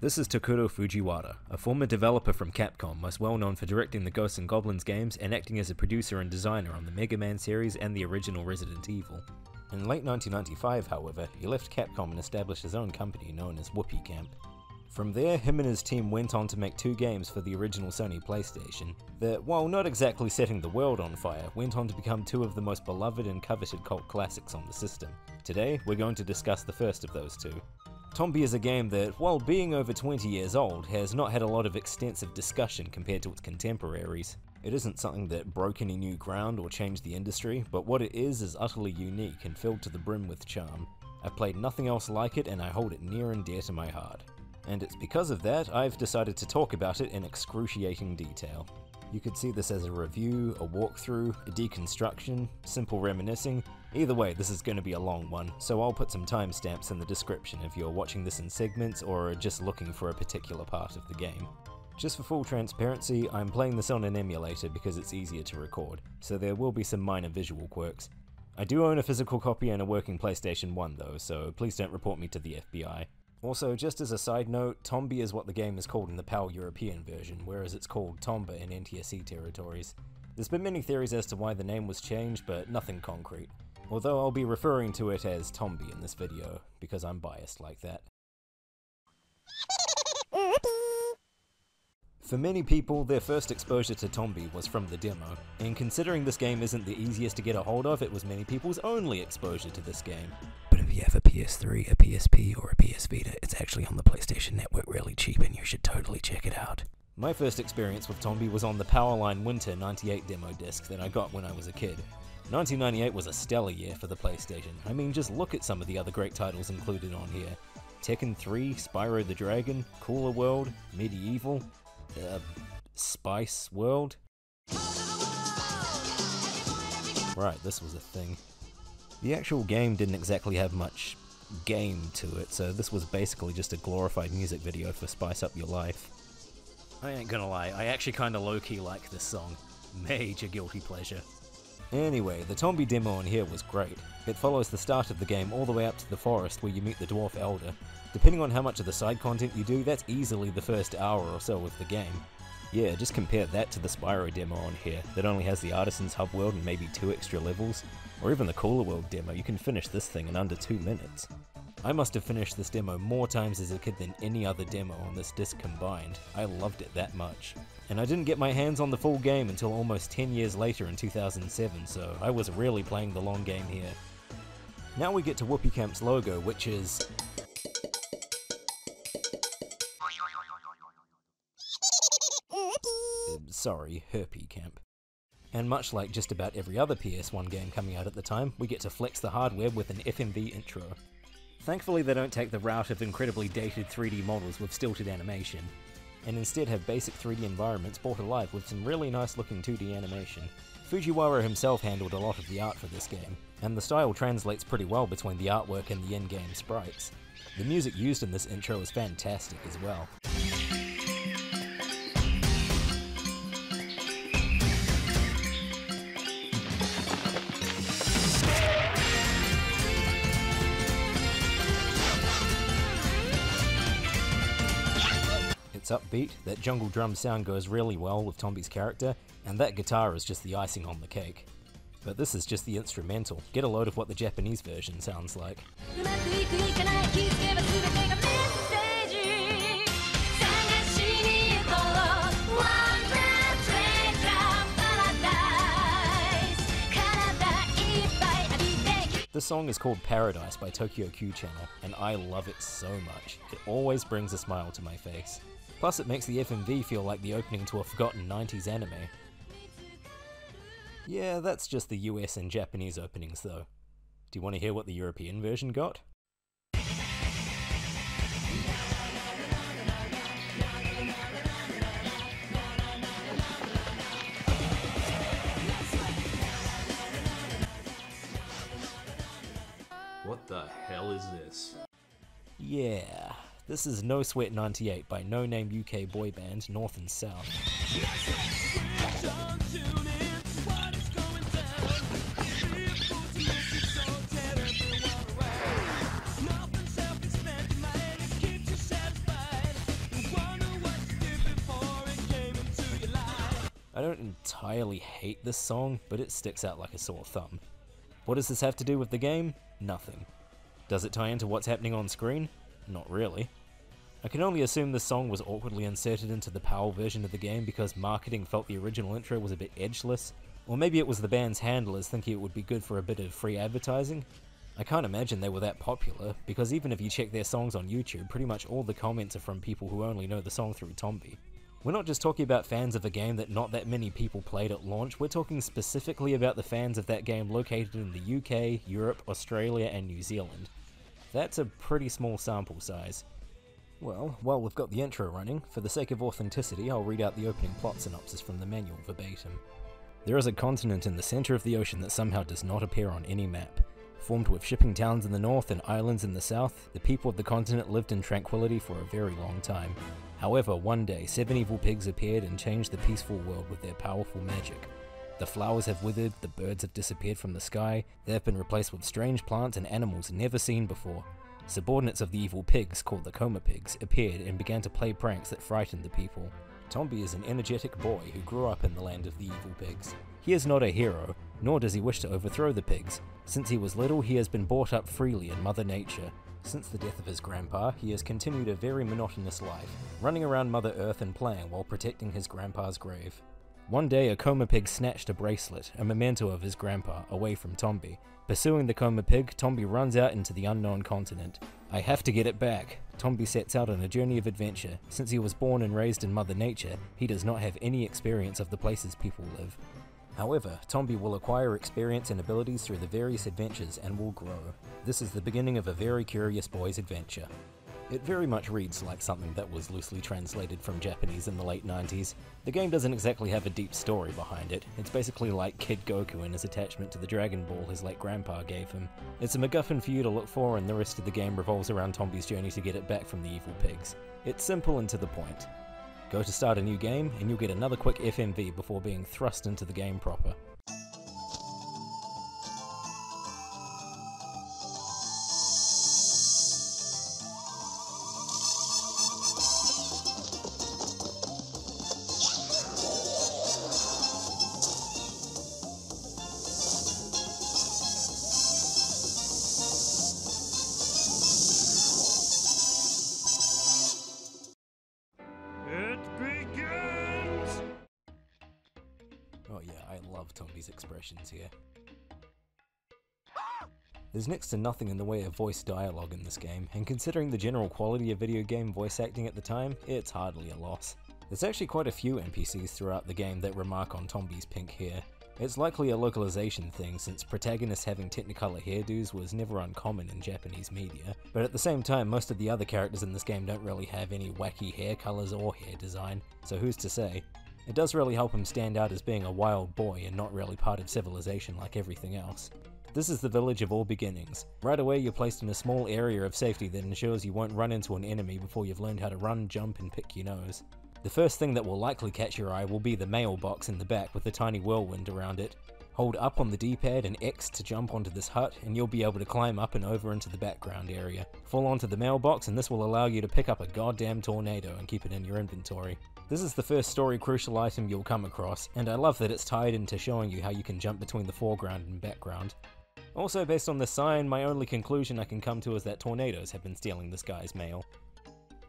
This is Takuro Fujiwara, a former developer from Capcom, most well known for directing the Ghosts and Goblins games and acting as a producer and designer on the Mega Man series and the original Resident Evil. In late 1995, however, he left Capcom and established his own company known as Whoopee Camp. From there, him and his team went on to make 2 games for the original Sony PlayStation that, while not exactly setting the world on fire, went on to become 2 of the most beloved and coveted cult classics on the system. Today, we're going to discuss the first of those 2. Tombi is a game that, while being over 20 years old, has not had a lot of extensive discussion compared to its contemporaries. It isn't something that broke any new ground or changed the industry, but what it is utterly unique and filled to the brim with charm. I've played nothing else like it and I hold it near and dear to my heart. And it's because of that I've decided to talk about it in excruciating detail. You could see this as a review, a walkthrough, a deconstruction, simple reminiscing. Either way, this is going to be a long one, so I'll put some timestamps in the description if you're watching this in segments or are just looking for a particular part of the game. Just for full transparency, I'm playing this on an emulator because it's easier to record, so there will be some minor visual quirks. I do own a physical copy and a working PlayStation 1 though, so please don't report me to the FBI. Also, just as a side note, Tombi is what the game is called in the PAL European version, whereas it's called Tomba in NTSC territories. There's been many theories as to why the name was changed, but nothing concrete. Although I'll be referring to it as Tombi in this video, because I'm biased like that. For many people, their first exposure to Tombi was from the demo, and considering this game isn't the easiest to get a hold of, it was many people's only exposure to this game. But if you have a PS3, a PSP, or a PS Vita, it's actually on the PlayStation Network really cheap and you should totally check it out. My first experience with Tombi was on the Powerline Winter 98 demo disc that I got when I was a kid. 1998 was a stellar year for the PlayStation. I mean, just look at some of the other great titles included on here. Tekken 3, Spyro the Dragon, Cooler World, Medieval, Spice World? Right, this was a thing. The actual game didn't exactly have much game to it, so this was basically just a glorified music video for Spice Up Your Life. I ain't gonna lie, I actually kinda low-key like this song. Major guilty pleasure. Anyway, the Tombi demo on here was great. It follows the start of the game all the way up to the forest where you meet the Dwarf Elder. Depending on how much of the side content you do, that's easily the first hour or so of the game. Yeah, just compare that to the Spyro demo on here, that only has the Artisan's Hub world and maybe 2 extra levels. Or even the Cooler World demo, you can finish this thing in under 2 minutes. I must have finished this demo more times as a kid than any other demo on this disc combined. I loved it that much. And I didn't get my hands on the full game until almost 10 years later in 2007, so I was really playing the long game here. Now we get to Whoopee Camp's logo, which is... sorry, Herpy Camp. And much like just about every other PS1 game coming out at the time, we get to flex the hardware with an FMV intro. Thankfully they don't take the route of incredibly dated 3D models with stilted animation, and instead have basic 3D environments brought alive with some really nice looking 2D animation. Fujiwara himself handled a lot of the art for this game, and the style translates pretty well between the artwork and the in-game sprites. The music used in this intro is fantastic as well. It's upbeat, that jungle drum sound goes really well with Tombi's character, and that guitar is just the icing on the cake. But this is just the instrumental. Get a load of what the Japanese version sounds like. This song is called Paradise by Tokyo Q Channel, and I love it so much. It always brings a smile to my face. Plus it makes the FMV feel like the opening to a forgotten 90s anime. Yeah, that's just the US and Japanese openings though. Do you want to hear what the European version got? What the hell is this? Yeah, this is No Sweat 98 by no-name UK boy band North and South. don't entirely hate this song, but it sticks out like a sore thumb. What does this have to do with the game? Nothing. Does it tie into what's happening on screen? Not really. I can only assume this song was awkwardly inserted into the PAL version of the game because marketing felt the original intro was a bit edgeless, or maybe it was the band's handlers thinking it would be good for a bit of free advertising. I can't imagine they were that popular, because even if you check their songs on YouTube, pretty much all the comments are from people who only know the song through Tombi. We're not just talking about fans of a game that not that many people played at launch, we're talking specifically about the fans of that game located in the UK, Europe, Australia, and New Zealand. That's a pretty small sample size. Well, while we've got the intro running, for the sake of authenticity, I'll read out the opening plot synopsis from the manual verbatim. There is a continent in the center of the ocean that somehow does not appear on any map. Formed with shipping towns in the north and islands in the south, the people of the continent lived in tranquility for a very long time. However, one day, 7 evil pigs appeared and changed the peaceful world with their powerful magic. The flowers have withered, the birds have disappeared from the sky, they have been replaced with strange plants and animals never seen before. Subordinates of the evil pigs, called the coma pigs, appeared and began to play pranks that frightened the people. Tombi is an energetic boy who grew up in the land of the evil pigs. He is not a hero, nor does he wish to overthrow the pigs. Since he was little, he has been brought up freely in Mother Nature. Since the death of his grandpa, he has continued a very monotonous life, running around Mother Earth and playing while protecting his grandpa's grave. One day, a coma pig snatched a bracelet, a memento of his grandpa, away from Tombi. Pursuing the coma pig, Tombi runs out into the unknown continent. I have to get it back. Tombi sets out on a journey of adventure. Since he was born and raised in Mother Nature, he does not have any experience of the places people live. However, Tombi will acquire experience and abilities through the various adventures and will grow. This is the beginning of a very curious boy's adventure. It very much reads like something that was loosely translated from Japanese in the late 90s. The game doesn't exactly have a deep story behind it. It's basically like Kid Goku and his attachment to the Dragon Ball his late grandpa gave him. It's a MacGuffin for you to look for, and the rest of the game revolves around Tombi's journey to get it back from the evil pigs. It's simple and to the point. Go to start a new game, and you'll get another quick FMV before being thrust into the game proper. Oh yeah, I love Tombi's expressions here. There's next to nothing in the way of voice dialogue in this game, and considering the general quality of video game voice acting at the time, it's hardly a loss. There's actually quite a few NPCs throughout the game that remark on Tombi's pink hair. It's likely a localization thing, since protagonists having Technicolor hairdos was never uncommon in Japanese media, but at the same time most of the other characters in this game don't really have any wacky hair colors or hair design, so who's to say? It does really help him stand out as being a wild boy and not really part of civilization like everything else. This is the village of all beginnings. Right away you're placed in a small area of safety that ensures you won't run into an enemy before you've learned how to run, jump, and pick your nose. The first thing that will likely catch your eye will be the mailbox in the back with a tiny whirlwind around it. Hold up on the D-pad and X to jump onto this hut, and you'll be able to climb up and over into the background area. Fall onto the mailbox and this will allow you to pick up a goddamn tornado and keep it in your inventory. This is the first story crucial item you'll come across, and I love that it's tied into showing you how you can jump between the foreground and background. Also, based on this sign, my only conclusion I can come to is that tornadoes have been stealing this guy's mail.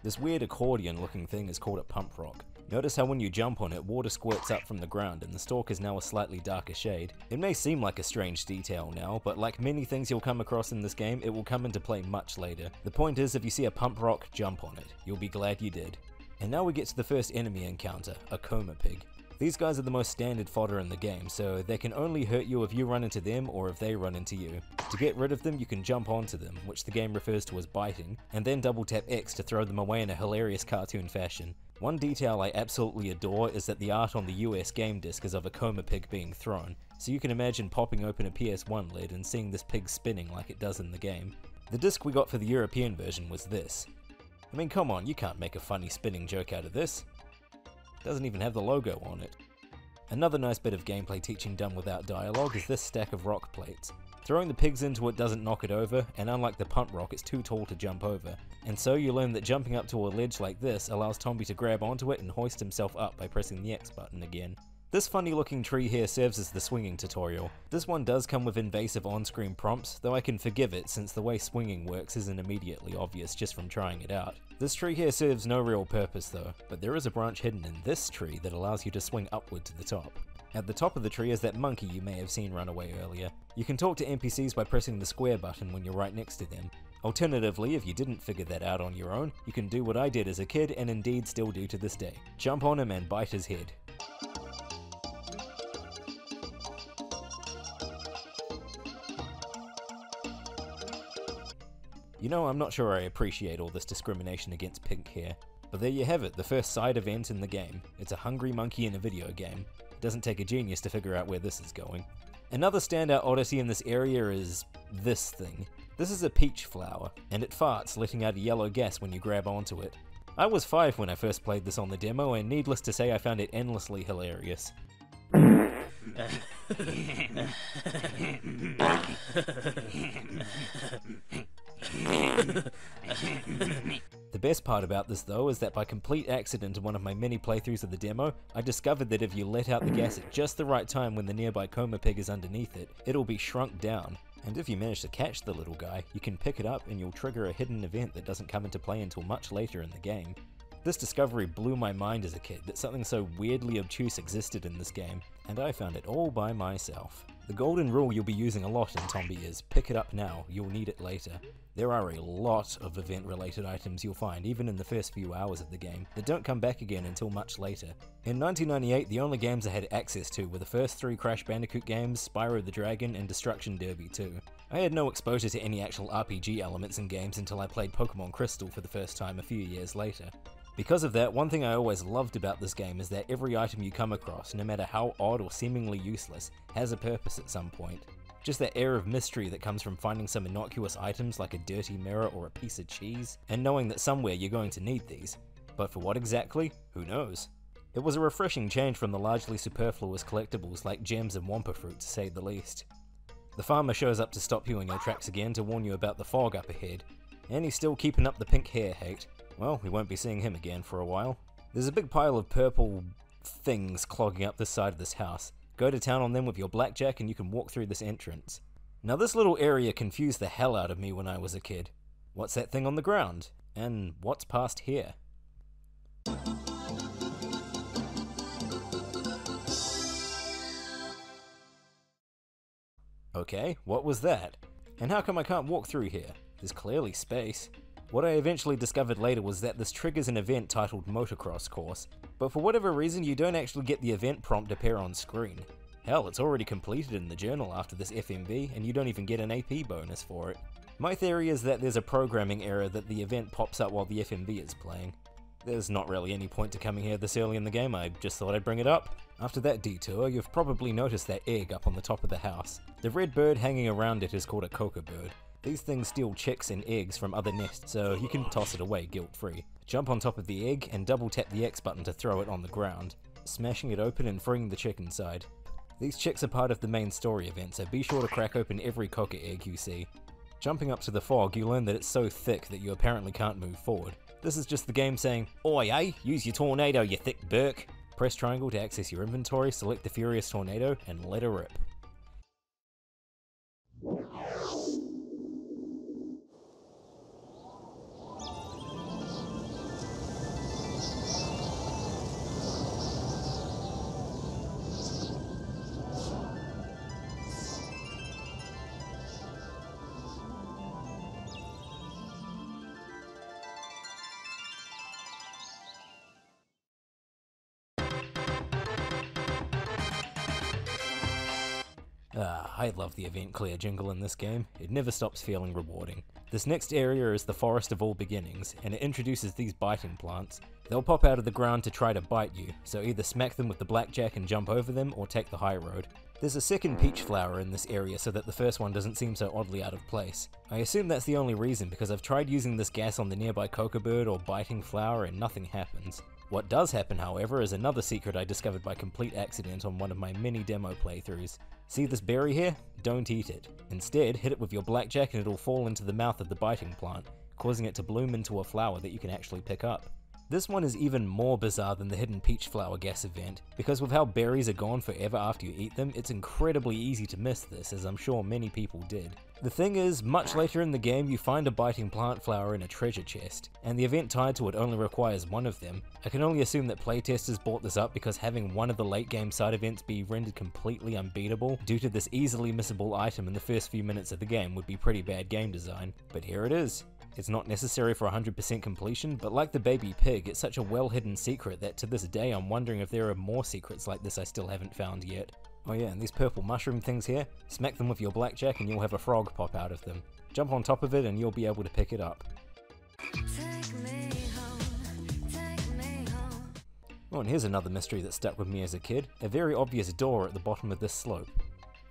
This weird accordion looking thing is called a pump rock. Notice how when you jump on it, water squirts up from the ground and the stalk is now a slightly darker shade. It may seem like a strange detail now, but like many things you'll come across in this game, it will come into play much later. The point is, if you see a pump rock, jump on it. You'll be glad you did. And now we get to the first enemy encounter, a coma pig. These guys are the most standard fodder in the game, so they can only hurt you if you run into them or if they run into you. To get rid of them, you can jump onto them, which the game refers to as biting, and then double tap X to throw them away in a hilarious cartoon fashion. One detail I absolutely adore is that the art on the US game disc is of a coma pig being thrown, so you can imagine popping open a PS1 lid and seeing this pig spinning like it does in the game. The disc we got for the European version was this. I mean, come on, you can't make a funny spinning joke out of this. It doesn't even have the logo on it. Another nice bit of gameplay teaching done without dialogue is this stack of rock plates. Throwing the pigs into it doesn't knock it over, and unlike the pump rock, it's too tall to jump over. And so you learn that jumping up to a ledge like this allows Tombi to grab onto it and hoist himself up by pressing the X button again. This funny looking tree here serves as the swinging tutorial. This one does come with invasive on-screen prompts, though I can forgive it since the way swinging works isn't immediately obvious just from trying it out. This tree here serves no real purpose though, but there is a branch hidden in this tree that allows you to swing upward to the top. At the top of the tree is that monkey you may have seen run away earlier. You can talk to NPCs by pressing the square button when you're right next to them. Alternatively, if you didn't figure that out on your own, you can do what I did as a kid and indeed still do to this day. Jump on him and bite his head. You know, I'm not sure I appreciate all this discrimination against pink hair. But there you have it, the first side event in the game. It's a hungry monkey in a video game. It doesn't take a genius to figure out where this is going. Another standout oddity in this area is this thing. This is a peach flower, and it farts, letting out a yellow gas when you grab onto it. I was 5 when I first played this on the demo, and needless to say I found it endlessly hilarious. The best part about this though is that by complete accident in one of my many playthroughs of the demo, I discovered that if you let out the gas at just the right time when the nearby coma pig is underneath it, it'll be shrunk down. And if you manage to catch the little guy, you can pick it up and you'll trigger a hidden event that doesn't come into play until much later in the game. This discovery blew my mind as a kid that something so weirdly obtuse existed in this game, and I found it all by myself. The golden rule you'll be using a lot in Tombi is pick it up now, you'll need it later. There are a lot of event-related items you'll find, even in the first few hours of the game, that don't come back again until much later. In 1998, the only games I had access to were the first 3 Crash Bandicoot games, Spyro the Dragon, and Destruction Derby 2. I had no exposure to any actual RPG elements in games until I played Pokemon Crystal for the first time a few years later. Because of that, one thing I always loved about this game is that every item you come across, no matter how odd or seemingly useless, has a purpose at some point. Just that air of mystery that comes from finding some innocuous items like a dirty mirror or a piece of cheese, and knowing that somewhere you're going to need these. But for what exactly? Who knows? It was a refreshing change from the largely superfluous collectibles like gems and Wampa fruit, to say the least. The farmer shows up to stop you in your tracks again to warn you about the fog up ahead, and he's still keeping up the pink hair hate. Well, we won't be seeing him again for a while. There's a big pile of purple things clogging up this side of this house. Go to town on them with your blackjack and you can walk through this entrance. Now this little area confused the hell out of me when I was a kid. What's that thing on the ground? And what's past here? Okay, what was that? And how come I can't walk through here? There's clearly space. What I eventually discovered later was that this triggers an event titled Motocross Course, but for whatever reason you don't actually get the event prompt appear on screen. Hell, it's already completed in the journal after this FMV, and you don't even get an AP bonus for it. My theory is that there's a programming error that the event pops up while the FMV is playing. There's not really any point to coming here this early in the game, I just thought I'd bring it up. After that detour, you've probably noticed that egg up on the top of the house. The red bird hanging around it is called a coca bird. These things steal chicks and eggs from other nests, so you can toss it away guilt-free. Jump on top of the egg and double tap the X button to throw it on the ground, smashing it open and freeing the chick inside. These chicks are part of the main story event, so be sure to crack open every coca egg you see. Jumping up to the fog, you learn that it's so thick that you apparently can't move forward. This is just the game saying, "Oi, eh? Use your tornado, you thick Burk." Press triangle to access your inventory, select the Furious Tornado, and let her rip. I love the event clear jingle in this game. It never stops feeling rewarding. This next area is the Forest of All Beginnings, and it introduces these biting plants. They'll pop out of the ground to try to bite you, so either smack them with the blackjack and jump over them, or take the high road. There's a second peach flower in this area so that the first one doesn't seem so oddly out of place. I assume that's the only reason because I've tried using this gas on the nearby coca bird or biting flower and nothing happens. What does happen, however, is another secret I discovered by complete accident on one of my mini demo playthroughs. See this berry here? Don't eat it. Instead, hit it with your blackjack and it'll fall into the mouth of the biting plant, causing it to bloom into a flower that you can actually pick up. This one is even more bizarre than the hidden peach flower gas event, because with how berries are gone forever after you eat them, it's incredibly easy to miss this, as I'm sure many people did. The thing is, much later in the game you find a biting plant flower in a treasure chest, and the event tied to it only requires one of them. I can only assume that playtesters brought this up because having one of the late game side events be rendered completely unbeatable due to this easily missable item in the first few minutes of the game would be pretty bad game design. But here it is. It's not necessary for 100% completion, but like the baby pig, it's such a well-hidden secret that to this day I'm wondering if there are more secrets like this I still haven't found yet. Oh yeah, and these purple mushroom things here, smack them with your blackjack and you'll have a frog pop out of them. Jump on top of it and you'll be able to pick it up. Take me home, take me home. Oh, and here's another mystery that stuck with me as a kid, a very obvious door at the bottom of this slope.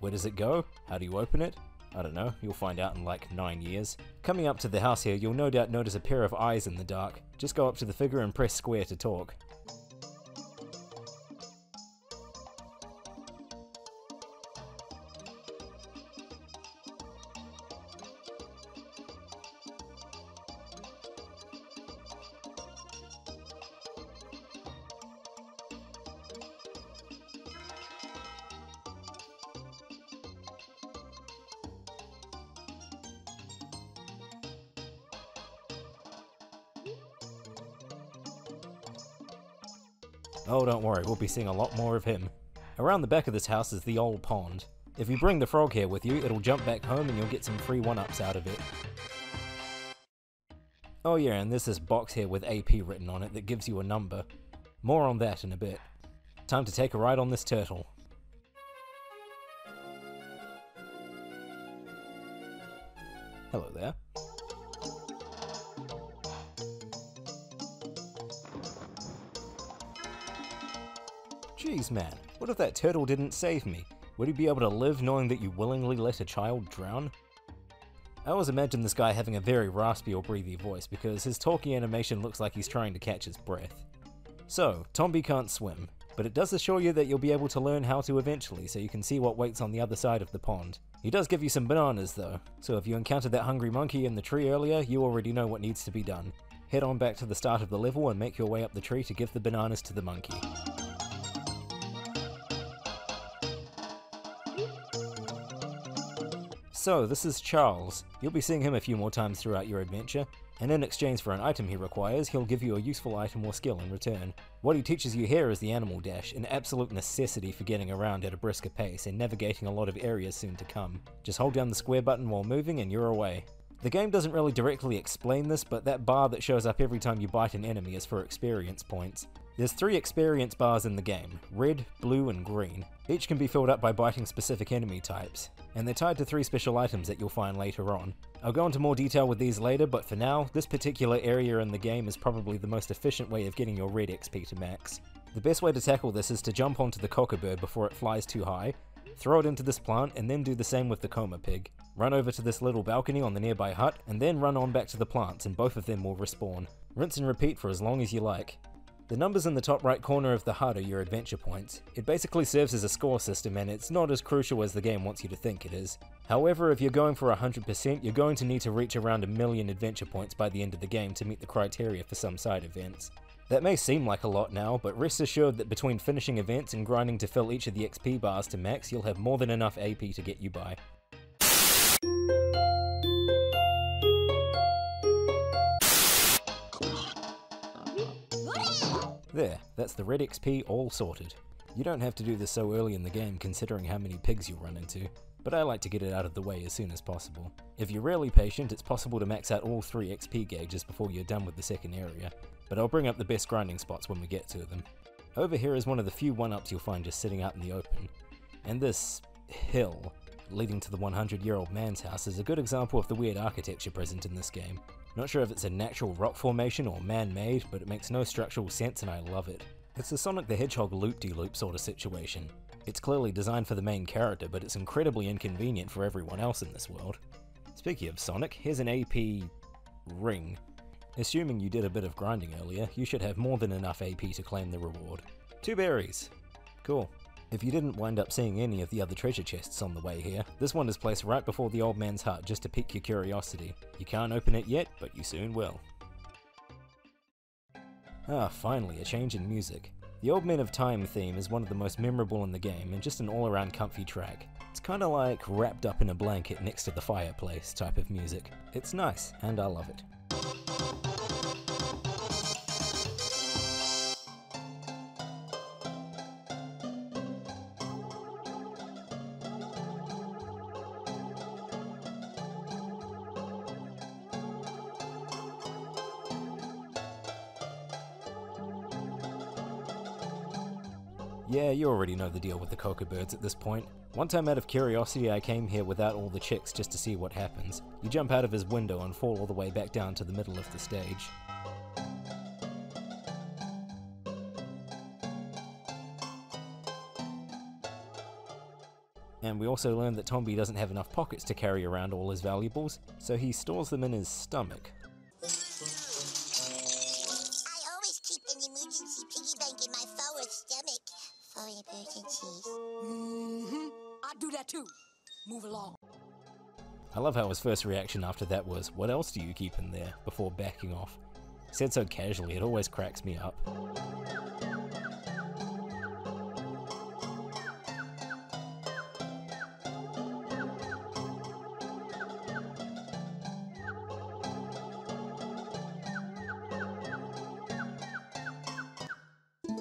Where does it go? How do you open it? I don't know, you'll find out in like 9 years. Coming up to the house here, you'll no doubt notice a pair of eyes in the dark. Just go up to the figure and press square to talk. Oh, don't worry, we'll be seeing a lot more of him. Around the back of this house is the old pond. If you bring the frog here with you, it'll jump back home and you'll get some free 1-ups out of it. Oh yeah, and there's this box here with AP written on it that gives you a number. More on that in a bit. Time to take a ride on this turtle. Hello there. Jeez man, what if that turtle didn't save me? Would he be able to live knowing that you willingly let a child drown? I always imagine this guy having a very raspy or breathy voice because his talking animation looks like he's trying to catch his breath. So, Tombi can't swim, but it does assure you that you'll be able to learn how to eventually so you can see what waits on the other side of the pond. He does give you some bananas though, so if you encountered that hungry monkey in the tree earlier, you already know what needs to be done. Head on back to the start of the level and make your way up the tree to give the bananas to the monkey. So, this is Charles. You'll be seeing him a few more times throughout your adventure, and in exchange for an item he requires, he'll give you a useful item or skill in return. What he teaches you here is the animal dash, an absolute necessity for getting around at a brisker pace and navigating a lot of areas soon to come. Just hold down the square button while moving and you're away. The game doesn't really directly explain this, but that bar that shows up every time you bite an enemy is for experience points. There's 3 experience bars in the game, red, blue and green. Each can be filled up by biting specific enemy types, and they're tied to 3 special items that you'll find later on. I'll go into more detail with these later, but for now, this particular area in the game is probably the most efficient way of getting your red XP to max. The best way to tackle this is to jump onto the cockabird before it flies too high, throw it into this plant, and then do the same with the coma pig. Run over to this little balcony on the nearby hut, and then run on back to the plants, and both of them will respawn. Rinse and repeat for as long as you like. The numbers in the top right corner of the HUD are your adventure points. It basically serves as a score system and it's not as crucial as the game wants you to think it is. However, if you're going for 100%, you're going to need to reach around 1,000,000 adventure points by the end of the game to meet the criteria for some side events. That may seem like a lot now, but rest assured that between finishing events and grinding to fill each of the XP bars to max, you'll have more than enough AP to get you by. There, that's the red XP all sorted. You don't have to do this so early in the game considering how many pigs you'll run into, but I like to get it out of the way as soon as possible. If you're really patient, it's possible to max out all 3 XP gauges before you're done with the second area, but I'll bring up the best grinding spots when we get to them. Over here is one of the few 1-ups you'll find just sitting out in the open, and this hill leading to the 100-year-old man's house is a good example of the weird architecture present in this game. Not sure if it's a natural rock formation or man-made, but it makes no structural sense and I love it. It's a Sonic the Hedgehog loop-de-loop sort of situation. It's clearly designed for the main character, but it's incredibly inconvenient for everyone else in this world. Speaking of Sonic, here's an AP ring. Assuming you did a bit of grinding earlier, you should have more than enough AP to claim the reward. 2 berries. Cool. If you didn't wind up seeing any of the other treasure chests on the way here, this one is placed right before the old man's hut just to pique your curiosity. You can't open it yet, but you soon will. Ah, finally, a change in music. The Old Men of Time theme is one of the most memorable in the game and just an all-around comfy track. It's kinda like wrapped up in a blanket next to the fireplace type of music. It's nice, and I love it. Yeah, you already know the deal with the coca birds at this point. One time out of curiosity I came here without all the chicks just to see what happens. You jump out of his window and fall all the way back down to the middle of the stage. And we also learned that Tombi doesn't have enough pockets to carry around all his valuables, so he stores them in his stomach. I always keep an emergency piggy bank in my forward stomach for emergencies. I do that too. Move along. I love how his first reaction after that was, "What else do you keep in there?" before backing off. Said so casually, it always cracks me up.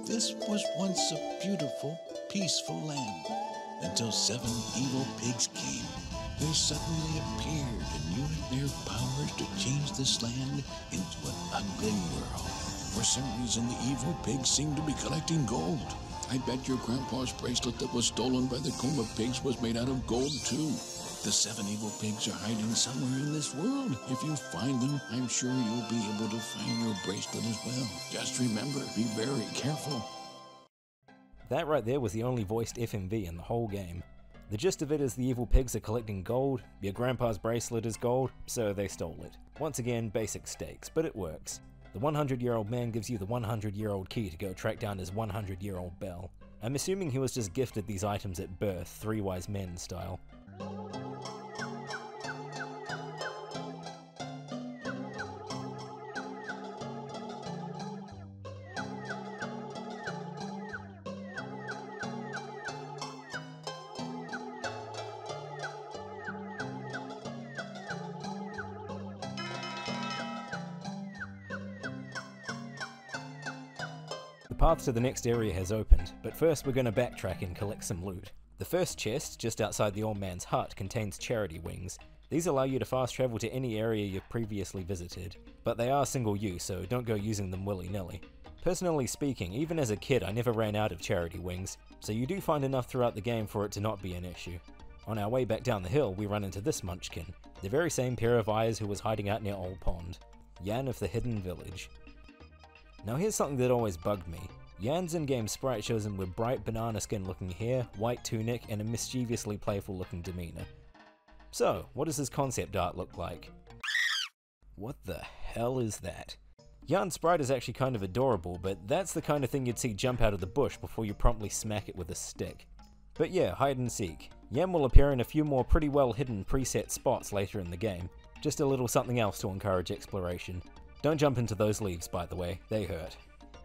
This was once a beautiful, peaceful land, until 7 evil pigs came. They suddenly appeared and used their powers to change this land into an ugly world. For some reason, the evil pigs seemed to be collecting gold. I bet your grandpa's bracelet that was stolen by the Tomba pigs was made out of gold, too. The 7 evil pigs are hiding somewhere in this world. If you find them, I'm sure you'll be able to find your bracelet as well. Just remember, be very careful. That right there was the only voiced FMV in the whole game. The gist of it is the evil pigs are collecting gold, your grandpa's bracelet is gold, so they stole it. Once again, basic stakes, but it works. The 100-year-old man gives you the 100-year-old key to go track down his 100-year-old bell. I'm assuming he was just gifted these items at birth, 3 wise men style. The path to the next area has opened, but first we're going to backtrack and collect some loot. The first chest, just outside the old man's hut, contains charity wings. These allow you to fast travel to any area you've previously visited, but they are single use, so don't go using them willy-nilly. Personally speaking, even as a kid I never ran out of charity wings, so you do find enough throughout the game for it to not be an issue. On our way back down the hill we run into this munchkin, the very same pair of eyes who was hiding out near Old Pond. Yan of the Hidden Village. Now here's something that always bugged me. Yan's in-game sprite shows him with bright banana skin looking hair, white tunic, and a mischievously playful looking demeanor. So, what does his concept art look like? What the hell is that? Yan's sprite is actually kind of adorable, but that's the kind of thing you'd see jump out of the bush before you promptly smack it with a stick. But yeah, hide and seek. Yan will appear in a few more pretty well hidden preset spots later in the game. Just a little something else to encourage exploration. Don't jump into those leaves, by the way, they hurt.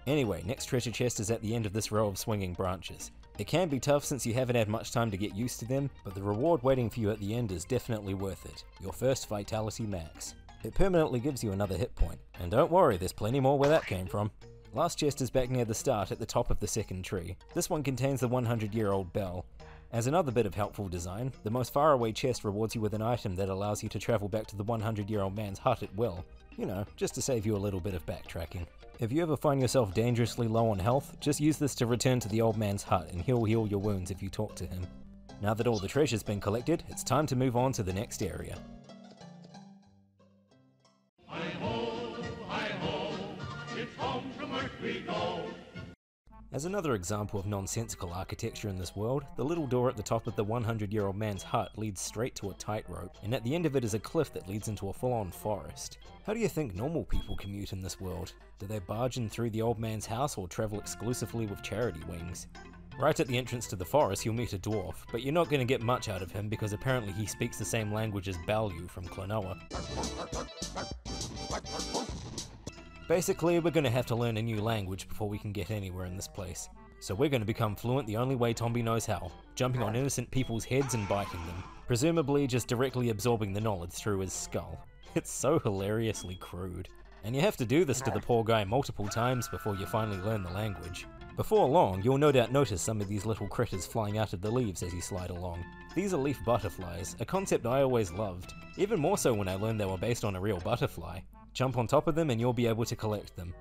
Anyway, next treasure chest is at the end of this row of swinging branches. It can be tough since you haven't had much time to get used to them, but the reward waiting for you at the end is definitely worth it. Your first Vitality Max. It permanently gives you another hit point. And don't worry, there's plenty more where that came from. Last chest is back near the start at the top of the second tree. This one contains the 100-year-old bell. As another bit of helpful design, the most faraway chest rewards you with an item that allows you to travel back to the 100-year-old man's hut at will. You know, just to save you a little bit of backtracking. If you ever find yourself dangerously low on health, just use this to return to the old man's hut and he'll heal your wounds if you talk to him. Now that all the treasure's been collected, it's time to move on to the next area. It's home from earth we go. As another example of nonsensical architecture in this world, the little door at the top of the 100-year-old man's hut leads straight to a tightrope, and at the end of it is a cliff that leads into a full-on forest. How do you think normal people commute in this world? Do they barge in through the old man's house or travel exclusively with charity wings? Right at the entrance to the forest you'll meet a dwarf, but you're not going to get much out of him because apparently he speaks the same language as Baloo from Klonoa. Basically, we're gonna have to learn a new language before we can get anywhere in this place. So we're gonna become fluent the only way Tombi knows how, jumping on innocent people's heads and biting them, presumably just directly absorbing the knowledge through his skull. It's so hilariously crude. And you have to do this to the poor guy multiple times before you finally learn the language. Before long, you'll no doubt notice some of these little critters flying out of the leaves as you slide along. These are leaf butterflies, a concept I always loved, even more so when I learned they were based on a real butterfly. Jump on top of them and you'll be able to collect them.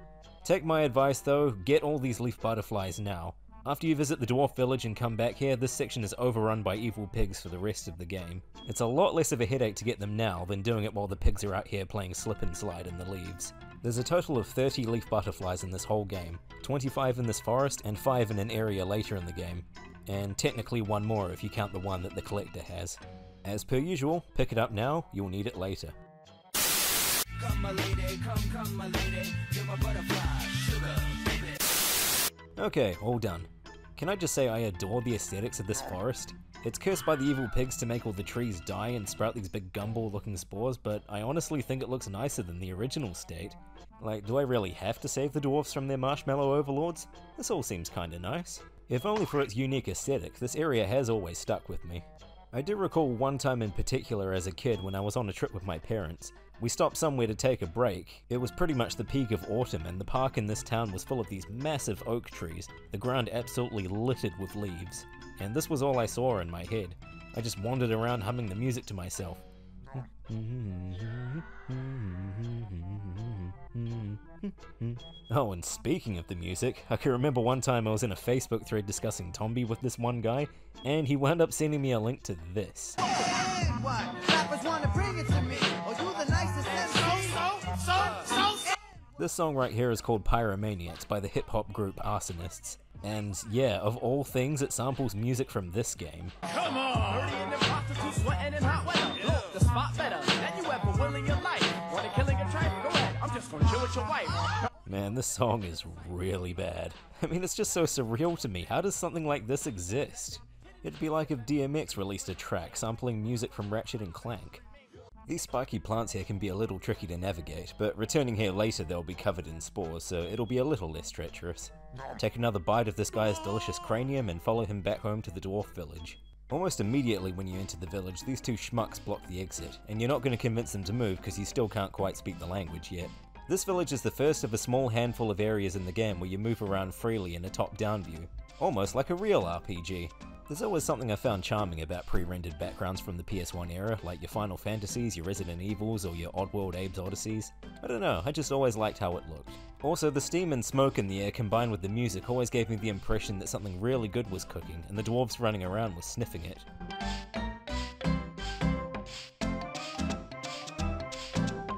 Take my advice though, get all these leaf butterflies now. After you visit the dwarf village and come back here, this section is overrun by evil pigs for the rest of the game. It's a lot less of a headache to get them now than doing it while the pigs are out here playing slip and slide in the leaves. There's a total of 30 leaf butterflies in this whole game, 25 in this forest and 5 in an area later in the game, and technically 1 more if you count the one that the collector has. As per usual, pick it up now, you'll need it later. Come my lady, come my lady, you're my butterfly, sugar, baby. Okay, all done. Can I just say I adore the aesthetics of this forest? It's cursed by the evil pigs to make all the trees die and sprout these big gumball looking spores, but I honestly think it looks nicer than the original state. Like, do I really have to save the dwarves from their marshmallow overlords? This all seems kinda nice. If only for its unique aesthetic, this area has always stuck with me. I do recall one time in particular as a kid when I was on a trip with my parents. We stopped somewhere to take a break. It was pretty much the peak of autumn and the park in this town was full of these massive oak trees, the ground absolutely littered with leaves. And this was all I saw in my head. I just wandered around humming the music to myself. Oh, and speaking of the music, I can remember one time I was in a Facebook thread discussing Tombi with this one guy, and he wound up sending me a link to this. This song right here is called Pyromaniacs by the hip-hop group Arsonists. And yeah, of all things, it samples music from this game. Come on! Sweating in hot weather. Look, the spot better than you ever will in your life. Wanna killing a tribe? Go ahead, I'm just gonna chill with your wife. Man, this song is really bad. I mean, it's just so surreal to me. How does something like this exist? It'd be like if DMX released a track sampling music from Ratchet and Clank. These spiky plants here can be a little tricky to navigate, but returning here later they'll be covered in spores, so it'll be a little less treacherous. Take another bite of this guy's delicious cranium and follow him back home to the dwarf village. Almost immediately when you enter the village, these 2 schmucks block the exit, and you're not going to convince them to move because you still can't quite speak the language yet. This village is the first of a small handful of areas in the game where you move around freely in a top-down view, almost like a real RPG. There's always something I found charming about pre-rendered backgrounds from the PS1 era, like your Final Fantasies, your Resident Evils, or your Oddworld Abe's Odysseys. I don't know, I just always liked how it looked. Also, the steam and smoke in the air combined with the music always gave me the impression that something really good was cooking, and the dwarves running around were sniffing it.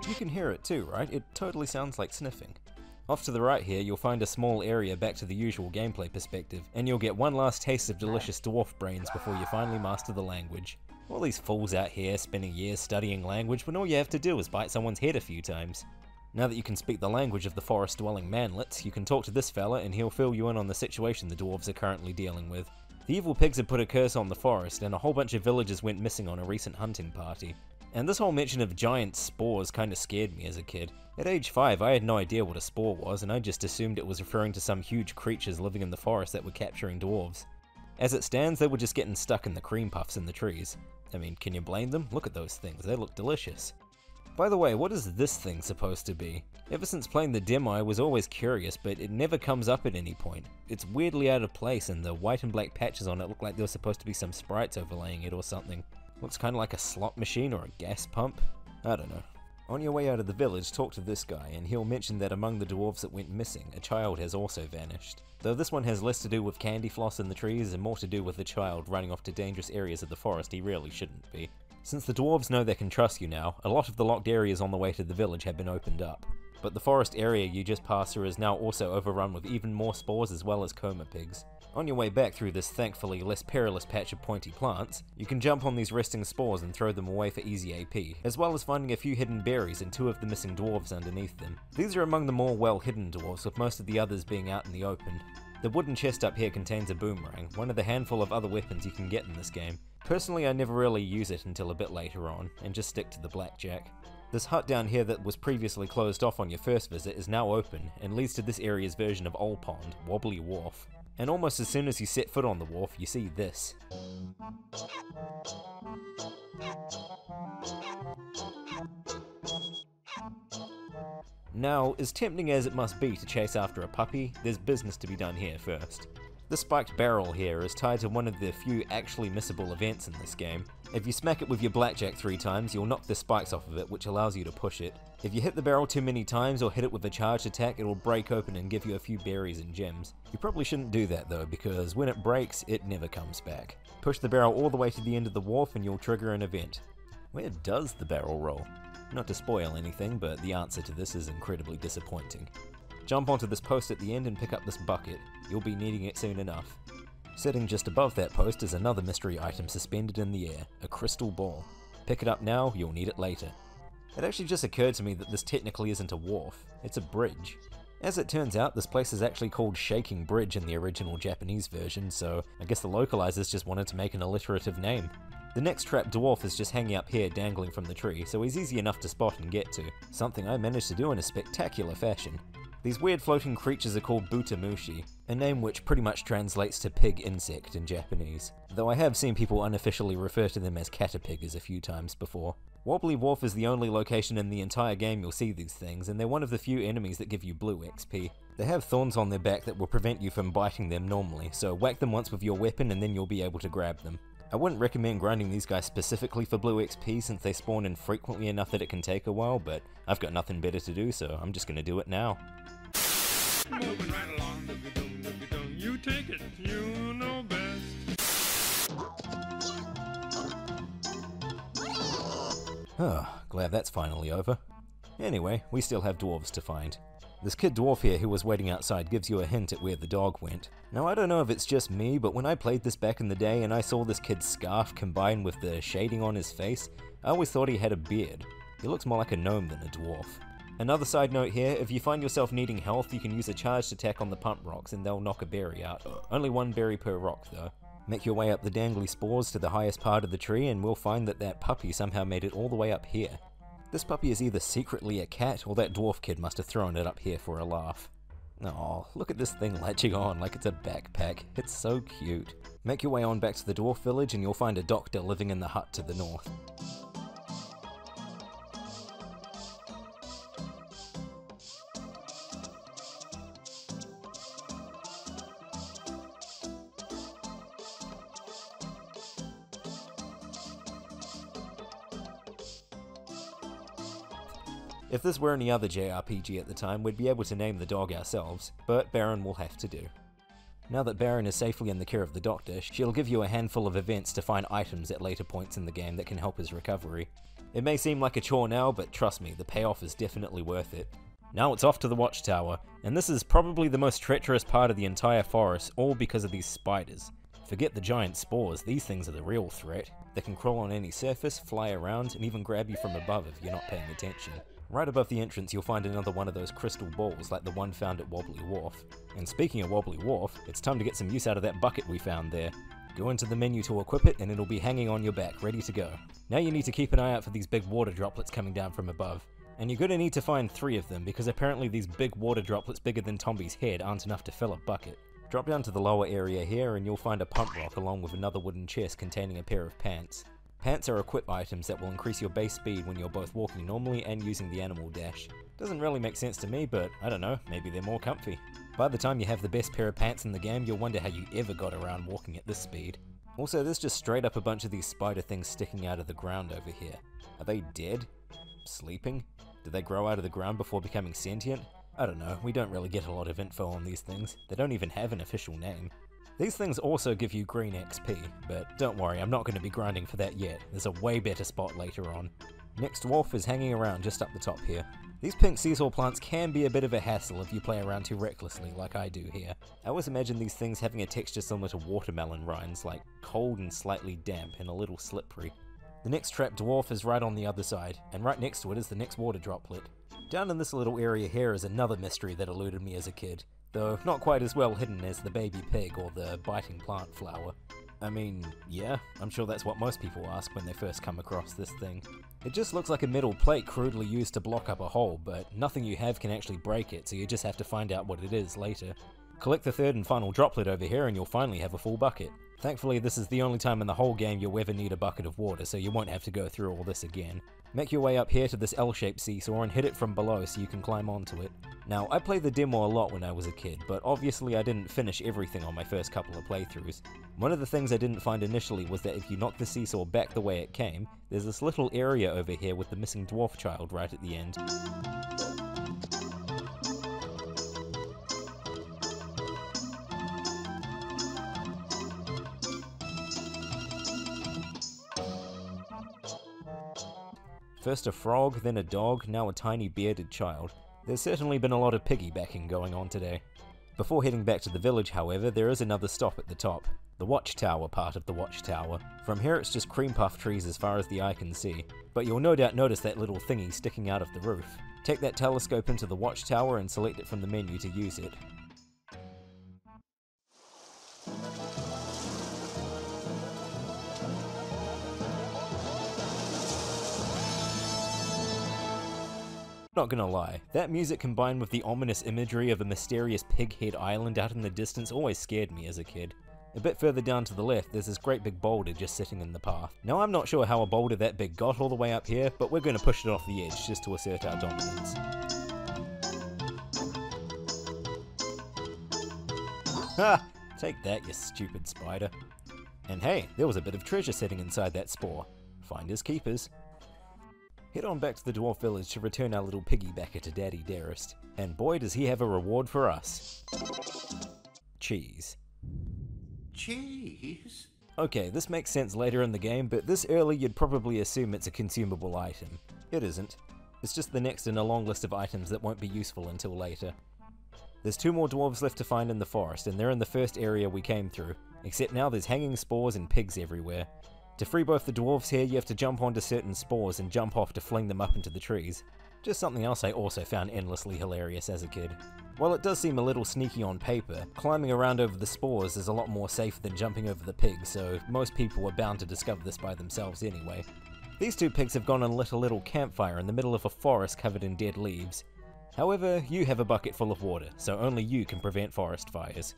You can hear it too, right? It totally sounds like sniffing. Off to the right here, you'll find a small area back to the usual gameplay perspective, and you'll get one last taste of delicious dwarf brains before you finally master the language. All these fools out here spending years studying language when all you have to do is bite someone's head a few times. Now that you can speak the language of the forest-dwelling manlets, you can talk to this fella and he'll fill you in on the situation the dwarves are currently dealing with. The evil pigs had put a curse on the forest, and a whole bunch of villagers went missing on a recent hunting party. And this whole mention of giant spores kinda scared me as a kid. At age 5, I had no idea what a spore was, and I just assumed it was referring to some huge creatures living in the forest that were capturing dwarves. As it stands, they were just getting stuck in the cream puffs in the trees. I mean, can you blame them? Look at those things, they look delicious. By the way, what is this thing supposed to be? Ever since playing the demo, I was always curious, but it never comes up at any point. It's weirdly out of place, and the white and black patches on it look like there were supposed to be some sprites overlaying it or something. Looks kinda like a slot machine or a gas pump. I don't know. On your way out of the village, talk to this guy, and he'll mention that among the dwarves that went missing, a child has also vanished. Though this one has less to do with candy floss in the trees and more to do with the child running off to dangerous areas of the forest he really shouldn't be. Since the dwarves know they can trust you now, a lot of the locked areas on the way to the village have been opened up. But the forest area you just passed through is now also overrun with even more spores as well as coma pigs. On your way back through this thankfully less perilous patch of pointy plants, you can jump on these resting spores and throw them away for easy AP, as well as finding a few hidden berries and 2 of the missing dwarves underneath them. These are among the more well-hidden dwarves, with most of the others being out in the open. The wooden chest up here contains a boomerang, one of the handful of other weapons you can get in this game. Personally, I never really use it until a bit later on, and just stick to the blackjack. This hut down here that was previously closed off on your first visit is now open and leads to this area's version of Old Pond, Wobbly Wharf. And almost as soon as you set foot on the wharf, you see this. Now, as tempting as it must be to chase after a puppy, there's business to be done here first. The spiked barrel here is tied to one of the few actually missable events in this game. If you smack it with your blackjack 3 times, you'll knock the spikes off of it, which allows you to push it. If you hit the barrel too many times or hit it with a charged attack, it'll break open and give you a few berries and gems. You probably shouldn't do that though, because when it breaks, it never comes back. Push the barrel all the way to the end of the wharf and you'll trigger an event. Where does the barrel roll? Not to spoil anything, but the answer to this is incredibly disappointing. Jump onto this post at the end and pick up this bucket. You'll be needing it soon enough. Sitting just above that post is another mystery item suspended in the air, a crystal ball. Pick it up now, you'll need it later. It actually just occurred to me that this technically isn't a wharf, it's a bridge. As it turns out, this place is actually called Shaking Bridge in the original Japanese version, so I guess the localizers just wanted to make an alliterative name. The next trapped dwarf is just hanging up here dangling from the tree, so he's easy enough to spot and get to, something I managed to do in a spectacular fashion. These weird floating creatures are called butamushi, a name which pretty much translates to pig insect in Japanese, though I have seen people unofficially refer to them as caterpiggers a few times before. Wobbly Wharf is the only location in the entire game you'll see these things, and they're one of the few enemies that give you blue XP. They have thorns on their back that will prevent you from biting them normally, so whack them once with your weapon and then you'll be able to grab them. I wouldn't recommend grinding these guys specifically for blue XP since they spawn infrequently enough that it can take a while, but I've got nothing better to do, so I'm just gonna do it now. Moving right along, doogie-doo, you take it, you know best. Glad that's finally over. Anyway, we still have dwarves to find. This kid dwarf here who was waiting outside gives you a hint at where the dog went. Now I don't know if it's just me, but when I played this back in the day and I saw this kid's scarf combined with the shading on his face, I always thought he had a beard. He looks more like a gnome than a dwarf. Another side note here, if you find yourself needing health, you can use a charged attack on the pump rocks and they'll knock a berry out. Only 1 berry per rock though. Make your way up the dangly spores to the highest part of the tree and we'll find that that puppy somehow made it all the way up here. This puppy is either secretly a cat or that dwarf kid must have thrown it up here for a laugh. Aw, look at this thing latching on like it's a backpack. It's so cute. Make your way on back to the dwarf village and you'll find a doctor living in the hut to the north. If this were any other JRPG at the time, we'd be able to name the dog ourselves, but Baron will have to do. Now that Baron is safely in the care of the doctor, she'll give you a handful of events to find items at later points in the game that can help his recovery. It may seem like a chore now, but trust me, the payoff is definitely worth it. Now it's off to the watchtower, and this is probably the most treacherous part of the entire forest, all because of these spiders. Forget the giant spores, these things are the real threat. They can crawl on any surface, fly around, and even grab you from above if you're not paying attention. Right above the entrance you'll find another one of those crystal balls like the one found at Wobbly Wharf. And speaking of Wobbly Wharf, it's time to get some use out of that bucket we found there. Go into the menu to equip it and it'll be hanging on your back, ready to go. Now you need to keep an eye out for these big water droplets coming down from above. And you're going to need to find 3 of them because apparently these big water droplets bigger than Tombi's head aren't enough to fill a bucket. Drop down to the lower area here and you'll find a pump rock along with another wooden chest containing a pair of pants. Pants are equip items that will increase your base speed when you're both walking normally and using the animal dash. Doesn't really make sense to me, but I don't know, maybe they're more comfy. By the time you have the best pair of pants in the game, you'll wonder how you ever got around walking at this speed. Also, there's just straight up a bunch of these spider things sticking out of the ground over here. Are they dead? Sleeping? Did they grow out of the ground before becoming sentient? I don't know, we don't really get a lot of info on these things. They don't even have an official name. These things also give you green XP, but don't worry, I'm not going to be grinding for that yet. There's a way better spot later on. Next dwarf is hanging around just up the top here. These pink seesaw plants can be a bit of a hassle if you play around too recklessly like I do here. I always imagine these things having a texture similar to watermelon rinds, like cold and slightly damp and a little slippery. The next trapped dwarf is right on the other side, and right next to it is the next water droplet. Down in this little area here is another mystery that eluded me as a kid, though not quite as well hidden as the baby pig or the biting plant flower. I mean, yeah, I'm sure that's what most people ask when they first come across this thing. It just looks like a metal plate crudely used to block up a hole, but nothing you have can actually break it, so you just have to find out what it is later. Collect the third and final droplet over here and you'll finally have a full bucket. Thankfully, this is the only time in the whole game you'll ever need a bucket of water, so you won't have to go through all this again. Make your way up here to this L-shaped seesaw and hit it from below so you can climb onto it. Now, I played the demo a lot when I was a kid, but obviously I didn't finish everything on my first couple of playthroughs. One of the things I didn't find initially was that if you knock the seesaw back the way it came, there's this little area over here with the missing dwarf child right at the end. First a frog, then a dog, now a tiny bearded child. There's certainly been a lot of piggybacking going on today. Before heading back to the village, however, there is another stop at the top. The watchtower part of the watchtower. From here it's just cream puff trees as far as the eye can see, but you'll no doubt notice that little thingy sticking out of the roof. Take that telescope into the watchtower and select it from the menu to use it. Not gonna lie, that music combined with the ominous imagery of a mysterious pig-head island out in the distance always scared me as a kid. A bit further down to the left, there's this great big boulder just sitting in the path. Now I'm not sure how a boulder that big got all the way up here, but we're gonna push it off the edge just to assert our dominance. Ha! Take that, you stupid spider. And hey, there was a bit of treasure sitting inside that spore. Finders keepers. Head on back to the dwarf village to return our little piggybacker to Daddy Dearest. And boy does he have a reward for us. Cheese. Cheese? Okay, this makes sense later in the game, but this early you'd probably assume it's a consumable item. It isn't. It's just the next in a long list of items that won't be useful until later. There's 2 more dwarves left to find in the forest, and they're in the first area we came through, except now there's hanging spores and pigs everywhere. To free both the dwarves here, you have to jump onto certain spores and jump off to fling them up into the trees. Just something else I also found endlessly hilarious as a kid. While it does seem a little sneaky on paper, climbing around over the spores is a lot more safe than jumping over the pigs, so most people were bound to discover this by themselves anyway. These 2 pigs have gone and lit a little campfire in the middle of a forest covered in dead leaves. However, you have a bucket full of water, so only you can prevent forest fires.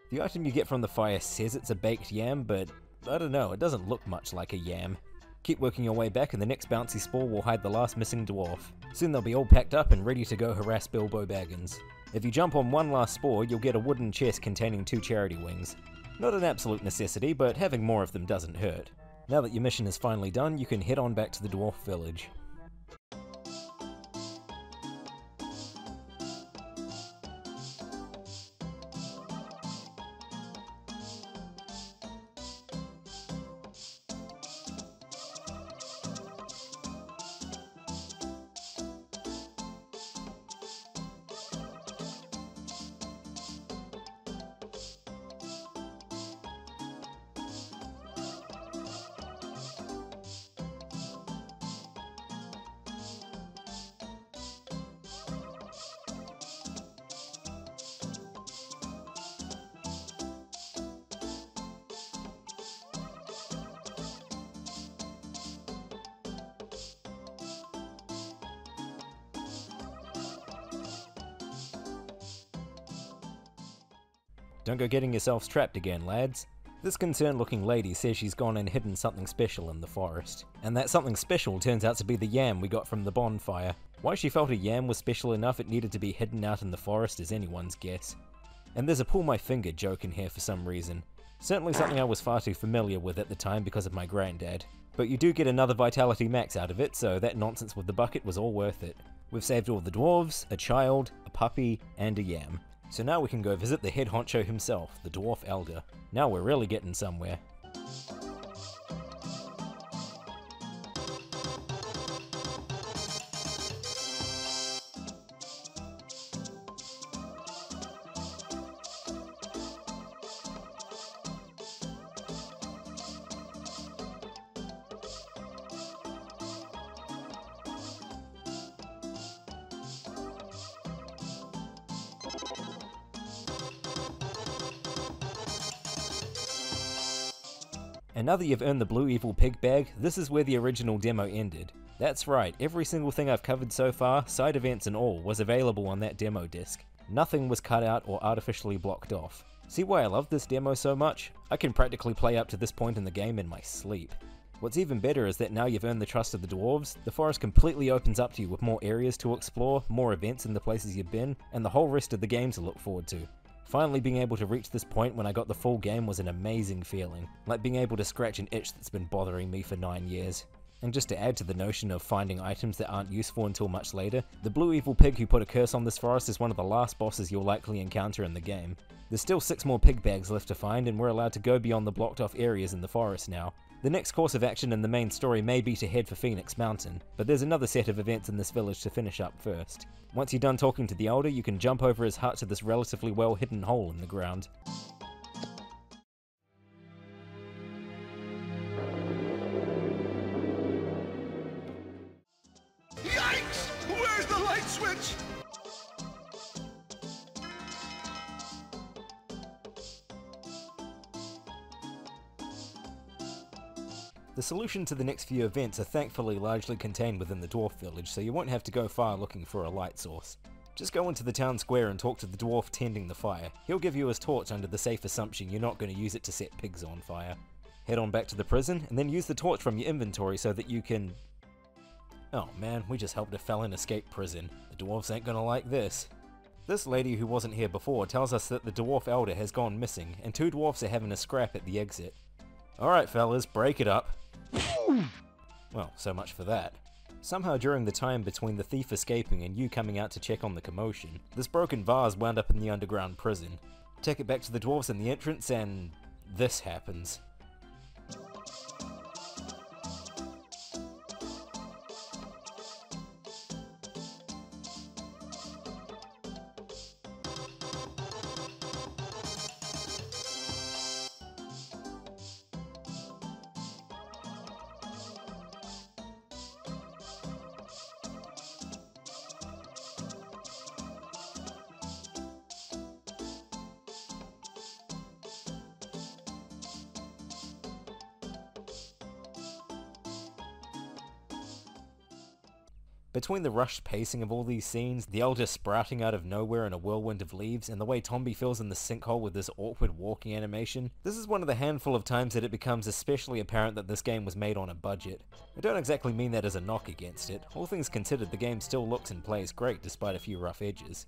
The item you get from the fire says it's a baked yam, but I don't know, it doesn't look much like a yam. Keep working your way back and the next bouncy spore will hide the last missing dwarf. Soon they'll be all packed up and ready to go harass Bilbo Baggins. If you jump on one last spore, you'll get a wooden chest containing 2 charity wings. Not an absolute necessity, but having more of them doesn't hurt. Now that your mission is finally done, you can head on back to the dwarf village. Don't go getting yourselves trapped again, lads. This concerned-looking lady says she's gone and hidden something special in the forest. And that something special turns out to be the yam we got from the bonfire. Why she felt a yam was special enough it needed to be hidden out in the forest is anyone's guess. And there's a pull my finger joke in here for some reason. Certainly something I was far too familiar with at the time because of my granddad. But you do get another Vitality Max out of it, so that nonsense with the bucket was all worth it. We've saved all the dwarves, a child, a puppy, and a yam. So now we can go visit the head honcho himself, the Dwarf Elder. Now we're really getting somewhere. And now that you've earned the blue evil pig bag, this is where the original demo ended. That's right, every single thing I've covered so far, side events and all, was available on that demo disc. Nothing was cut out or artificially blocked off. See why I love this demo so much? I can practically play up to this point in the game in my sleep. What's even better is that now you've earned the trust of the dwarves, the forest completely opens up to you with more areas to explore, more events in the places you've been, and the whole rest of the game to look forward to. Finally being able to reach this point when I got the full game was an amazing feeling, like being able to scratch an itch that's been bothering me for 9 years. And just to add to the notion of finding items that aren't useful until much later, the blue evil pig who put a curse on this forest is one of the last bosses you'll likely encounter in the game. There's still 6 more pig bags left to find, and we're allowed to go beyond the blocked off areas in the forest now. The next course of action in the main story may be to head for Phoenix Mountain, but there's another set of events in this village to finish up first. Once you're done talking to the Elder, you can jump over his hut to this relatively well hidden hole in the ground. Yikes! Where's the light switch? The solution to the next few events are thankfully largely contained within the dwarf village, so you won't have to go far looking for a light source. Just go into the town square and talk to the dwarf tending the fire. He'll give you his torch under the safe assumption you're not going to use it to set pigs on fire. Head on back to the prison, and then use the torch from your inventory so that you can... Oh man, we just helped a felon escape prison. The dwarves ain't gonna like this. This lady who wasn't here before tells us that the dwarf elder has gone missing, and 2 dwarfs are having a scrap at the exit. Alright fellas, break it up. Well, so much for that. Somehow during the time between the thief escaping and you coming out to check on the commotion, this broken vase wound up in the underground prison. Take it back to the dwarves in the entrance and... this happens. Between the rushed pacing of all these scenes, the elder sprouting out of nowhere in a whirlwind of leaves, and the way Tombi fills in the sinkhole with this awkward walking animation, this is one of the handful of times that it becomes especially apparent that this game was made on a budget. I don't exactly mean that as a knock against it. All things considered, the game still looks and plays great despite a few rough edges.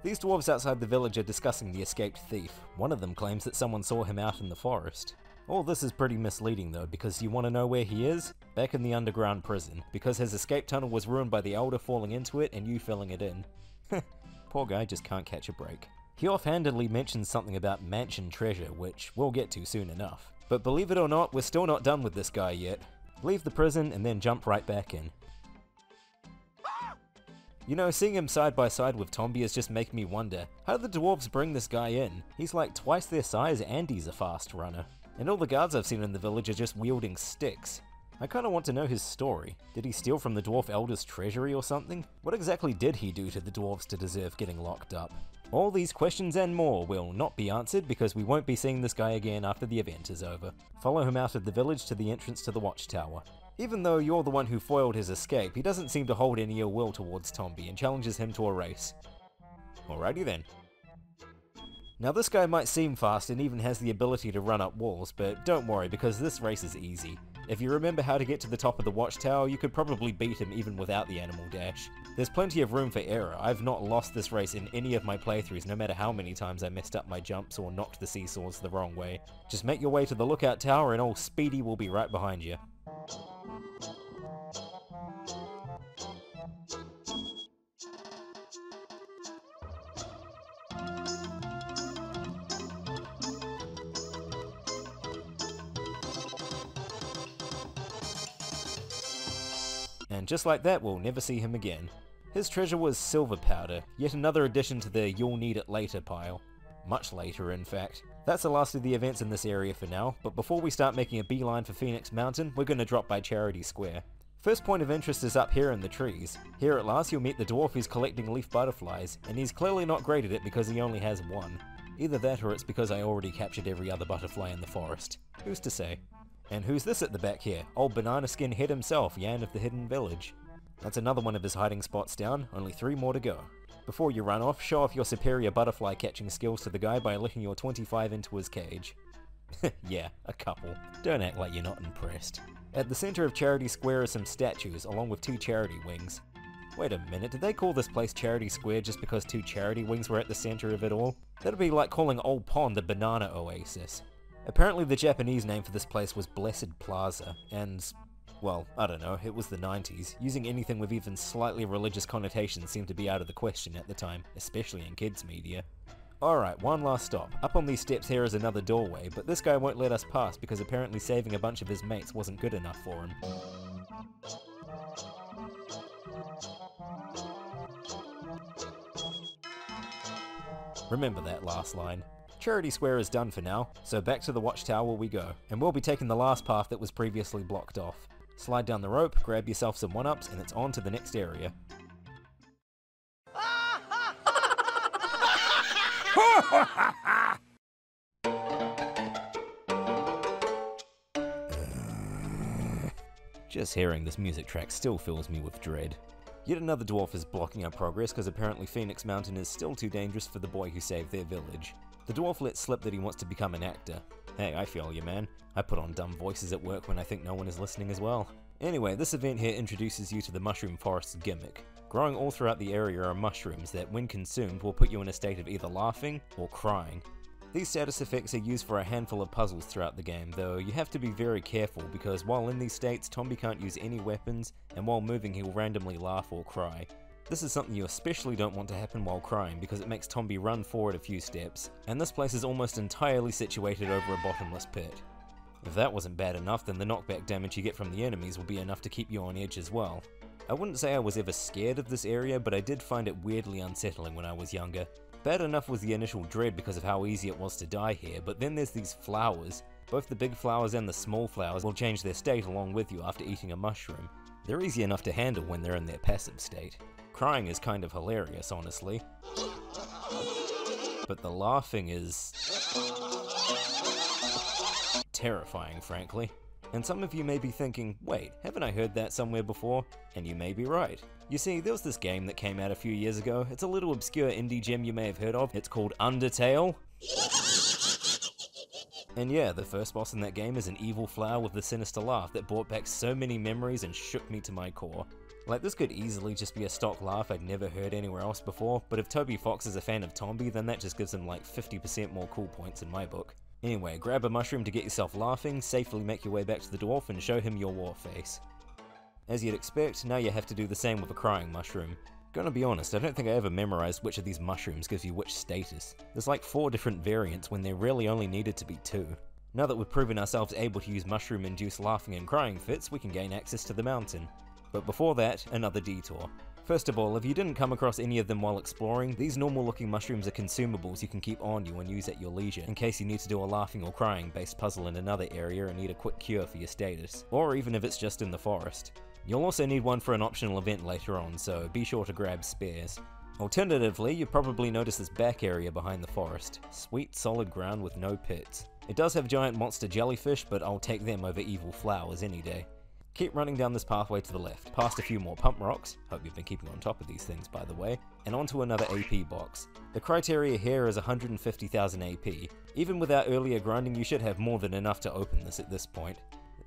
These dwarves outside the village are discussing the escaped thief. One of them claims that someone saw him out in the forest. All this is pretty misleading though, because you want to know where he is? Back in the underground prison, because his escape tunnel was ruined by the Elder falling into it and you filling it in. Poor guy just can't catch a break. He offhandedly mentions something about mansion treasure, which we'll get to soon enough. But believe it or not, we're still not done with this guy yet. Leave the prison and then jump right back in. You know, seeing him side by side with Tombi is just making me wonder, how did the dwarves bring this guy in? He's like twice their size and he's a fast runner. And all the guards I've seen in the village are just wielding sticks. I kinda want to know his story. Did he steal from the dwarf elder's treasury or something? What exactly did he do to the dwarves to deserve getting locked up? All these questions and more will not be answered because we won't be seeing this guy again after the event is over. Follow him out of the village to the entrance to the watchtower. Even though you're the one who foiled his escape, he doesn't seem to hold any ill will towards Tombi and challenges him to a race. Alrighty then. Now this guy might seem fast and even has the ability to run up walls, but don't worry because this race is easy. If you remember how to get to the top of the watchtower, you could probably beat him even without the animal dash. There's plenty of room for error. I've not lost this race in any of my playthroughs, no matter how many times I messed up my jumps or knocked the seesaws the wrong way. Just make your way to the lookout tower and old Speedy will be right behind you. And just like that, we'll never see him again. His treasure was silver powder, yet another addition to the you'll need it later pile. Much later, in fact. That's the last of the events in this area for now, but before we start making a beeline for Phoenix Mountain, we're gonna drop by Charity Square. First point of interest is up here in the trees. Here at last you'll meet the dwarf who's collecting leaf butterflies, and he's clearly not great at it because he only has one. Either that or it's because I already captured every other butterfly in the forest. Who's to say? And who's this at the back here? Old banana skin head himself, Yan of the Hidden Village. That's another one of his hiding spots down, only 3 more to go. Before you run off, show off your superior butterfly catching skills to the guy by licking your 25 into his cage. Yeah, a couple. Don't act like you're not impressed. At the center of Charity Square are some statues, along with 2 charity wings. Wait a minute, did they call this place Charity Square just because 2 charity wings were at the center of it all? That'd be like calling Old Pond the Banana Oasis. Apparently the Japanese name for this place was Blessed Plaza, and, well, I don't know, it was the 90s. Using anything with even slightly religious connotations seemed to be out of the question at the time, especially in kids media. Alright, one last stop. Up on these steps here is another doorway, but this guy won't let us pass because apparently saving a bunch of his mates wasn't good enough for him. Remember that last line. Charity Square is done for now, so back to the watchtower we go, and we'll be taking the last path that was previously blocked off. Slide down the rope, grab yourself some 1-ups, and it's on to the next area. Just hearing this music track still fills me with dread. Yet another dwarf is blocking our progress because apparently Phoenix Mountain is still too dangerous for the boy who saved their village. The dwarf lets slip that he wants to become an actor. Hey, I feel you, man. I put on dumb voices at work when I think no one is listening as well. Anyway, this event here introduces you to the Mushroom Forest's gimmick. Growing all throughout the area are mushrooms that, when consumed, will put you in a state of either laughing or crying. These status effects are used for a handful of puzzles throughout the game, though you have to be very careful because while in these states, Tombi can't use any weapons, and while moving he will randomly laugh or cry. This is something you especially don't want to happen while crying because it makes Tombi run forward a few steps, and this place is almost entirely situated over a bottomless pit. If that wasn't bad enough, then the knockback damage you get from the enemies will be enough to keep you on edge as well. I wouldn't say I was ever scared of this area, but I did find it weirdly unsettling when I was younger. Bad enough was the initial dread because of how easy it was to die here, but then there's these flowers. Both the big flowers and the small flowers will change their state along with you after eating a mushroom. They're easy enough to handle when they're in their passive state. Crying is kind of hilarious, honestly. But the laughing is terrifying, frankly. And some of you may be thinking, wait, haven't I heard that somewhere before? And you may be right. You see, there was this game that came out a few years ago. It's a little obscure indie gem you may have heard of. It's called Undertale. And yeah, the first boss in that game is an evil flower with a sinister laugh that brought back so many memories and shook me to my core. Like, this could easily just be a stock laugh I'd never heard anywhere else before, but if Toby Fox is a fan of Tombi, then that just gives him like 50% more cool points in my book. Anyway, grab a mushroom to get yourself laughing, safely make your way back to the dwarf and show him your war face. As you'd expect, now you have to do the same with a crying mushroom. Gonna be honest, I don't think I ever memorized which of these mushrooms gives you which status. There's like 4 different variants when there really only needed to be 2. Now that we've proven ourselves able to use mushroom-induced laughing and crying fits, we can gain access to the mountain. But before that, another detour. First of all, if you didn't come across any of them while exploring, these normal looking mushrooms are consumables you can keep on you and use at your leisure, in case you need to do a laughing or crying based puzzle in another area and need a quick cure for your status, or even if it's just in the forest. You'll also need one for an optional event later on, so be sure to grab spares. Alternatively, you probably notice this back area behind the forest. Sweet, solid ground with no pits. It does have giant monster jellyfish, but I'll take them over evil flowers any day. Keep running down this pathway to the left, past a few more pump rocks, hope you've been keeping on top of these things by the way, and onto another AP box. The criteria here is 150,000 AP. Even without earlier grinding you should have more than enough to open this at this point.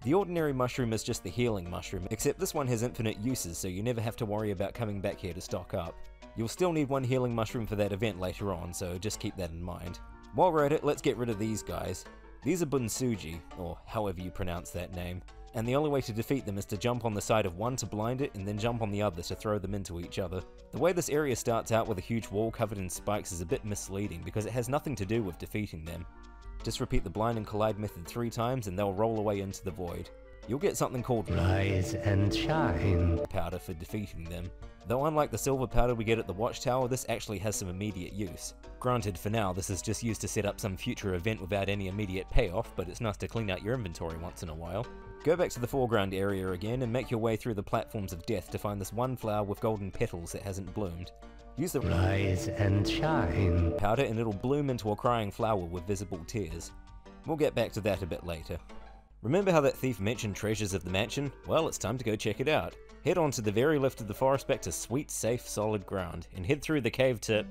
The ordinary mushroom is just the healing mushroom, except this one has infinite uses so you never have to worry about coming back here to stock up. You'll still need one healing mushroom for that event later on, so just keep that in mind. While we're at it, let's get rid of these guys. These are Bunsuji, or however you pronounce that name. And the only way to defeat them is to jump on the side of one to blind it and then jump on the other to throw them into each other. The way this area starts out with a huge wall covered in spikes is a bit misleading because it has nothing to do with defeating them. Just repeat the blind and collide method 3 times and they'll roll away into the void. You'll get something called Rise and Shine powder for defeating them. Though unlike the silver powder we get at the watchtower, this actually has some immediate use. Granted, for now this is just used to set up some future event without any immediate payoff, but it's nice to clean out your inventory once in a while. Go back to the foreground area again and make your way through the platforms of death to find this one flower with golden petals that hasn't bloomed. Use the Rise and Shine powder and it'll bloom into a crying flower with visible tears. We'll get back to that a bit later. Remember how that thief mentioned treasures of the mansion? Well, it's time to go check it out. Head on to the very left of the forest back to sweet, safe, solid ground, and head through the cave to...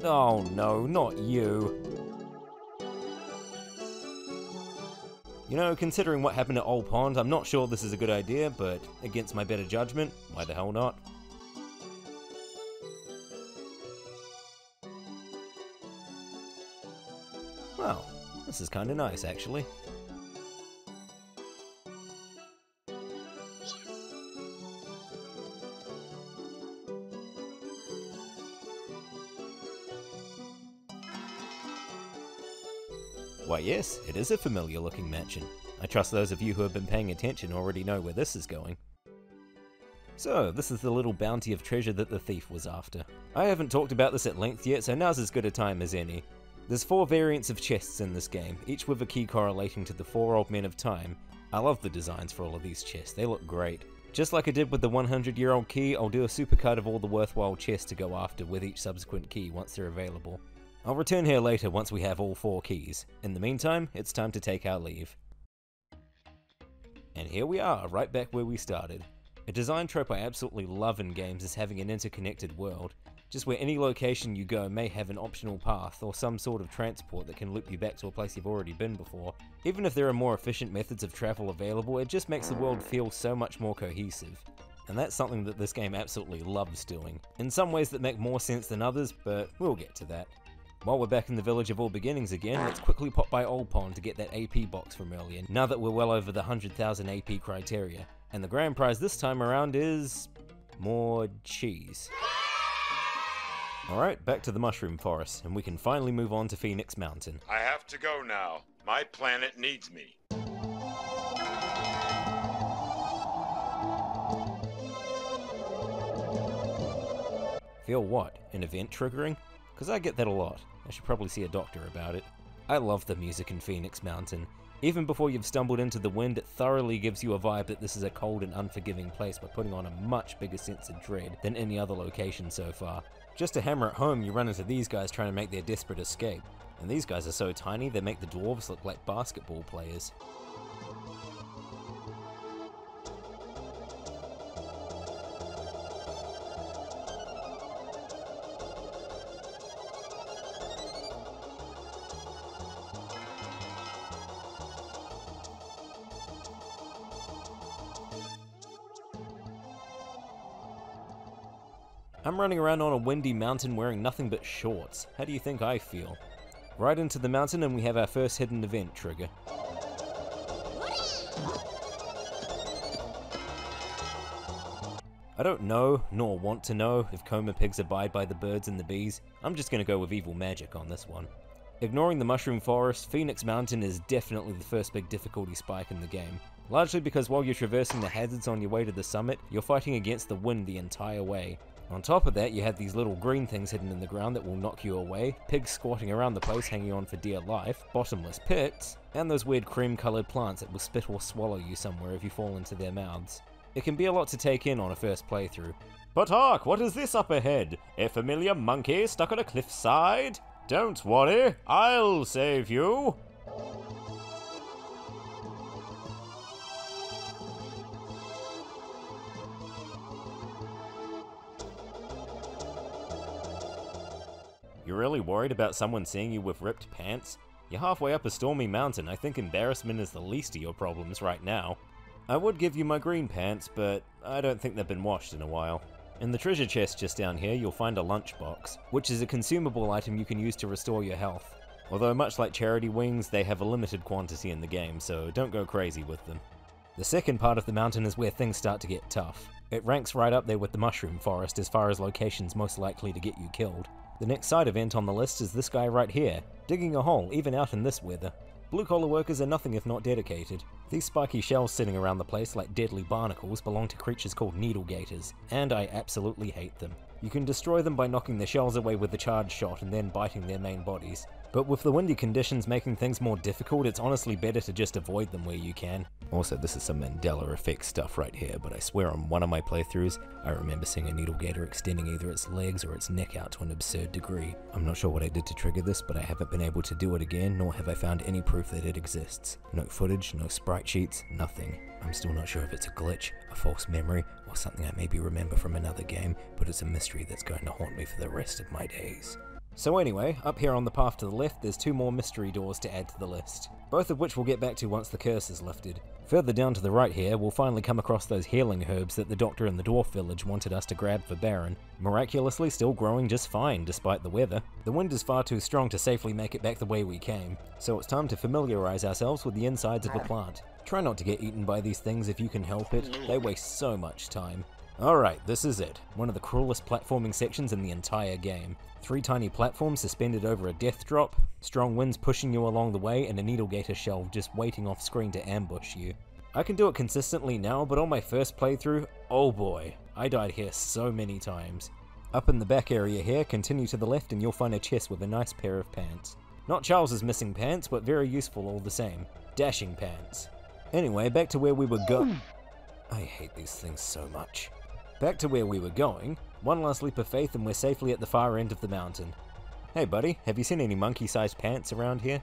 Oh no, not you. You know, considering what happened at Old Pond, I'm not sure this is a good idea, but against my better judgment, why the hell not? Well, this is kinda nice, actually. Why yes, it is a familiar looking mansion. I trust those of you who have been paying attention already know where this is going. So, this is the little bounty of treasure that the thief was after. I haven't talked about this at length yet, so now's as good a time as any. There's 4 variants of chests in this game, each with a key correlating to the 4 old men of time. I love the designs for all of these chests, they look great. Just like I did with the 100-year-old key, I'll do a supercut of all the worthwhile chests to go after with each subsequent key once they're available. I'll return here later once we have all 4 keys. In the meantime, it's time to take our leave. And here we are, right back where we started. A design trope I absolutely love in games is having an interconnected world. Just where any location you go may have an optional path or some sort of transport that can loop you back to a place you've already been before. Even if there are more efficient methods of travel available, it just makes the world feel so much more cohesive. And that's something that this game absolutely loves doing. In some ways that make more sense than others, but we'll get to that. While we're back in the Village of All Beginnings again, let's quickly pop by Old Pond to get that AP box from earlier, now that we're well over the 100,000 AP criteria. And the grand prize this time around is... more cheese. Alright, back to the Mushroom Forest, and we can finally move on to Phoenix Mountain. I have to go now. My planet needs me. Feel what? An event triggering? Because I get that a lot. I should probably see a doctor about it. I love the music in Phoenix Mountain. Even before you've stumbled into the wind, it thoroughly gives you a vibe that this is a cold and unforgiving place by putting on a much bigger sense of dread than any other location so far. Just to hammer it home, you run into these guys trying to make their desperate escape. And these guys are so tiny, they make the dwarves look like basketball players. I'm running around on a windy mountain wearing nothing but shorts. How do you think I feel? Right into the mountain and we have our first hidden event trigger. I don't know, nor want to know, if coma pigs abide by the birds and the bees. I'm just gonna go with evil magic on this one. Ignoring the Mushroom Forest, Phoenix Mountain is definitely the first big difficulty spike in the game. Largely because while you're traversing the hazards on your way to the summit, you're fighting against the wind the entire way. On top of that, you have these little green things hidden in the ground that will knock you away, pigs squatting around the place hanging on for dear life, bottomless pits, and those weird cream-coloured plants that will spit or swallow you somewhere if you fall into their mouths. It can be a lot to take in on a first playthrough. But hark, what is this up ahead? A familiar monkey stuck on a cliffside? Don't worry, I'll save you! You're really worried about someone seeing you with ripped pants? You're halfway up a stormy mountain. I think embarrassment is the least of your problems right now. I would give you my green pants, but I don't think they've been washed in a while. In the treasure chest just down here, you'll find a lunchbox, which is a consumable item you can use to restore your health. Although much like charity wings, they have a limited quantity in the game, so don't go crazy with them. The second part of the mountain is where things start to get tough. It ranks right up there with the Mushroom Forest as far as locations most likely to get you killed. The next side event on the list is this guy right here, digging a hole even out in this weather. Blue-collar workers are nothing if not dedicated. These spiky shells sitting around the place like deadly barnacles belong to creatures called needle gators, and I absolutely hate them. You can destroy them by knocking the shells away with a charge shot and then biting their main bodies. But with the windy conditions making things more difficult, it's honestly better to just avoid them where you can. Also, this is some Mandela effect stuff right here, but I swear on one of my playthroughs, I remember seeing a needle gator extending either its legs or its neck out to an absurd degree. I'm not sure what I did to trigger this, but I haven't been able to do it again, nor have I found any proof that it exists. No footage, no sprite sheets, nothing. I'm still not sure if it's a glitch, a false memory, or something I maybe remember from another game, but it's a mystery that's going to haunt me for the rest of my days. So anyway, up here on the path to the left, there's 2 more mystery doors to add to the list, both of which we'll get back to once the curse is lifted. Further down to the right here, we'll finally come across those healing herbs that the doctor in the dwarf village wanted us to grab for Baron, miraculously still growing just fine despite the weather. The wind is far too strong to safely make it back the way we came, so it's time to familiarize ourselves with the insides of the plant. Try not to get eaten by these things if you can help it, they waste so much time. Alright, this is it. One of the cruelest platforming sections in the entire game. 3 tiny platforms suspended over a death drop, strong winds pushing you along the way, and a needle gator shelf just waiting off screen to ambush you. I can do it consistently now, but on my first playthrough, oh boy, I died here so many times. Up in the back area here, continue to the left and you'll find a chest with a nice pair of pants. Not Charles's missing pants, but very useful all the same. Dashing pants. Anyway, back to where we were going. I hate these things so much. Back to where we were going, one last leap of faith and we're safely at the far end of the mountain. Hey buddy, have you seen any monkey-sized pants around here?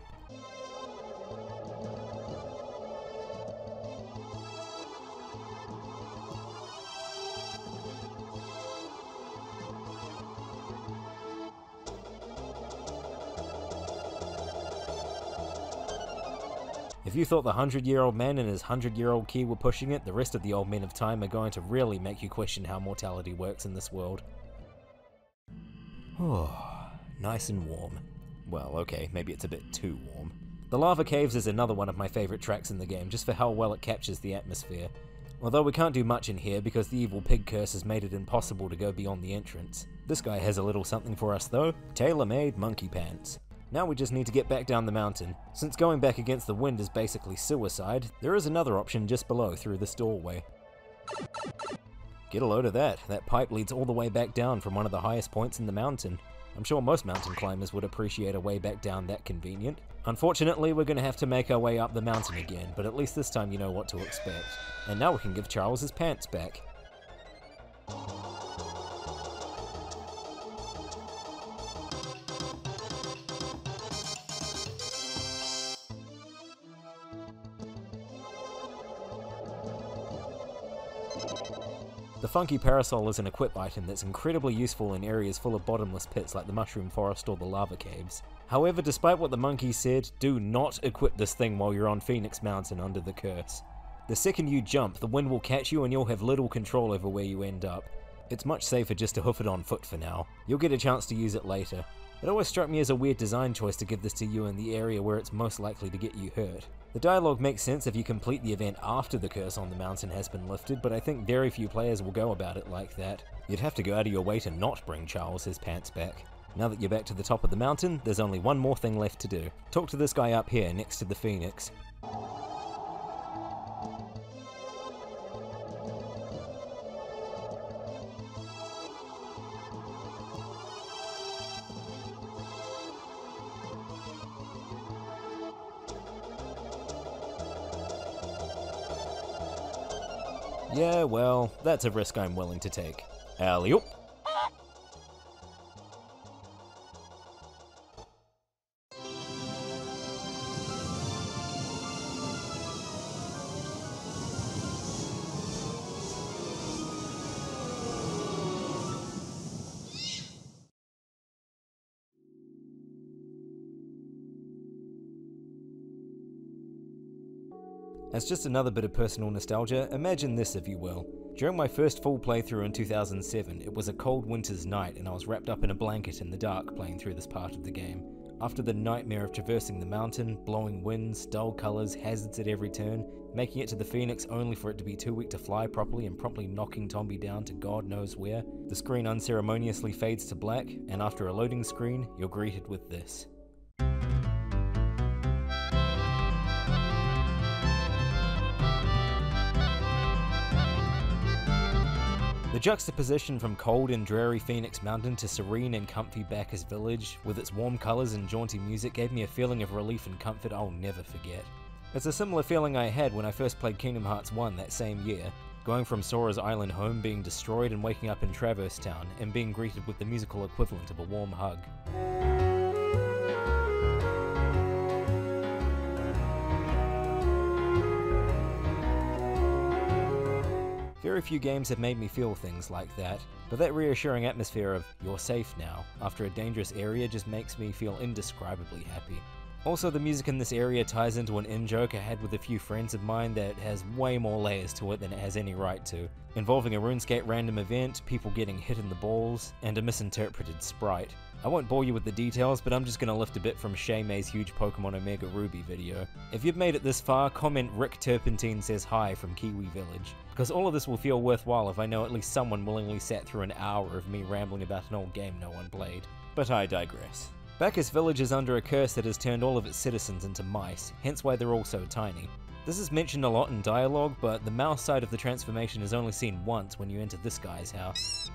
If you thought the 100-year-old man and his 100-year-old key were pushing it, the rest of the old men of time are going to really make you question how mortality works in this world. Oh, nice and warm. Well, okay, maybe it's a bit too warm. The lava caves is another one of my favourite tracks in the game, just for how well it captures the atmosphere. Although we can't do much in here because the evil pig curse has made it impossible to go beyond the entrance. This guy has a little something for us though, tailor-made monkey pants. Now we just need to get back down the mountain. Since going back against the wind is basically suicide, there is another option just below through this doorway. Get a load of that. That pipe leads all the way back down from one of the highest points in the mountain. I'm sure most mountain climbers would appreciate a way back down that convenient. Unfortunately, we're going to have to make our way up the mountain again, but at least this time you know what to expect. And now we can give Charles his pants back. The funky parasol is an equip item that's incredibly useful in areas full of bottomless pits like the mushroom forest or the lava caves. However, despite what the monkey said, do not equip this thing while you're on Phoenix Mountain under the curse. The second you jump, the wind will catch you and you'll have little control over where you end up. It's much safer just to hoof it on foot for now. You'll get a chance to use it later. It always struck me as a weird design choice to give this to you in the area where it's most likely to get you hurt. The dialogue makes sense if you complete the event after the curse on the mountain has been lifted, but I think very few players will go about it like that. You'd have to go out of your way to not bring Charles his pants back. Now that you're back to the top of the mountain, there's only one more thing left to do. Talk to this guy up here next to the Phoenix. Yeah, well, that's a risk I'm willing to take. Alley-oop! As just another bit of personal nostalgia, imagine this if you will. During my first full playthrough in 2007, it was a cold winter's night and I was wrapped up in a blanket in the dark playing through this part of the game. After the nightmare of traversing the mountain, blowing winds, dull colours, hazards at every turn, making it to the Phoenix only for it to be too weak to fly properly and promptly knocking Tombi down to God knows where, the screen unceremoniously fades to black, and after a loading screen, you're greeted with this. The juxtaposition from cold and dreary Phoenix Mountain to serene and comfy Baccus Village, with its warm colours and jaunty music, gave me a feeling of relief and comfort I'll never forget. It's a similar feeling I had when I first played Kingdom Hearts 1 that same year, going from Sora's island home being destroyed and waking up in Traverse Town, and being greeted with the musical equivalent of a warm hug. Very few games have made me feel things like that, but that reassuring atmosphere of "you're safe now" after a dangerous area just makes me feel indescribably happy. Also, the music in this area ties into an in-joke I had with a few friends of mine that has way more layers to it than it has any right to, involving a RuneScape random event, people getting hit in the balls, and a misinterpreted sprite. I won't bore you with the details, but I'm just gonna lift a bit from Shay May's huge Pokemon Omega Ruby video. If you've made it this far, comment Rick Turpentine says hi from Kiwi Village, because all of this will feel worthwhile if I know at least someone willingly sat through an hour of me rambling about an old game no one played. But I digress. Baccus Village is under a curse that has turned all of its citizens into mice, hence why they're all so tiny. This is mentioned a lot in dialogue, but the mouse side of the transformation is only seen once when you enter this guy's house.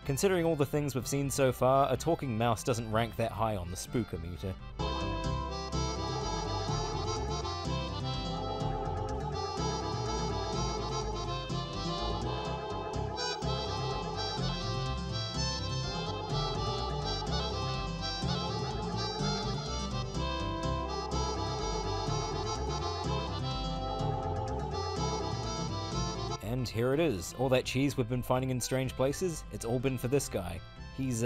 Considering all the things we've seen so far, a talking mouse doesn't rank that high on the spookometer. And here it is. All that cheese we've been finding in strange places, it's all been for this guy. He's,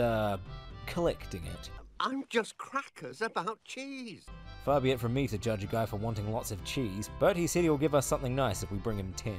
collecting it. I'm just crackers about cheese. Far be it from me to judge a guy for wanting lots of cheese, but he said he'll give us something nice if we bring him 10.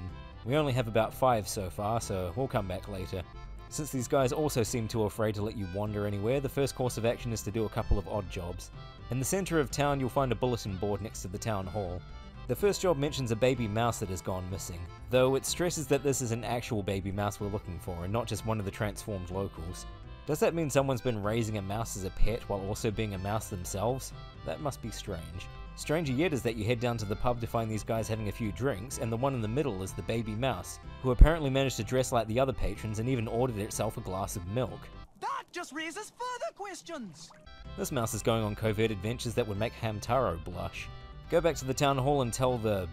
We only have about 5 so far, so we'll come back later. Since these guys also seem too afraid to let you wander anywhere, the first course of action is to do a couple of odd jobs. In the center of town, you'll find a bulletin board next to the town hall. The first job mentions a baby mouse that has gone missing, though it stresses that this is an actual baby mouse we're looking for and not just one of the transformed locals. Does that mean someone's been raising a mouse as a pet while also being a mouse themselves? That must be strange. Stranger yet is that you head down to the pub to find these guys having a few drinks, and the one in the middle is the baby mouse, who apparently managed to dress like the other patrons and even ordered itself a glass of milk. That just raises further questions. This mouse is going on covert adventures that would make Hamtaro blush. Go back to the town hall and tell the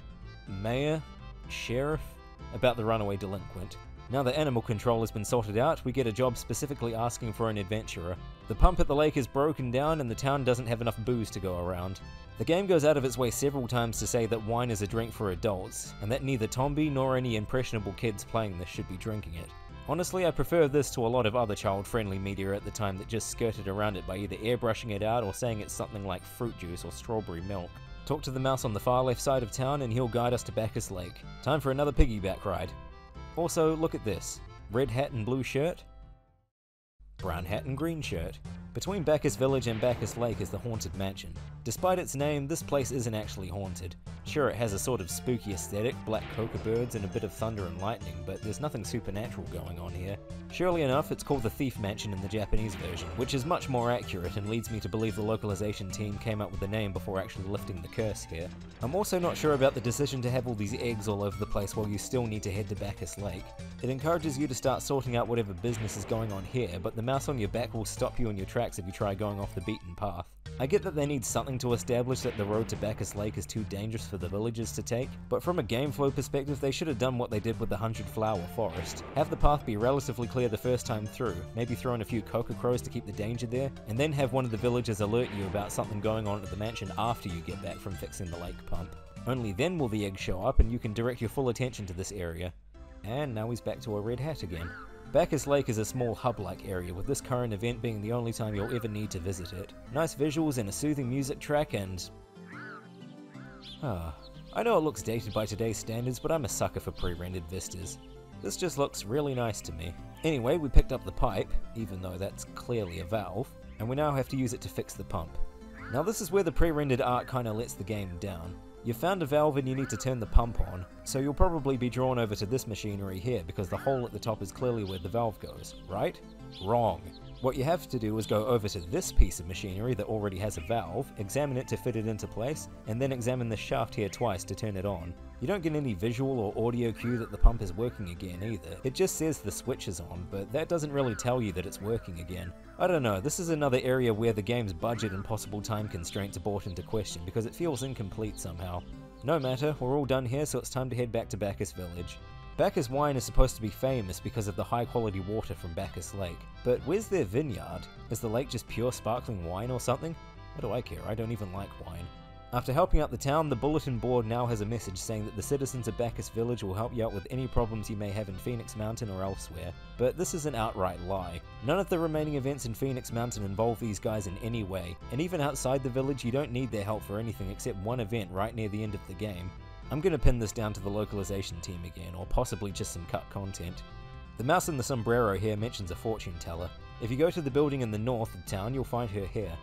mayor, sheriff, about the runaway delinquent. Now that animal control has been sorted out, we get a job specifically asking for an adventurer. The pump at the lake is broken down and the town doesn't have enough booze to go around. The game goes out of its way several times to say that wine is a drink for adults, and that neither Tombi nor any impressionable kids playing this should be drinking it. Honestly, I prefer this to a lot of other child-friendly media at the time that just skirted around it by either airbrushing it out or saying it's something like fruit juice or strawberry milk. Talk to the mouse on the far left side of town and he'll guide us to Baccus Lake. Time for another piggyback ride. Also, look at this. Red hat and blue shirt. Brown hat and green shirt. Between Baccus Village and Baccus Lake is the Haunted Mansion. Despite its name, this place isn't actually haunted. Sure, it has a sort of spooky aesthetic, black coca birds and a bit of thunder and lightning, but there's nothing supernatural going on here. Surely enough, it's called the Thief Mansion in the Japanese version, which is much more accurate and leads me to believe the localization team came up with the name before actually lifting the curse here. I'm also not sure about the decision to have all these eggs all over the place while you still need to head to Baccus Lake. It encourages you to start sorting out whatever business is going on here, but the mouse on your back will stop you in your tracks if you try going off the beaten path. I get that they need something to establish that the road to Baccus Lake is too dangerous for the villagers to take, but from a game flow perspective they should have done what they did with the 100 Flower Forest. Have the path be relatively clear the first time through, maybe throw in a few coca crows to keep the danger there, and then have one of the villagers alert you about something going on at the mansion after you get back from fixing the lake pump. Only then will the egg show up and you can direct your full attention to this area. And now he's back to a red hat again. Baccus Lake is a small hub-like area, with this current event being the only time you'll ever need to visit it. Nice visuals and a soothing music track and... I know it looks dated by today's standards, but I'm a sucker for pre-rendered vistas. This just looks really nice to me. Anyway, we picked up the pipe, even though that's clearly a valve, and we now have to use it to fix the pump. Now this is where the pre-rendered art kinda lets the game down. You've found a valve and you need to turn the pump on, so you'll probably be drawn over to this machinery here because the hole at the top is clearly where the valve goes, right? Wrong. What you have to do is go over to this piece of machinery that already has a valve, examine it to fit it into place, and then examine the shaft here twice to turn it on. You don't get any visual or audio cue that the pump is working again either. It just says the switch is on, but that doesn't really tell you that it's working again. I don't know, this is another area where the game's budget and possible time constraints are brought into question because it feels incomplete somehow. No matter, we're all done here, so it's time to head back to Baccus Village. Baccus wine is supposed to be famous because of the high quality water from Baccus Lake, but where's their vineyard? Is the lake just pure sparkling wine or something? What do I care, I don't even like wine. After helping out the town, the bulletin board now has a message saying that the citizens of Baccus Village will help you out with any problems you may have in Phoenix Mountain or elsewhere, but this is an outright lie. None of the remaining events in Phoenix Mountain involve these guys in any way, and even outside the village you don't need their help for anything except one event right near the end of the game. I'm gonna pin this down to the localization team again, or possibly just some cut content. The mouse in the sombrero here mentions a fortune teller. If you go to the building in the north of town, you'll find her here.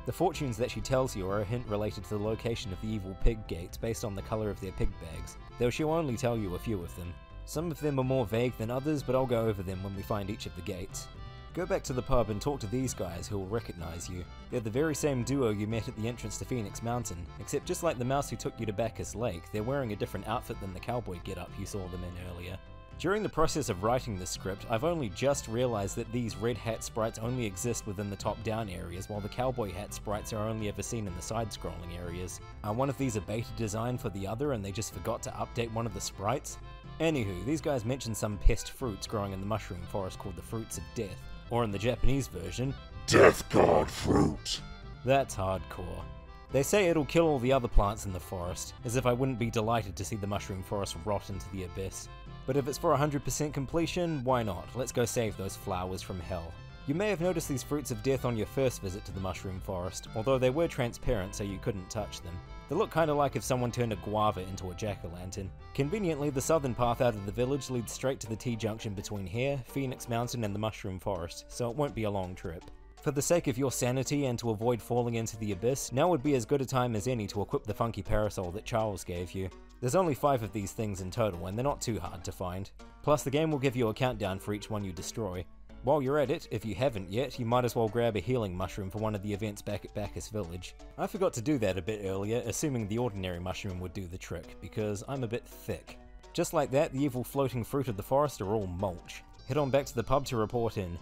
The fortunes that she tells you are a hint related to the location of the evil pig gates based on the colour of their pig bags, though she'll only tell you a few of them. Some of them are more vague than others, but I'll go over them when we find each of the gates. Go back to the pub and talk to these guys who will recognise you. They're the very same duo you met at the entrance to Phoenix Mountain, except just like the mouse who took you to Baccus Lake, they're wearing a different outfit than the cowboy getup you saw them in earlier. During the process of writing this script, I've only just realised that these red hat sprites only exist within the top-down areas, while the cowboy hat sprites are only ever seen in the side-scrolling areas. Are one of these a beta design for the other and they just forgot to update one of the sprites? Anywho, these guys mention some pest fruits growing in the mushroom forest called the Fruits of Death, or in the Japanese version, Death God Fruit. That's hardcore. They say it'll kill all the other plants in the forest, as if I wouldn't be delighted to see the mushroom forest rot into the abyss. But if it's for 100% completion, why not? Let's go save those flowers from hell. You may have noticed these Fruits of Death on your first visit to the mushroom forest, although they were transparent so you couldn't touch them. They look kinda like if someone turned a guava into a jack-o'-lantern. Conveniently, the southern path out of the village leads straight to the T-junction between here, Phoenix Mountain and the mushroom forest, so it won't be a long trip. For the sake of your sanity and to avoid falling into the abyss, now would be as good a time as any to equip the funky parasol that Charles gave you. There's only 5 of these things in total, and they're not too hard to find. Plus, the game will give you a countdown for each one you destroy. While you're at it, if you haven't yet, you might as well grab a healing mushroom for one of the events back at Baccus Village. I forgot to do that a bit earlier, assuming the ordinary mushroom would do the trick, because I'm a bit thick. Just like that, the evil floating fruit of the forest are all mulch. Head on back to the pub to report in.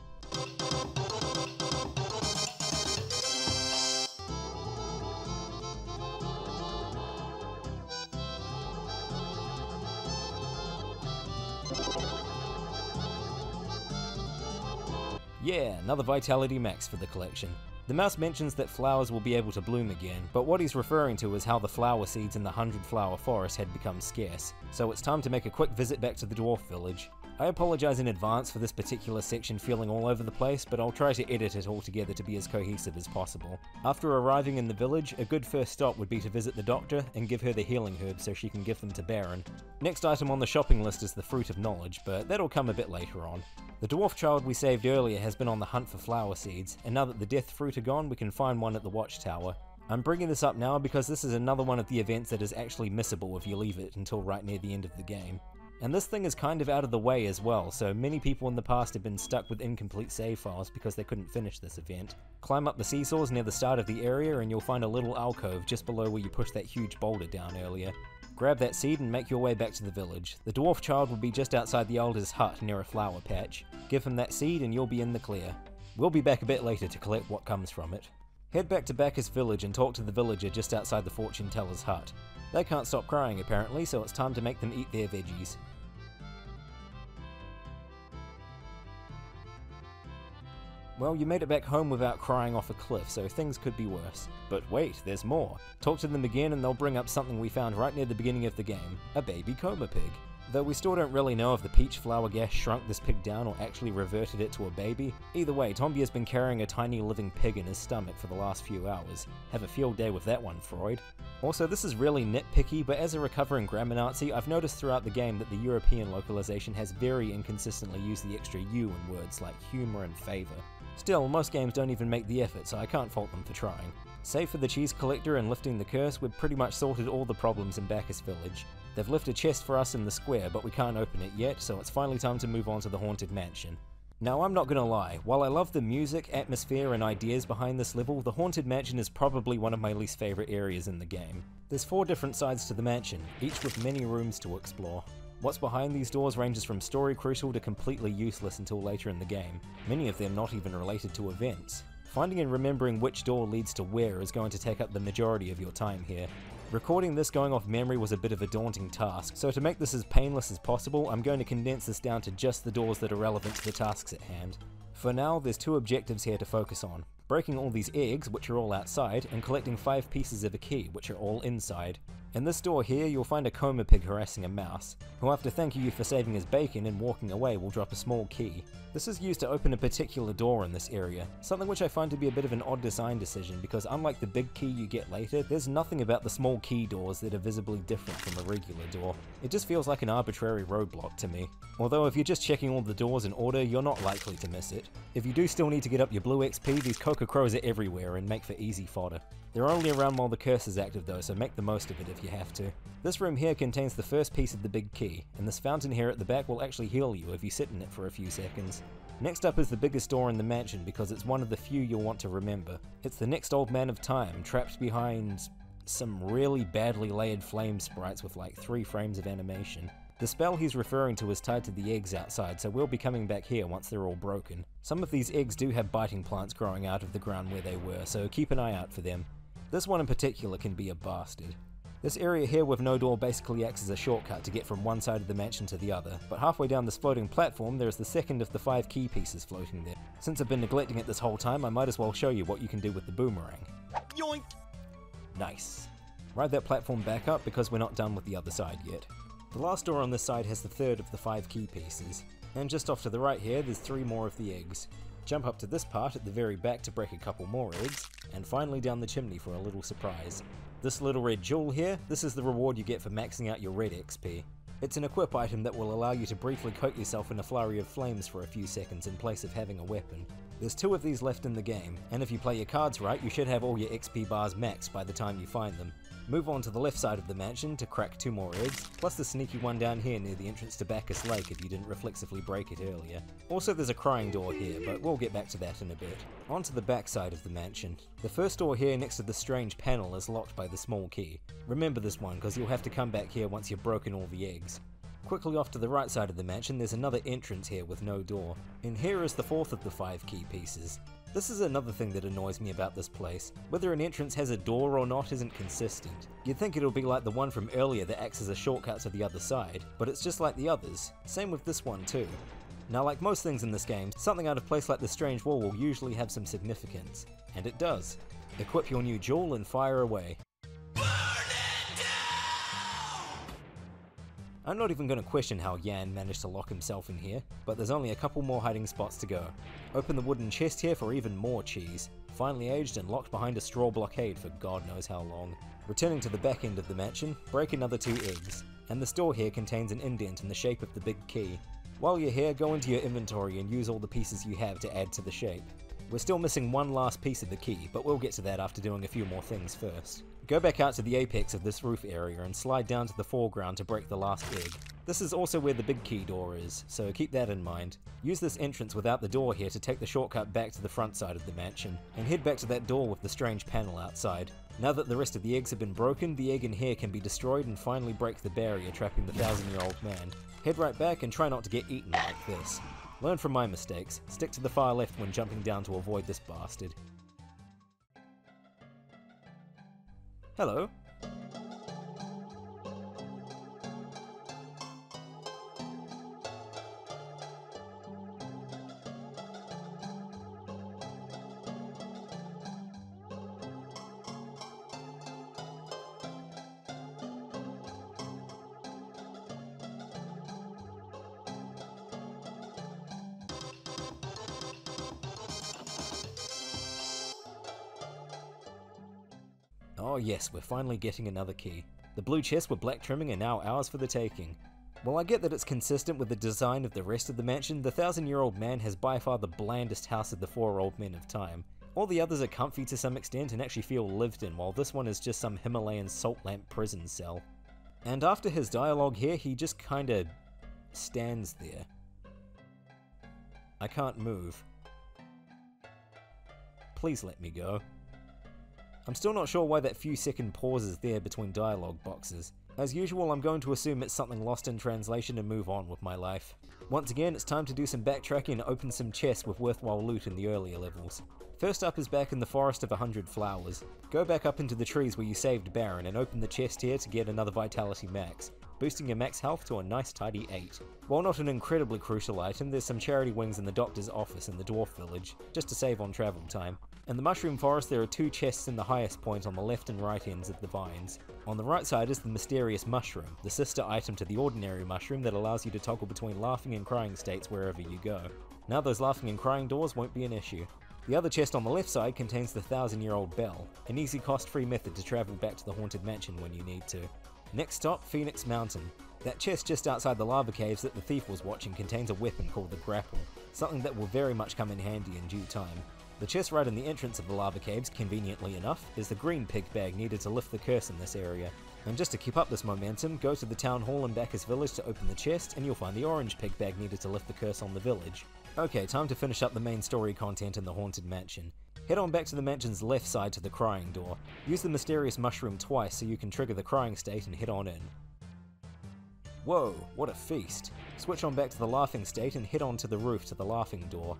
Yeah, another Vitality Max for the collection. The mouse mentions that flowers will be able to bloom again, but what he's referring to is how the flower seeds in the 100-flower forest had become scarce, so it's time to make a quick visit back to the dwarf village. I apologise in advance for this particular section feeling all over the place, but I'll try to edit it all together to be as cohesive as possible. After arriving in the village, a good first stop would be to visit the doctor and give her the healing herbs so she can give them to Baron. Next item on the shopping list is the Fruit of Knowledge, but that'll come a bit later on. The dwarf child we saved earlier has been on the hunt for flower seeds, and now that the death fruit are gone, we can find one at the watchtower. I'm bringing this up now because this is another one of the events that is actually missable if you leave it until right near the end of the game. And this thing is kind of out of the way as well, so many people in the past have been stuck with incomplete save files because they couldn't finish this event. Climb up the seesaws near the start of the area and you'll find a little alcove just below where you pushed that huge boulder down earlier. Grab that seed and make your way back to the village. The dwarf child will be just outside the elder's hut near a flower patch. Give him that seed and you'll be in the clear. We'll be back a bit later to collect what comes from it. Head back to Baccus Village and talk to the villager just outside the fortune teller's hut. They can't stop crying apparently, so it's time to make them eat their veggies. Well, you made it back home without crying off a cliff, so things could be worse. But wait, there's more. Talk to them again and they'll bring up something we found right near the beginning of the game, a baby coma pig. Though we still don't really know if the peach flower gas shrunk this pig down or actually reverted it to a baby. Either way, Tombi has been carrying a tiny living pig in his stomach for the last few hours. Have a field day with that one, Freud. Also, this is really nitpicky, but as a recovering grammar Nazi, I've noticed throughout the game that the European localization has very inconsistently used the extra U in words like humour and favour. Still, most games don't even make the effort, so I can't fault them for trying. Save for the cheese collector and lifting the curse, we've pretty much sorted all the problems in Baccus Village. They've left a chest for us in the square, but we can't open it yet, so it's finally time to move on to the Haunted Mansion. Now I'm not gonna lie, while I love the music, atmosphere and ideas behind this level, the Haunted Mansion is probably one of my least favourite areas in the game. There's 4 different sides to the mansion, each with many rooms to explore. What's behind these doors ranges from story crucial to completely useless until later in the game, many of them not even related to events. Finding and remembering which door leads to where is going to take up the majority of your time here. Recording this going off memory was a bit of a daunting task, so to make this as painless as possible, I'm going to condense this down to just the doors that are relevant to the tasks at hand. For now, there's 2 objectives here to focus on. Breaking all these eggs, which are all outside, and collecting 5 pieces of a key, which are all inside. In this door here, you'll find a coma pig harassing a mouse, who after thanking you for saving his bacon and walking away will drop a small key. This is used to open a particular door in this area, something which I find to be a bit of an odd design decision because unlike the big key you get later, there's nothing about the small key doors that are visibly different from a regular door. It just feels like an arbitrary roadblock to me. Although if you're just checking all the doors in order, you're not likely to miss it. If you do still need to get up your blue XP, these Coca Crows are everywhere and make for easy fodder. They're only around while the curse is active though, so make the most of it if you have to. This room here contains the first piece of the big key, and this fountain here at the back will actually heal you if you sit in it for a few seconds. Next up is the biggest door in the mansion because it's one of the few you'll want to remember. It's the next old man of time, trapped behind some really badly layered flame sprites with like 3 frames of animation. The spell he's referring to is tied to the eggs outside, so we'll be coming back here once they're all broken. Some of these eggs do have biting plants growing out of the ground where they were, so keep an eye out for them. This one in particular can be a bastard. This area here with no door basically acts as a shortcut to get from one side of the mansion to the other, but halfway down this floating platform there is the second of the 5 key pieces floating there. Since I've been neglecting it this whole time, I might as well show you what you can do with the boomerang. Yoink! Nice. Ride that platform back up because we're not done with the other side yet. The last door on this side has the third of the 5 key pieces, and just off to the right here there's 3 more of the eggs. Jump up to this part at the very back to break a couple more eggs, and finally down the chimney for a little surprise. This little red jewel here, this is the reward you get for maxing out your red XP. It's an equip item that will allow you to briefly coat yourself in a flurry of flames for a few seconds in place of having a weapon. There's 2 of these left in the game, and if you play your cards right, you should have all your XP bars maxed by the time you find them. Move on to the left side of the mansion to crack 2 more eggs, plus the sneaky one down here near the entrance to Baccus Lake if you didn't reflexively break it earlier. Also there's a crying door here, but we'll get back to that in a bit. On to the back side of the mansion. The first door here next to the strange panel is locked by the small key. Remember this one, because you'll have to come back here once you've broken all the eggs. Quickly off to the right side of the mansion there's another entrance here with no door. In here is the 4th of the 5 key pieces. This is another thing that annoys me about this place. Whether an entrance has a door or not isn't consistent. You'd think it'll be like the one from earlier that acts as a shortcut to the other side, but it's just like the others. Same with this one too. Now like most things in this game, something out of place like the strange wall will usually have some significance. And it does. Equip your new jewel and fire away. I'm not even going to question how Yan managed to lock himself in here, but there's only a couple more hiding spots to go. Open the wooden chest here for even more cheese, finely aged and locked behind a straw blockade for God knows how long. Returning to the back end of the mansion, break another 2 eggs, and the store here contains an indent in the shape of the big key. While you're here, go into your inventory and use all the pieces you have to add to the shape. We're still missing one last piece of the key, but we'll get to that after doing a few more things first. Go back out to the apex of this roof area and slide down to the foreground to break the last egg. This is also where the big key door is, so keep that in mind. Use this entrance without the door here to take the shortcut back to the front side of the mansion, and head back to that door with the strange panel outside. Now that the rest of the eggs have been broken, the egg in here can be destroyed and finally break the barrier trapping the 1,000-year-old man. Head right back and try not to get eaten like this. Learn from my mistakes, stick to the far left when jumping down to avoid this bastard. Hello. Oh yes, we're finally getting another key. The blue chests with black trimming are now ours for the taking. While I get that it's consistent with the design of the rest of the mansion, the 1,000-year-old man has by far the blandest house of the 4 old men of time. All the others are comfy to some extent and actually feel lived in, while this one is just some Himalayan salt lamp prison cell. And after his dialogue here, he just kinda stands there. I can't move. Please let me go. I'm still not sure why that few second pause is there between dialogue boxes. As usual, I'm going to assume it's something lost in translation and move on with my life. Once again, it's time to do some backtracking and open some chests with worthwhile loot in the earlier levels. First up is back in the Forest of 100 Flowers. Go back up into the trees where you saved Baron and open the chest here to get another Vitality Max, boosting your max health to a nice tidy 8. While not an incredibly crucial item, there's some charity wings in the doctor's office in the dwarf village, just to save on travel time. In the Mushroom Forest there are 2 chests in the highest point on the left and right ends of the vines. On the right side is the Mysterious Mushroom, the sister item to the Ordinary Mushroom that allows you to toggle between laughing and crying states wherever you go. Now those laughing and crying doors won't be an issue. The other chest on the left side contains the 1000-year-old bell, an easy cost-free method to travel back to the Haunted Mansion when you need to. Next stop, Phoenix Mountain. That chest just outside the lava caves that the thief was watching contains a weapon called the Grapple, something that will very much come in handy in due time. The chest right in the entrance of the lava caves, conveniently enough, is the green pig bag needed to lift the curse in this area. And just to keep up this momentum, go to the town hall in Baccus village to open the chest and you'll find the orange pig bag needed to lift the curse on the village. Okay, time to finish up the main story content in the Haunted Mansion. Head on back to the mansion's left side to the crying door. Use the mysterious mushroom twice so you can trigger the crying state and head on in. Whoa, what a feast. Switch on back to the laughing state and head on to the roof to the laughing door.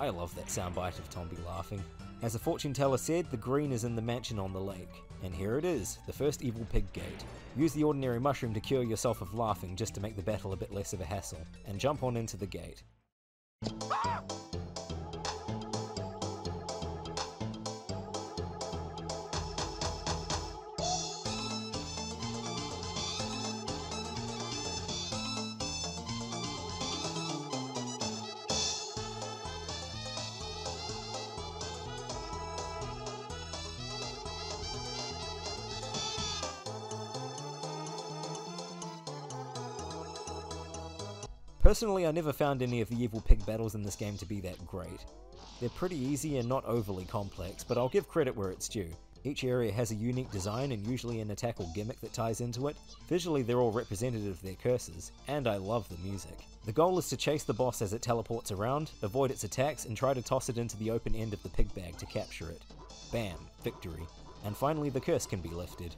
I love that soundbite of Tombi laughing. As the fortune teller said, the green is in the mansion on the lake. And here it is, the first evil pig gate. Use the ordinary mushroom to cure yourself of laughing just to make the battle a bit less of a hassle, and jump on into the gate. Personally, I never found any of the evil pig battles in this game to be that great. They're pretty easy and not overly complex, but I'll give credit where it's due. Each area has a unique design and usually an attack or gimmick that ties into it. Visually they're all representative of their curses, and I love the music. The goal is to chase the boss as it teleports around, avoid its attacks, and try to toss it into the open end of the pig bag to capture it. Bam, victory. And finally the curse can be lifted.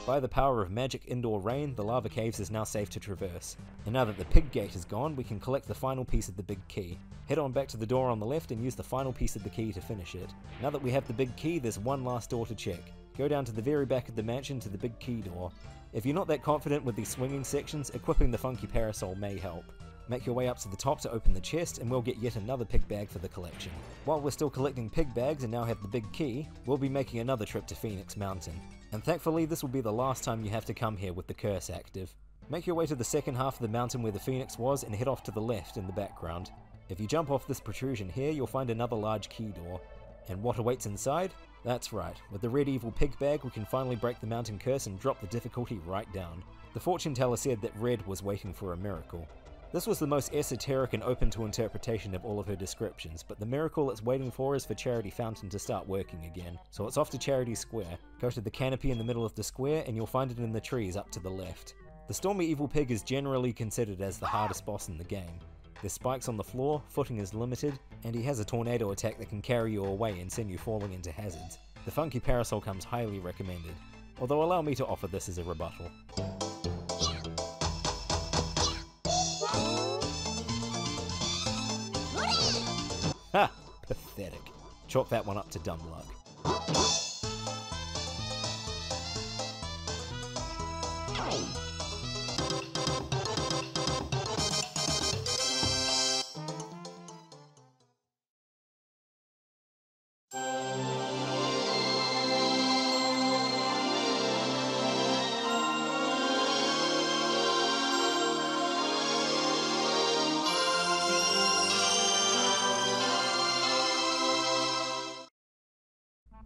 By the power of magic indoor rain, the lava caves is now safe to traverse. And now that the pig gate is gone, we can collect the final piece of the big key. Head on back to the door on the left and use the final piece of the key to finish it. Now that we have the big key, there's one last door to check. Go down to the very back of the mansion to the big key door. If you're not that confident with these swinging sections, equipping the funky parasol may help. Make your way up to the top to open the chest and we'll get yet another pig bag for the collection. While we're still collecting pig bags and now have the big key, we'll be making another trip to Phoenix Mountain. And thankfully this will be the last time you have to come here with the curse active. Make your way to the second half of the mountain where the phoenix was and head off to the left in the background. If you jump off this protrusion here, you'll find another large key door. And what awaits inside? That's right, with the red evil pig bag we can finally break the mountain curse and drop the difficulty right down. The fortune teller said that red was waiting for a miracle. This was the most esoteric and open to interpretation of all of her descriptions, but the miracle it's waiting for is for Charity Fountain to start working again. So it's off to Charity Square. Go to the canopy in the middle of the square and you'll find it in the trees up to the left. The Stormy Evil Pig is generally considered as the hardest boss in the game. There's spikes on the floor, footing is limited, and he has a tornado attack that can carry you away and send you falling into hazards. The funky parasol comes highly recommended, although allow me to offer this as a rebuttal. Ha! Pathetic. Chalk that one up to dumb luck.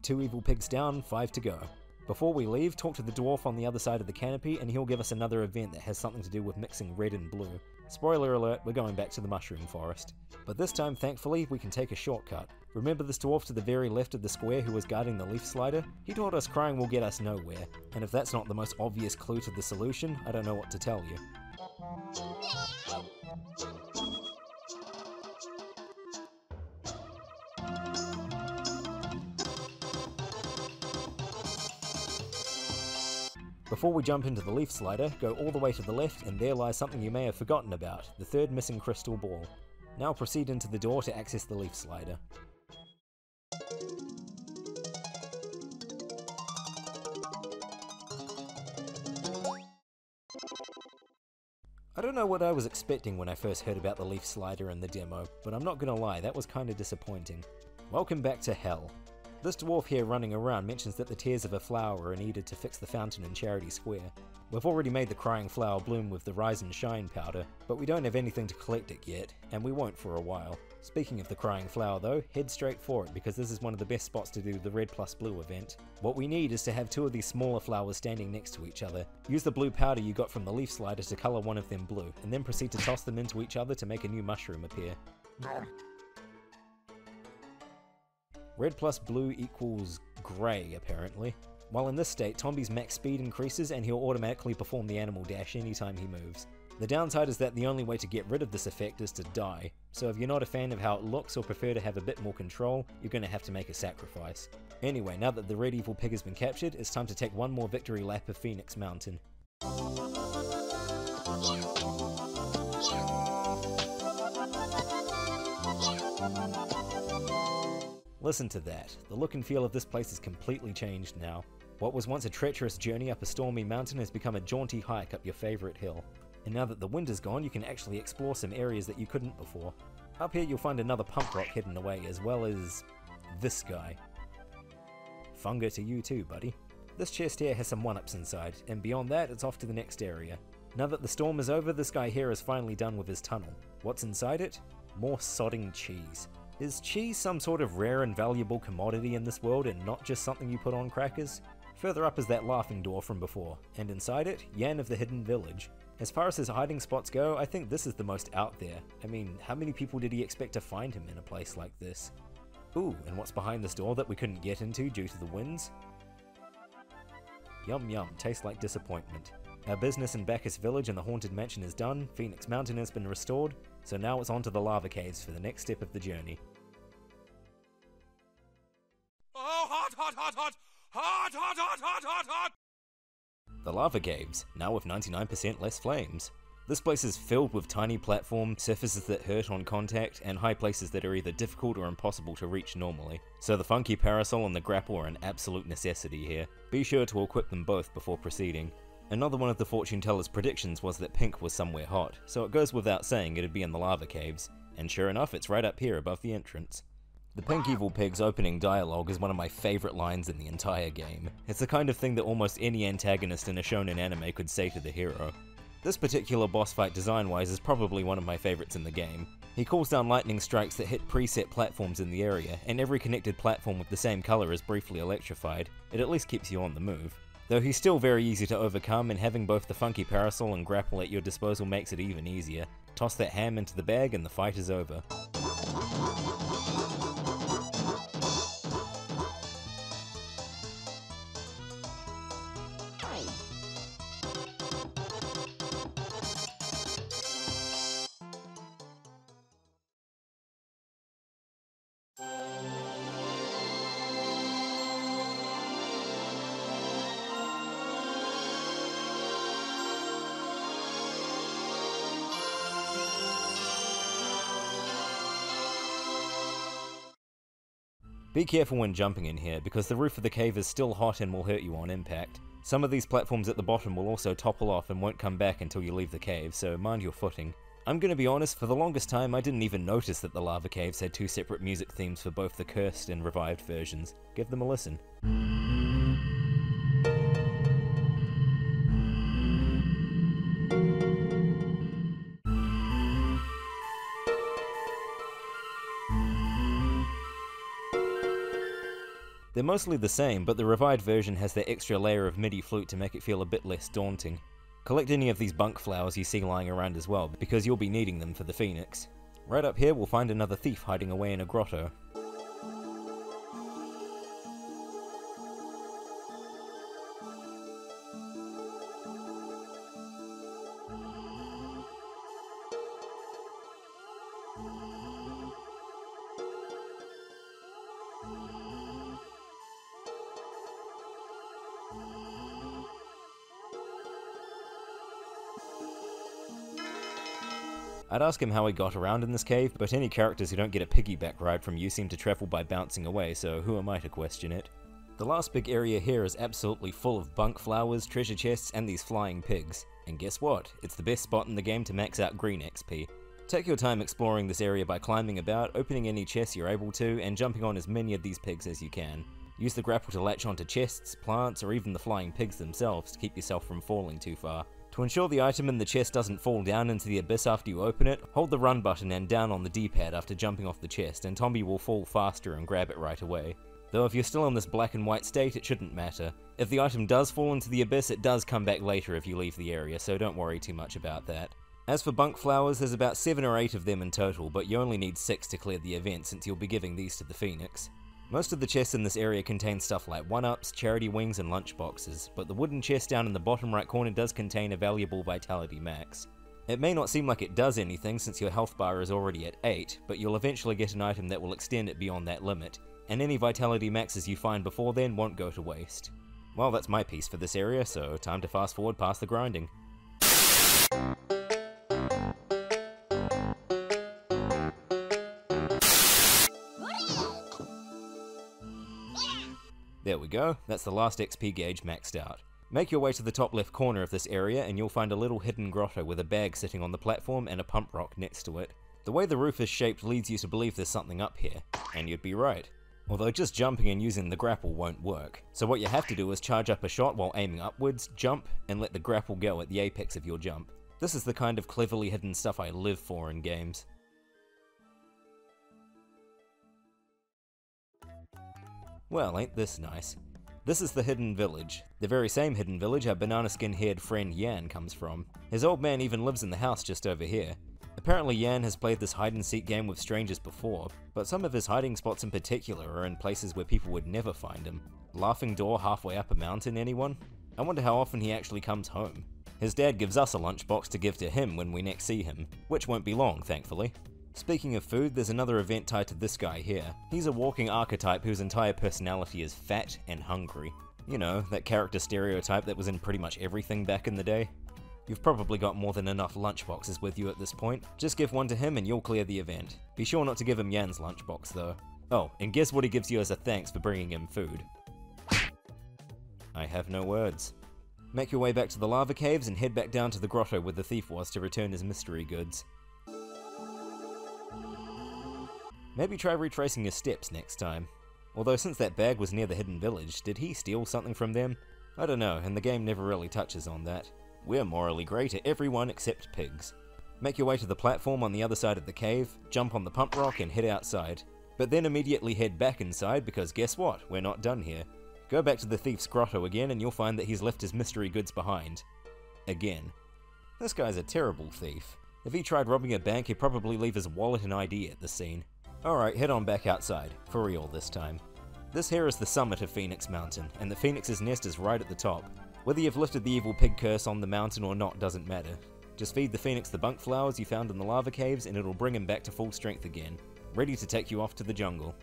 2 evil pigs down, 5 to go. Before we leave, talk to the dwarf on the other side of the canopy and he'll give us another event that has something to do with mixing red and blue. Spoiler alert, we're going back to the mushroom forest. But this time, thankfully, we can take a shortcut. Remember this dwarf to the very left of the square who was guarding the leaf slider? He told us crying will get us nowhere, and if that's not the most obvious clue to the solution, I don't know what to tell you. Before we jump into the leaf slider, go all the way to the left and there lies something you may have forgotten about, the third missing crystal ball. Now proceed into the door to access the leaf slider. I don't know what I was expecting when I first heard about the leaf slider in the demo, but I'm not gonna lie, that was kinda disappointing. Welcome back to Hell. This dwarf here running around mentions that the tears of a flower are needed to fix the fountain in Charity Square. We've already made the crying flower bloom with the Rise and Shine powder, but we don't have anything to collect it yet, and we won't for a while. Speaking of the crying flower though, head straight for it because this is one of the best spots to do the red plus blue event. What we need is to have 2 of these smaller flowers standing next to each other. Use the blue powder you got from the leaf slider to colour one of them blue, and then proceed to toss them into each other to make a new mushroom appear. Red plus blue equals grey, apparently. While in this state, Tombi's max speed increases and he'll automatically perform the animal dash anytime he moves. The downside is that the only way to get rid of this effect is to die, so if you're not a fan of how it looks or prefer to have a bit more control, you're going to have to make a sacrifice. Anyway, now that the red evil pig has been captured, it's time to take one more victory lap of Phoenix Mountain. Listen to that. The look and feel of this place is completely changed now. What was once a treacherous journey up a stormy mountain has become a jaunty hike up your favourite hill. And now that the wind is gone, you can actually explore some areas that you couldn't before. Up here you'll find another pump rock hidden away, as well as this guy. Funga to you too, buddy. This chest here has some 1-ups inside, and beyond that it's off to the next area. Now that the storm is over, this guy here is finally done with his tunnel. What's inside it? More sodding cheese. Is cheese some sort of rare and valuable commodity in this world and not just something you put on crackers? Further up is that laughing door from before, and inside it, Yan of the Hidden Village. As far as his hiding spots go, I think this is the most out there. I mean, how many people did he expect to find him in a place like this? Ooh, and what's behind this door that we couldn't get into due to the winds? Yum yum, tastes like disappointment. Our business in Baccus Village and the Haunted Mansion is done, Phoenix Mountain has been restored, so now it's on to the lava caves for the next step of the journey. Oh, hot, hot, hot, hot! Hot, hot, hot, hot, hot, hot! The lava caves, now with 99% less flames. This place is filled with tiny platforms, surfaces that hurt on contact, and high places that are either difficult or impossible to reach normally. So the funky parasol and the grapple are an absolute necessity here. Be sure to equip them both before proceeding. Another one of the fortune teller's predictions was that pink was somewhere hot, so it goes without saying it'd be in the lava caves, and sure enough it's right up here above the entrance. The Pink Evil Pig's opening dialogue is one of my favourite lines in the entire game. It's the kind of thing that almost any antagonist in a shonen anime could say to the hero. This particular boss fight design-wise is probably one of my favourites in the game. He calls down lightning strikes that hit preset platforms in the area, and every connected platform with the same colour is briefly electrified. It at least keeps you on the move. Though he's still very easy to overcome, and having both the funky parasol and grapple at your disposal makes it even easier. Toss that ham into the bag and the fight is over. Be careful when jumping in here, because the roof of the cave is still hot and will hurt you on impact. Some of these platforms at the bottom will also topple off and won't come back until you leave the cave, so mind your footing. I'm gonna be honest, for the longest time I didn't even notice that the lava caves had 2 separate music themes for both the cursed and revived versions. Give them a listen. They're mostly the same, but the revived version has that extra layer of MIDI flute to make it feel a bit less daunting. Collect any of these bunk flowers you see lying around as well, because you'll be needing them for the Phoenix. Right up here we'll find another thief hiding away in a grotto. I'd ask him how he got around in this cave, but any characters who don't get a piggyback ride from you seem to travel by bouncing away, so who am I to question it? The last big area here is absolutely full of bunk flowers, treasure chests, and these flying pigs. And guess what? It's the best spot in the game to max out green XP. Take your time exploring this area by climbing about, opening any chests you're able to, and jumping on as many of these pigs as you can. Use the grapple to latch onto chests, plants, or even the flying pigs themselves to keep yourself from falling too far. To ensure the item in the chest doesn't fall down into the abyss after you open it, hold the run button and down on the D-pad after jumping off the chest, and Tombi will fall faster and grab it right away. Though if you're still in this black and white state, it shouldn't matter. If the item does fall into the abyss, it does come back later if you leave the area, so don't worry too much about that. As for bunk flowers, there's about 7 or 8 of them in total, but you only need 6 to clear the event since you'll be giving these to the Phoenix. Most of the chests in this area contain stuff like 1-ups, charity wings, and lunchboxes, but the wooden chest down in the bottom right corner does contain a valuable vitality max. It may not seem like it does anything since your health bar is already at 8, but you'll eventually get an item that will extend it beyond that limit, and any vitality maxes you find before then won't go to waste. Well, that's my piece for this area, so time to fast forward past the grinding. There we go, that's the last XP gauge maxed out. Make your way to the top left corner of this area and you'll find a little hidden grotto with a bag sitting on the platform and a pump rock next to it. The way the roof is shaped leads you to believe there's something up here, and you'd be right. Although just jumping and using the grapple won't work, so what you have to do is charge up a shot while aiming upwards, jump, and let the grapple go at the apex of your jump. This is the kind of cleverly hidden stuff I live for in games. Well, ain't this nice. This is the Hidden Village, the very same Hidden Village our banana skin haired friend Yan comes from. His old man even lives in the house just over here. Apparently Yan has played this hide and seek game with strangers before, but some of his hiding spots in particular are in places where people would never find him. Laughing door halfway up a mountain, anyone? I wonder how often he actually comes home. His dad gives us a lunchbox to give to him when we next see him, which won't be long, thankfully. Speaking of food, there's another event tied to this guy here. He's a walking archetype whose entire personality is fat and hungry. You know, that character stereotype that was in pretty much everything back in the day. You've probably got more than enough lunchboxes with you at this point. Just give one to him and you'll clear the event. Be sure not to give him Yan's lunchbox though. Oh, and guess what he gives you as a thanks for bringing him food? I have no words. Make your way back to the lava caves and head back down to the grotto where the thief was to return his mystery goods. Maybe try retracing your steps next time. Although since that bag was near the Hidden Village, did he steal something from them? I don't know, and the game never really touches on that. We're morally grey to everyone except pigs. Make your way to the platform on the other side of the cave, jump on the pump rock and head outside. But then immediately head back inside because guess what? We're not done here. Go back to the thief's grotto again and you'll find that he's left his mystery goods behind. Again. This guy's a terrible thief. If he tried robbing a bank, he'd probably leave his wallet and ID at the scene. Alright, head on back outside, for real this time. This here is the summit of Phoenix Mountain, and the Phoenix's nest is right at the top. Whether you've lifted the evil pig curse on the mountain or not doesn't matter. Just feed the Phoenix the bunk flowers you found in the lava caves and it'll bring him back to full strength again, ready to take you off to the jungle.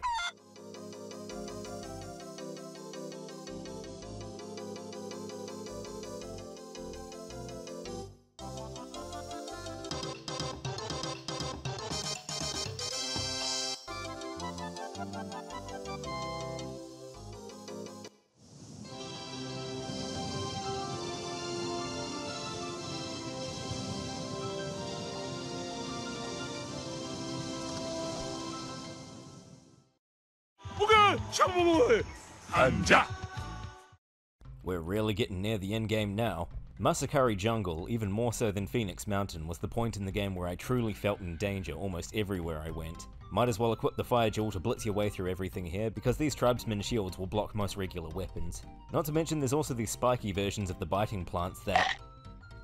We're really getting near the endgame now. Masakari Jungle, even more so than Phoenix Mountain, was the point in the game where I truly felt in danger almost everywhere I went. Might as well equip the fire jewel to blitz your way through everything here, because these tribesmen shields will block most regular weapons. Not to mention there's also these spiky versions of the biting plants that...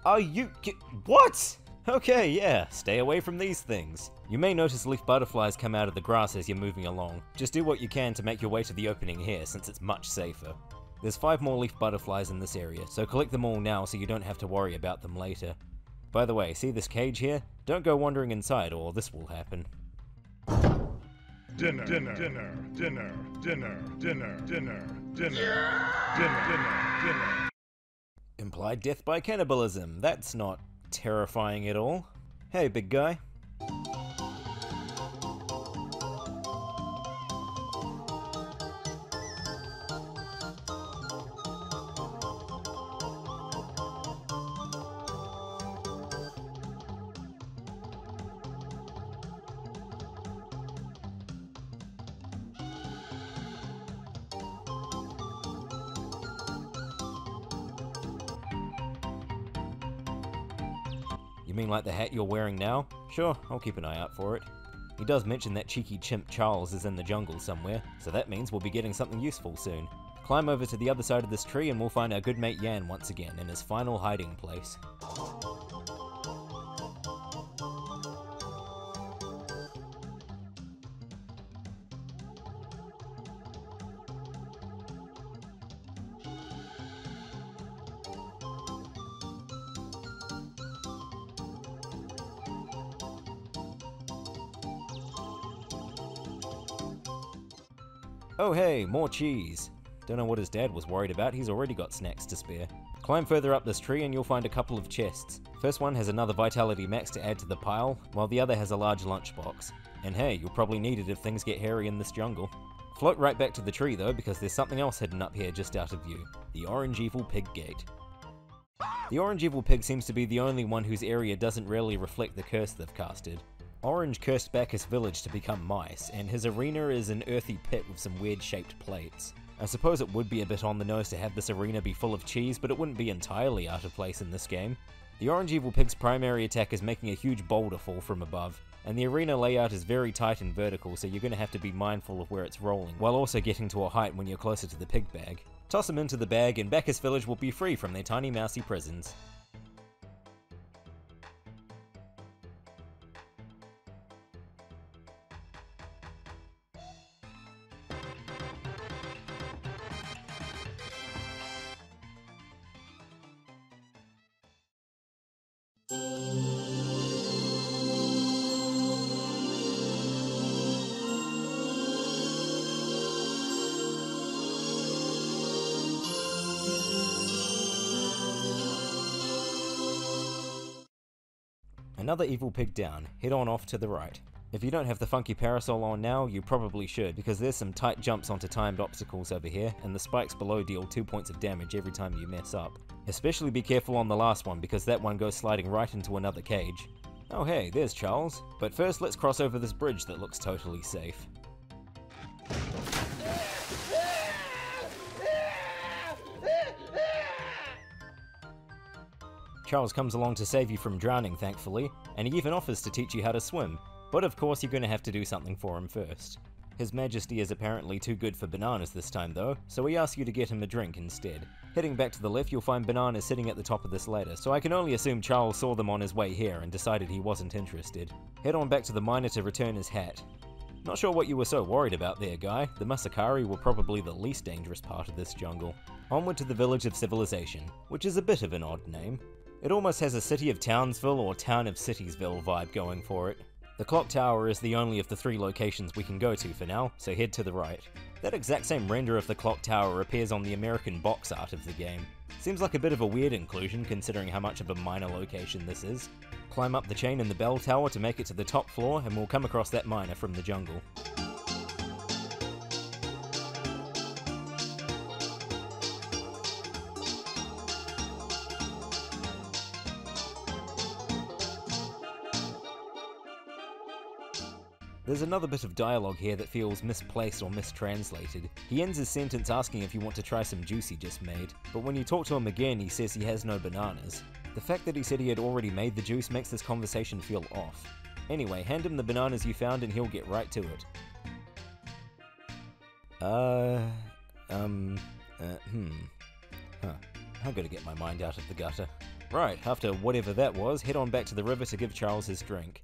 Are you... What?! Okay, yeah, stay away from these things. You may notice leaf butterflies come out of the grass as you're moving along. Just do what you can to make your way to the opening here, since it's much safer. There's 5 more leaf butterflies in this area, so collect them all now so you don't have to worry about them later. By the way, see this cage here? Don't go wandering inside or this will happen. Dinner, dinner, dinner, dinner, dinner, dinner, dinner, dinner, dinner, dinner. Implied death by cannibalism. That's not terrifying at all. Hey, big guy. You mean like the hat you're wearing now? Sure, I'll keep an eye out for it. He does mention that cheeky chimp Charles is in the jungle somewhere, so that means we'll be getting something useful soon. Climb over to the other side of this tree and we'll find our good mate Yan once again in his final hiding place. Oh hey, more cheese. Don't know what his dad was worried about, he's already got snacks to spare. Climb further up this tree and you'll find a couple of chests. First one has another vitality max to add to the pile, while the other has a large lunchbox. And hey, you'll probably need it if things get hairy in this jungle. Float right back to the tree though, because there's something else hidden up here just out of view. The Orange Evil Pig Gate. The Orange Evil Pig seems to be the only one whose area doesn't really reflect the curse they've casted. Orange cursed Baccus village to become mice, and his arena is an earthy pit with some weird shaped plates. I suppose it would be a bit on the nose to have this arena be full of cheese, but it wouldn't be entirely out of place in this game. The Orange Evil Pig's primary attack is making a huge boulder fall from above, and the arena layout is very tight and vertical, so you're going to have to be mindful of where it's rolling, while also getting to a height when you're closer to the pig bag. Toss him into the bag and Baccus village will be free from their tiny mousy prisons. Another evil pig down, head on off to the right. If you don't have the funky parasol on now, you probably should, because there's some tight jumps onto timed obstacles over here, and the spikes below deal 2 points of damage every time you mess up. Especially be careful on the last one, because that one goes sliding right into another cage. Oh hey, there's Charles. But first let's cross over this bridge that looks totally safe. Charles comes along to save you from drowning, thankfully, and he even offers to teach you how to swim, but of course you're going to have to do something for him first. His Majesty is apparently too good for bananas this time though, so he asks you to get him a drink instead. Heading back to the left, you'll find bananas sitting at the top of this ladder, so I can only assume Charles saw them on his way here and decided he wasn't interested. Head on back to the miner to return his hat. Not sure what you were so worried about there, guy. The Masakari were probably the least dangerous part of this jungle. Onward to the Village of Civilization, which is a bit of an odd name. It almost has a City of Townsville or Town of Citiesville vibe going for it. The clock tower is the only of the 3 locations we can go to for now, so head to the right. That exact same render of the clock tower appears on the American box art of the game. Seems like a bit of a weird inclusion considering how much of a minor location this is. Climb up the chain in the bell tower to make it to the top floor and we'll come across that miner from the jungle. There's another bit of dialogue here that feels misplaced or mistranslated. He ends his sentence asking if you want to try some juice he just made, but when you talk to him again he says he has no bananas. The fact that he said he had already made the juice makes this conversation feel off. Anyway, hand him the bananas you found and he'll get right to it. Huh. I've got to get my mind out of the gutter. Right, after whatever that was, head on back to the river to give Charles his drink.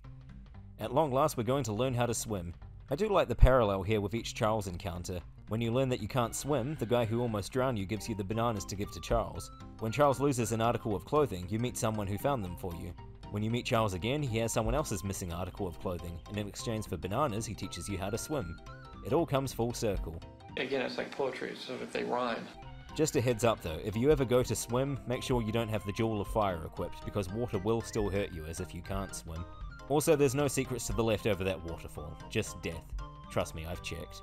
At long last, we're going to learn how to swim. I do like the parallel here with each Charles encounter. When you learn that you can't swim, the guy who almost drowned you gives you the bananas to give to Charles. When Charles loses an article of clothing, you meet someone who found them for you. When you meet Charles again, he has someone else's missing article of clothing, and in exchange for bananas, he teaches you how to swim. It all comes full circle. Again, it's like poetry, so if they rhyme. Just a heads up though, if you ever go to swim, make sure you don't have the Jewel of Fire equipped, because water will still hurt you as if you can't swim. Also, there's no secrets to the left over that waterfall, just death. Trust me, I've checked.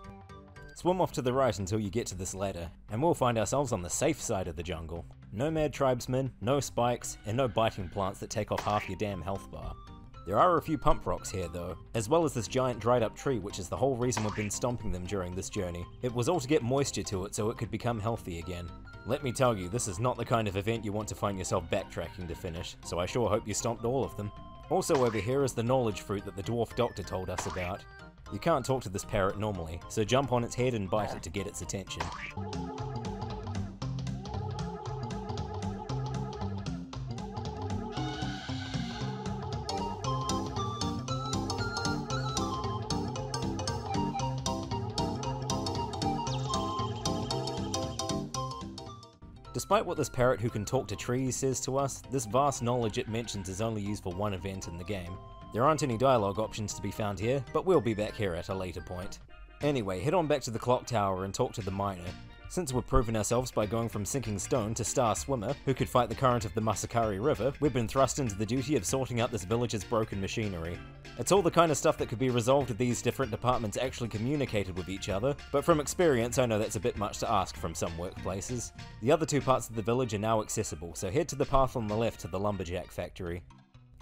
Swim off to the right until you get to this ladder, and we'll find ourselves on the safe side of the jungle. No mad tribesmen, no spikes, and no biting plants that take off half your damn health bar. There are a few pump rocks here though, as well as this giant dried up tree which is the whole reason we've been stomping them during this journey. It was all to get moisture to it so it could become healthy again. Let me tell you, this is not the kind of event you want to find yourself backtracking to finish, so I sure hope you stomped all of them. Also over here is the knowledge fruit that the dwarf doctor told us about. You can't talk to this parrot normally, so jump on its head and bite it to get its attention. Despite what this parrot who can talk to trees says to us, this vast knowledge it mentions is only used for one event in the game. There aren't any dialogue options to be found here, but we'll be back here at a later point. Anyway, head on back to the clock tower and talk to the miner. Since we've proven ourselves by going from sinking stone to star swimmer, who could fight the current of the Masakari river, we've been thrust into the duty of sorting out this village's broken machinery. It's all the kind of stuff that could be resolved if these different departments actually communicated with each other, but from experience I know that's a bit much to ask from some workplaces. The other two parts of the village are now accessible, so head to the path on the left to the lumberjack factory.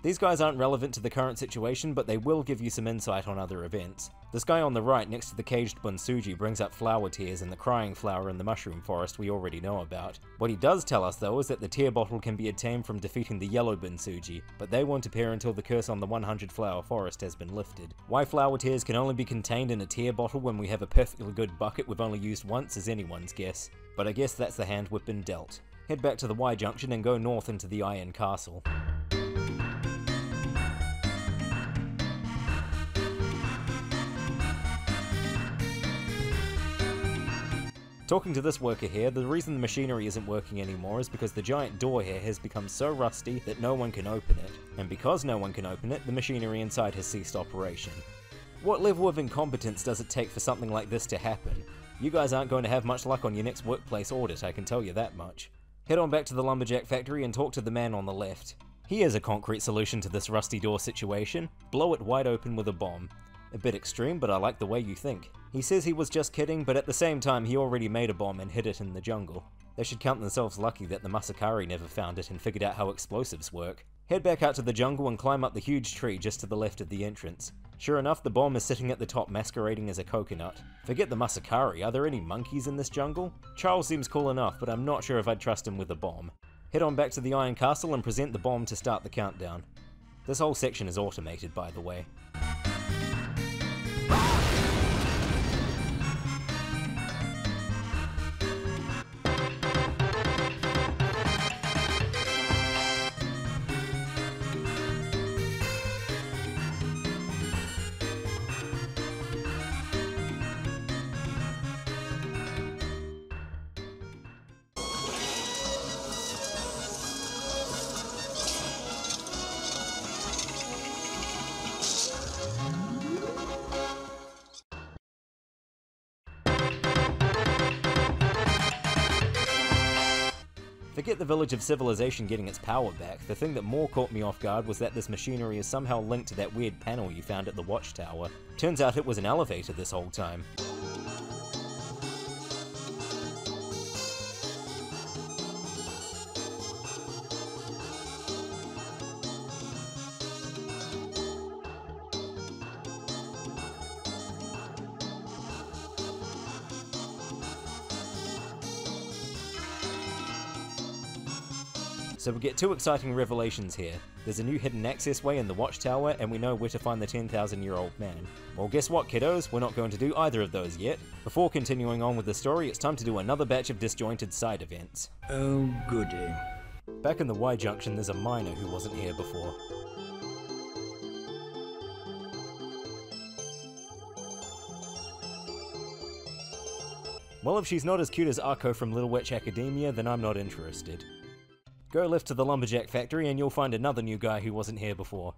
These guys aren't relevant to the current situation, but they will give you some insight on other events. This guy on the right next to the caged bunsuji brings up flower tears and the crying flower in the mushroom forest we already know about. What he does tell us though is that the tear bottle can be obtained from defeating the yellow bunsuji, but they won't appear until the curse on the 100 flower forest has been lifted. Why flower tears can only be contained in a tear bottle when we have a perfectly good bucket we've only used once is anyone's guess, but I guess that's the hand we've been dealt. Head back to the Y junction and go north into the Iron Castle. Talking to this worker here, the reason the machinery isn't working anymore is because the giant door here has become so rusty that no one can open it, and because no one can open it, the machinery inside has ceased operation. What level of incompetence does it take for something like this to happen? You guys aren't going to have much luck on your next workplace audit, I can tell you that much. Head on back to the lumberjack factory and talk to the man on the left. He has a concrete solution to this rusty door situation: blow it wide open with a bomb. A bit extreme, but I like the way you think. He says he was just kidding, but at the same time he already made a bomb and hid it in the jungle. They should count themselves lucky that the Masakari never found it and figured out how explosives work. Head back out to the jungle and climb up the huge tree just to the left of the entrance. Sure enough, the bomb is sitting at the top masquerading as a coconut. Forget the Masakari, are there any monkeys in this jungle? Charles seems cool enough, but I'm not sure if I'd trust him with a bomb. Head on back to the Iron Castle and present the bomb to start the countdown. This whole section is automated, by the way. Forget the Village of Civilization getting its power back, the thing that more caught me off guard was that this machinery is somehow linked to that weird panel you found at the watchtower. Turns out it was an elevator this whole time. So we get 2 exciting revelations here. There's a new hidden access way in the Watchtower, and we know where to find the 10,000-year-old man. Well, guess what, kiddos? We're not going to do either of those yet. Before continuing on with the story, it's time to do another batch of disjointed side events. Oh, goody. Back in the Y Junction, there's a miner who wasn't here before. Well, if she's not as cute as Akko from Little Witch Academia, then I'm not interested. Go left to the lumberjack factory and you'll find another new guy who wasn't here before.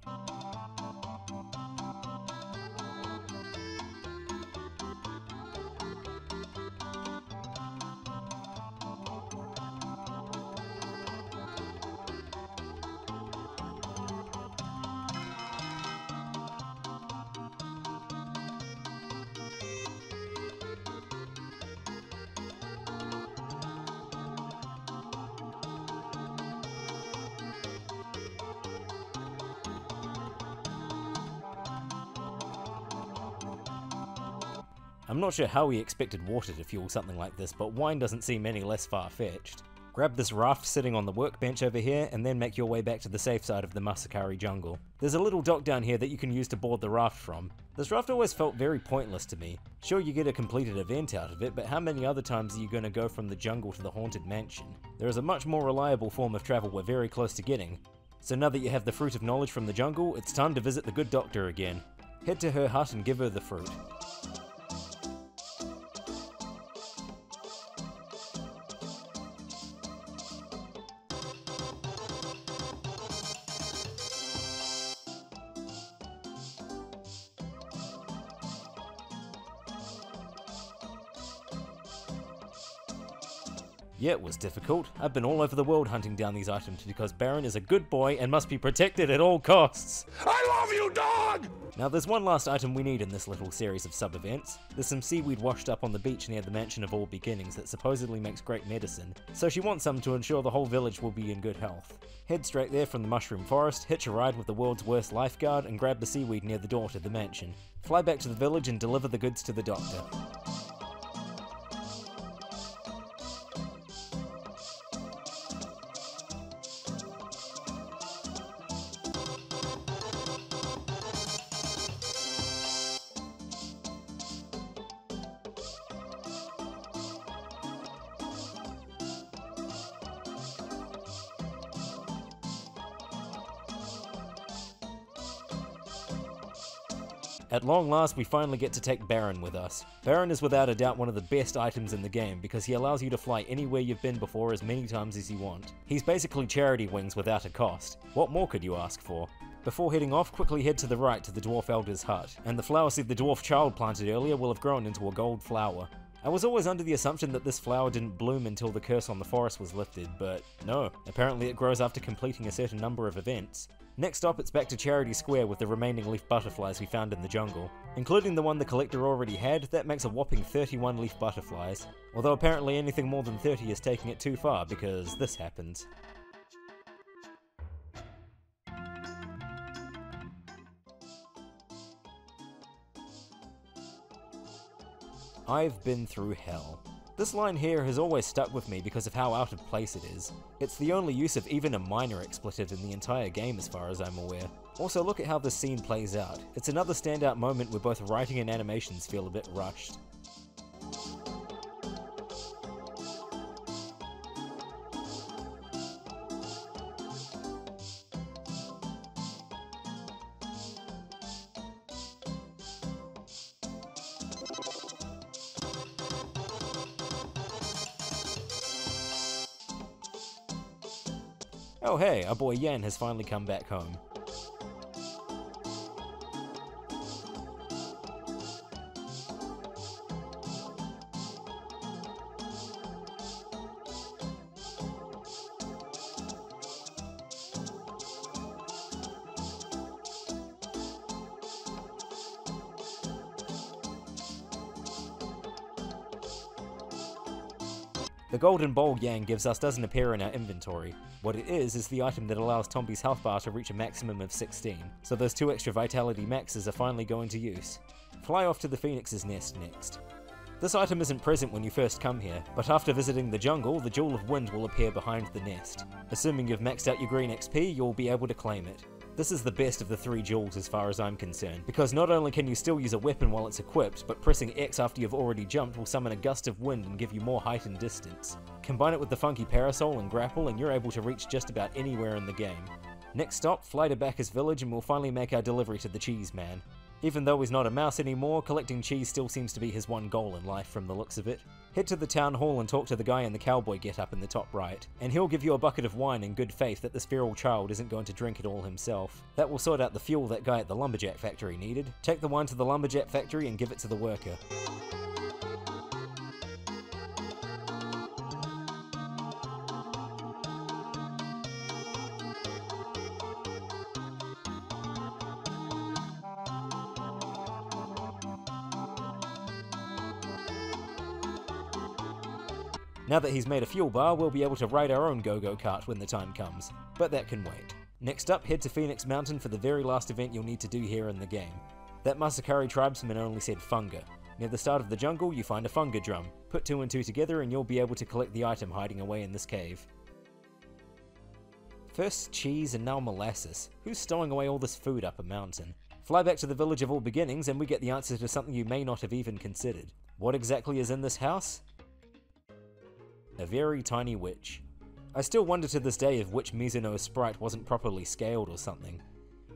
I'm not sure how he expected water to fuel something like this, but wine doesn't seem any less far-fetched. Grab this raft sitting on the workbench over here, and then make your way back to the safe side of the Masakari jungle. There's a little dock down here that you can use to board the raft from. This raft always felt very pointless to me. Sure, you get a completed event out of it, but how many other times are you going to go from the jungle to the haunted mansion? There is a much more reliable form of travel we're very close to getting. So now that you have the fruit of knowledge from the jungle, it's time to visit the good doctor again. Head to her hut and give her the fruit. Yeah, it was difficult. I've been all over the world hunting down these items because Baron is a good boy and must be protected at all costs. I love you, dog! Now there's one last item we need in this little series of sub-events. There's some seaweed washed up on the beach near the Mansion of All Beginnings that supposedly makes great medicine, so she wants some to ensure the whole village will be in good health. Head straight there from the Mushroom Forest, hitch a ride with the world's worst lifeguard, and grab the seaweed near the door to the mansion. Fly back to the village and deliver the goods to the doctor. At long last, we finally get to take Baron with us. Baron is without a doubt one of the best items in the game because he allows you to fly anywhere you've been before as many times as you want. He's basically charity wings without a cost. What more could you ask for? Before heading off, quickly head to the right to the Dwarf Elder's hut, and the flower seed the dwarf child planted earlier will have grown into a gold flower. I was always under the assumption that this flower didn't bloom until the curse on the forest was lifted, but no, apparently it grows after completing a certain number of events. Next stop, it's back to Charity Square with the remaining leaf butterflies we found in the jungle. Including the one the collector already had, that makes a whopping 31 leaf butterflies. Although apparently anything more than 30 is taking it too far, because this happens. I've been through hell. This line here has always stuck with me because of how out of place it is. It's the only use of even a minor expletive in the entire game as far as I'm aware. Also, look at how this scene plays out. It's another standout moment where both writing and animations feel a bit rushed. Oh hey, our boy Yan has finally come back home. The golden bowl Yang gives us doesn't appear in our inventory. What it is the item that allows Tombi's health bar to reach a maximum of 16, so those 2 extra vitality maxes are finally going to use. Fly off to the Phoenix's nest next. This item isn't present when you first come here, but after visiting the jungle, the Jewel of Wind will appear behind the nest. Assuming you've maxed out your green XP, you'll be able to claim it. This is the best of the 3 jewels as far as I'm concerned, because not only can you still use a weapon while it's equipped, but pressing X after you've already jumped will summon a gust of wind and give you more height and distance. Combine it with the funky parasol and grapple and you're able to reach just about anywhere in the game. Next stop, fly to Baccus village and we'll finally make our delivery to the cheese man. Even though he's not a mouse anymore, collecting cheese still seems to be his one goal in life from the looks of it. Head to the town hall and talk to the guy in the cowboy getup in the top right, and he'll give you a bucket of wine in good faith that this feral child isn't going to drink it all himself. That will sort out the fuel that guy at the lumberjack factory needed. Take the wine to the lumberjack factory and give it to the worker. Now that he's made a fuel bar, we'll be able to ride our own go-go kart when the time comes, but that can wait. Next up, head to Phoenix Mountain for the very last event you'll need to do here in the game. That Masakari tribesman only said funga. Near the start of the jungle, you find a funga drum. Put 2 and 2 together and you'll be able to collect the item hiding away in this cave. First cheese and now molasses. Who's stowing away all this food up a mountain? Fly back to the village of all beginnings and we get the answer to something you may not have even considered. What exactly is in this house? A very tiny witch. I still wonder to this day if Witch Mizuno's sprite wasn't properly scaled or something.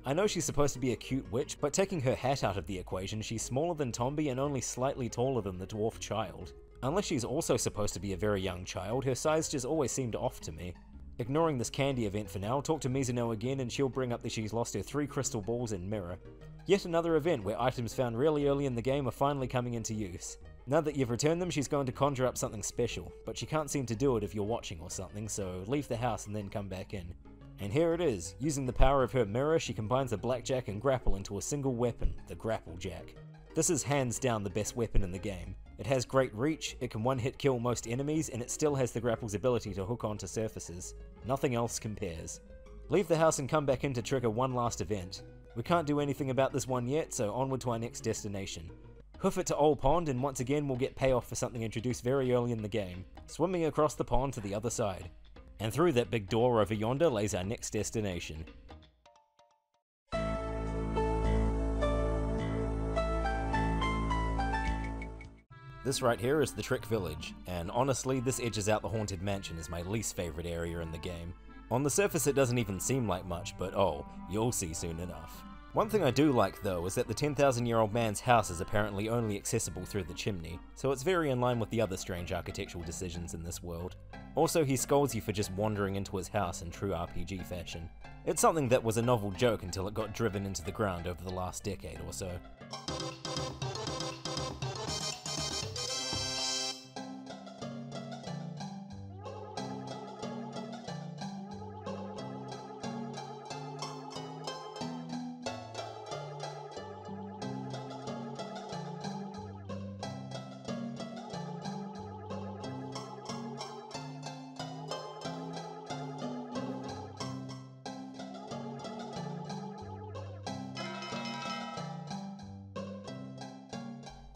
I know she's supposed to be a cute witch, but taking her hat out of the equation, she's smaller than Tombi and only slightly taller than the dwarf child. Unless she's also supposed to be a very young child, her size just always seemed off to me. Ignoring this candy event for now, talk to Mizuno again and she'll bring up that she's lost her 3 crystal balls and mirror. Yet another event where items found really early in the game are finally coming into use. Now that you've returned them, she's going to conjure up something special, but she can't seem to do it if you're watching or something, so leave the house and then come back in. And here it is. Using the power of her mirror, she combines the blackjack and grapple into a single weapon, the grapple jack. This is hands down the best weapon in the game. It has great reach, it can one-hit kill most enemies, and it still has the grapple's ability to hook onto surfaces. Nothing else compares. Leave the house and come back in to trigger one last event. We can't do anything about this one yet, so onward to our next destination. Hoof it to Old Pond and once again we'll get payoff for something introduced very early in the game, swimming across the pond to the other side. And through that big door over yonder lays our next destination. This right here is the Trick Village, and honestly this edges out the Haunted Mansion as my least favourite area in the game. On the surface it doesn't even seem like much, but oh, you'll see soon enough. One thing I do like though is that the 10,000-year-old man's house is apparently only accessible through the chimney, so it's very in line with the other strange architectural decisions in this world. Also, he scolds you for just wandering into his house in true RPG fashion. It's something that was a novel joke until it got driven into the ground over the last decade or so.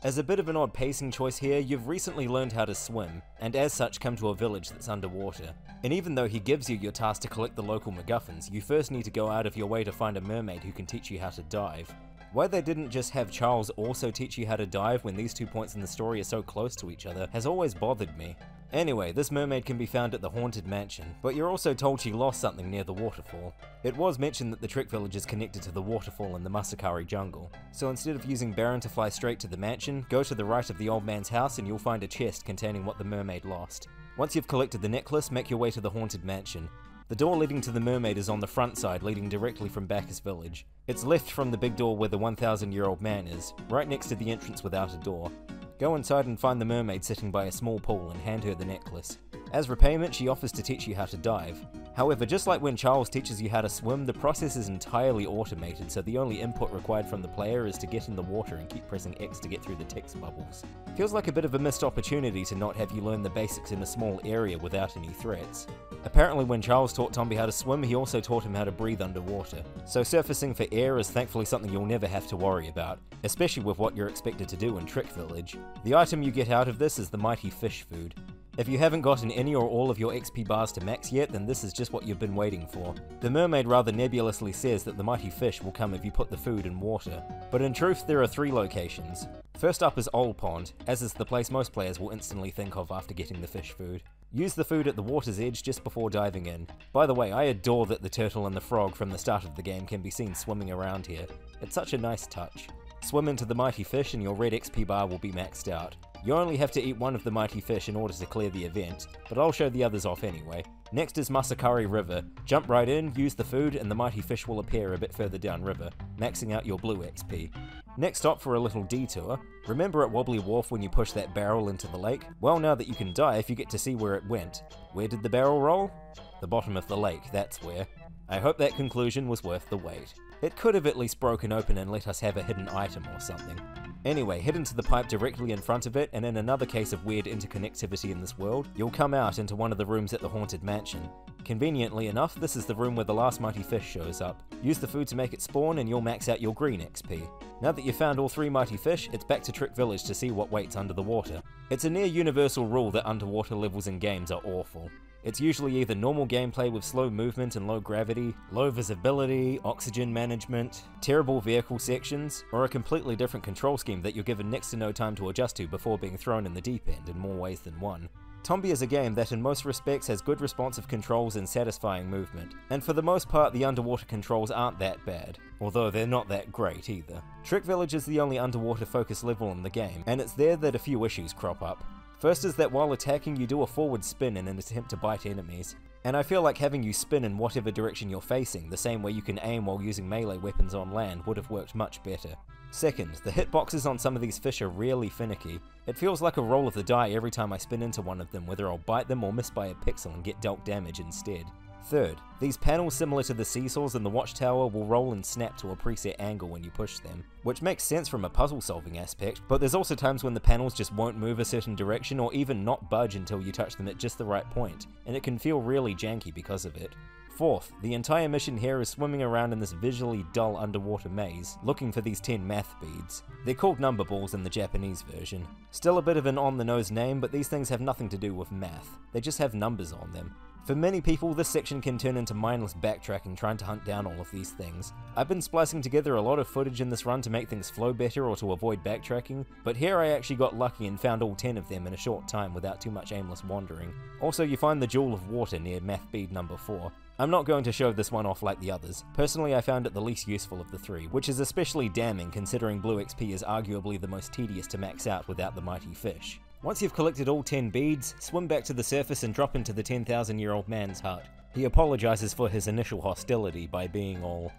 As a bit of an odd pacing choice here, you've recently learned how to swim, and as such come to a village that's underwater. And even though he gives you your task to collect the local MacGuffins, you first need to go out of your way to find a mermaid who can teach you how to dive. Why they didn't just have Charles also teach you how to dive when these 2 points in the story are so close to each other has always bothered me. Anyway, this mermaid can be found at the Haunted Mansion, but you're also told she lost something near the waterfall. It was mentioned that the Trick Village is connected to the waterfall in the Masakari jungle, so instead of using Baron to fly straight to the mansion, go to the right of the old man's house and you'll find a chest containing what the mermaid lost. Once you've collected the necklace, make your way to the Haunted Mansion. The door leading to the mermaid is on the front side, leading directly from Baccus village. It's left from the big door where the 1,000-year-old man is, right next to the entrance without a door. Go inside and find the mermaid sitting by a small pool and hand her the necklace. As repayment, she offers to teach you how to dive. However, just like when Charles teaches you how to swim, the process is entirely automated, so the only input required from the player is to get in the water and keep pressing X to get through the text bubbles. Feels like a bit of a missed opportunity to not have you learn the basics in a small area without any threats. Apparently when Charles taught Tombi how to swim, he also taught him how to breathe underwater, so surfacing for air is thankfully something you'll never have to worry about, especially with what you're expected to do in Trick Village. The item you get out of this is the mighty fish food. If you haven't gotten any or all of your XP bars to max yet, then this is just what you've been waiting for. The mermaid rather nebulously says that the mighty fish will come if you put the food in water, but in truth there are 3 locations. First up is Old Pond, as is the place most players will instantly think of after getting the fish food. Use the food at the water's edge just before diving in. By the way, I adore that the turtle and the frog from the start of the game can be seen swimming around here. It's such a nice touch. Swim into the mighty fish and your red XP bar will be maxed out. You only have to eat one of the mighty fish in order to clear the event, but I'll show the others off anyway. Next is Masakari River. Jump right in, use the food, and the mighty fish will appear a bit further downriver, maxing out your blue XP. Next stop for a little detour. Remember at Wobbly Wharf when you push that barrel into the lake? Well, now that you can dive, you get to see where it went. Where did the barrel roll? The bottom of the lake, that's where. I hope that conclusion was worth the wait. It could have at least broken open and let us have a hidden item or something. Anyway, head into the pipe directly in front of it, and in another case of weird interconnectivity in this world, you'll come out into one of the rooms at the Haunted Mansion. Conveniently enough, this is the room where the last mighty fish shows up. Use the food to make it spawn and you'll max out your green XP. Now that you've found all 3 mighty fish, it's back to Trick Village to see what waits under the water. It's a near universal rule that underwater levels in games are awful. It's usually either normal gameplay with slow movement and low gravity, low visibility, oxygen management, terrible vehicle sections, or a completely different control scheme that you're given next to no time to adjust to before being thrown in the deep end in more ways than one. Tombi is a game that in most respects has good responsive controls and satisfying movement, and for the most part the underwater controls aren't that bad, although they're not that great either. Trick Village is the only underwater focused level in the game, and it's there that a few issues crop up. First is that while attacking you do a forward spin in an attempt to bite enemies, and I feel like having you spin in whatever direction you're facing, the same way you can aim while using melee weapons on land, would have worked much better. Second, the hitboxes on some of these fish are really finicky. It feels like a roll of the die every time I spin into one of them, whether I'll bite them or miss by a pixel and get dealt damage instead. Third, these panels similar to the seesaws in the watchtower will roll and snap to a preset angle when you push them, which makes sense from a puzzle solving aspect, but there's also times when the panels just won't move a certain direction or even not budge until you touch them at just the right point, and it can feel really janky because of it. Fourth, the entire mission here is swimming around in this visually dull underwater maze, looking for these 10 math beads. They're called number balls in the Japanese version. Still a bit of an on-the-nose name, but these things have nothing to do with math. They just have numbers on them. For many people, this section can turn into mindless backtracking trying to hunt down all of these things. I've been splicing together a lot of footage in this run to make things flow better or to avoid backtracking, but here I actually got lucky and found all 10 of them in a short time without too much aimless wandering. Also, you find the Jewel of Water near math bead number 4. I'm not going to show this one off like the others. Personally, I found it the least useful of the 3, which is especially damning considering Blue XP is arguably the most tedious to max out without the mighty fish. Once you've collected all 10 beads, swim back to the surface and drop into the 10,000-year-old man's hut. He apologizes for his initial hostility by being all,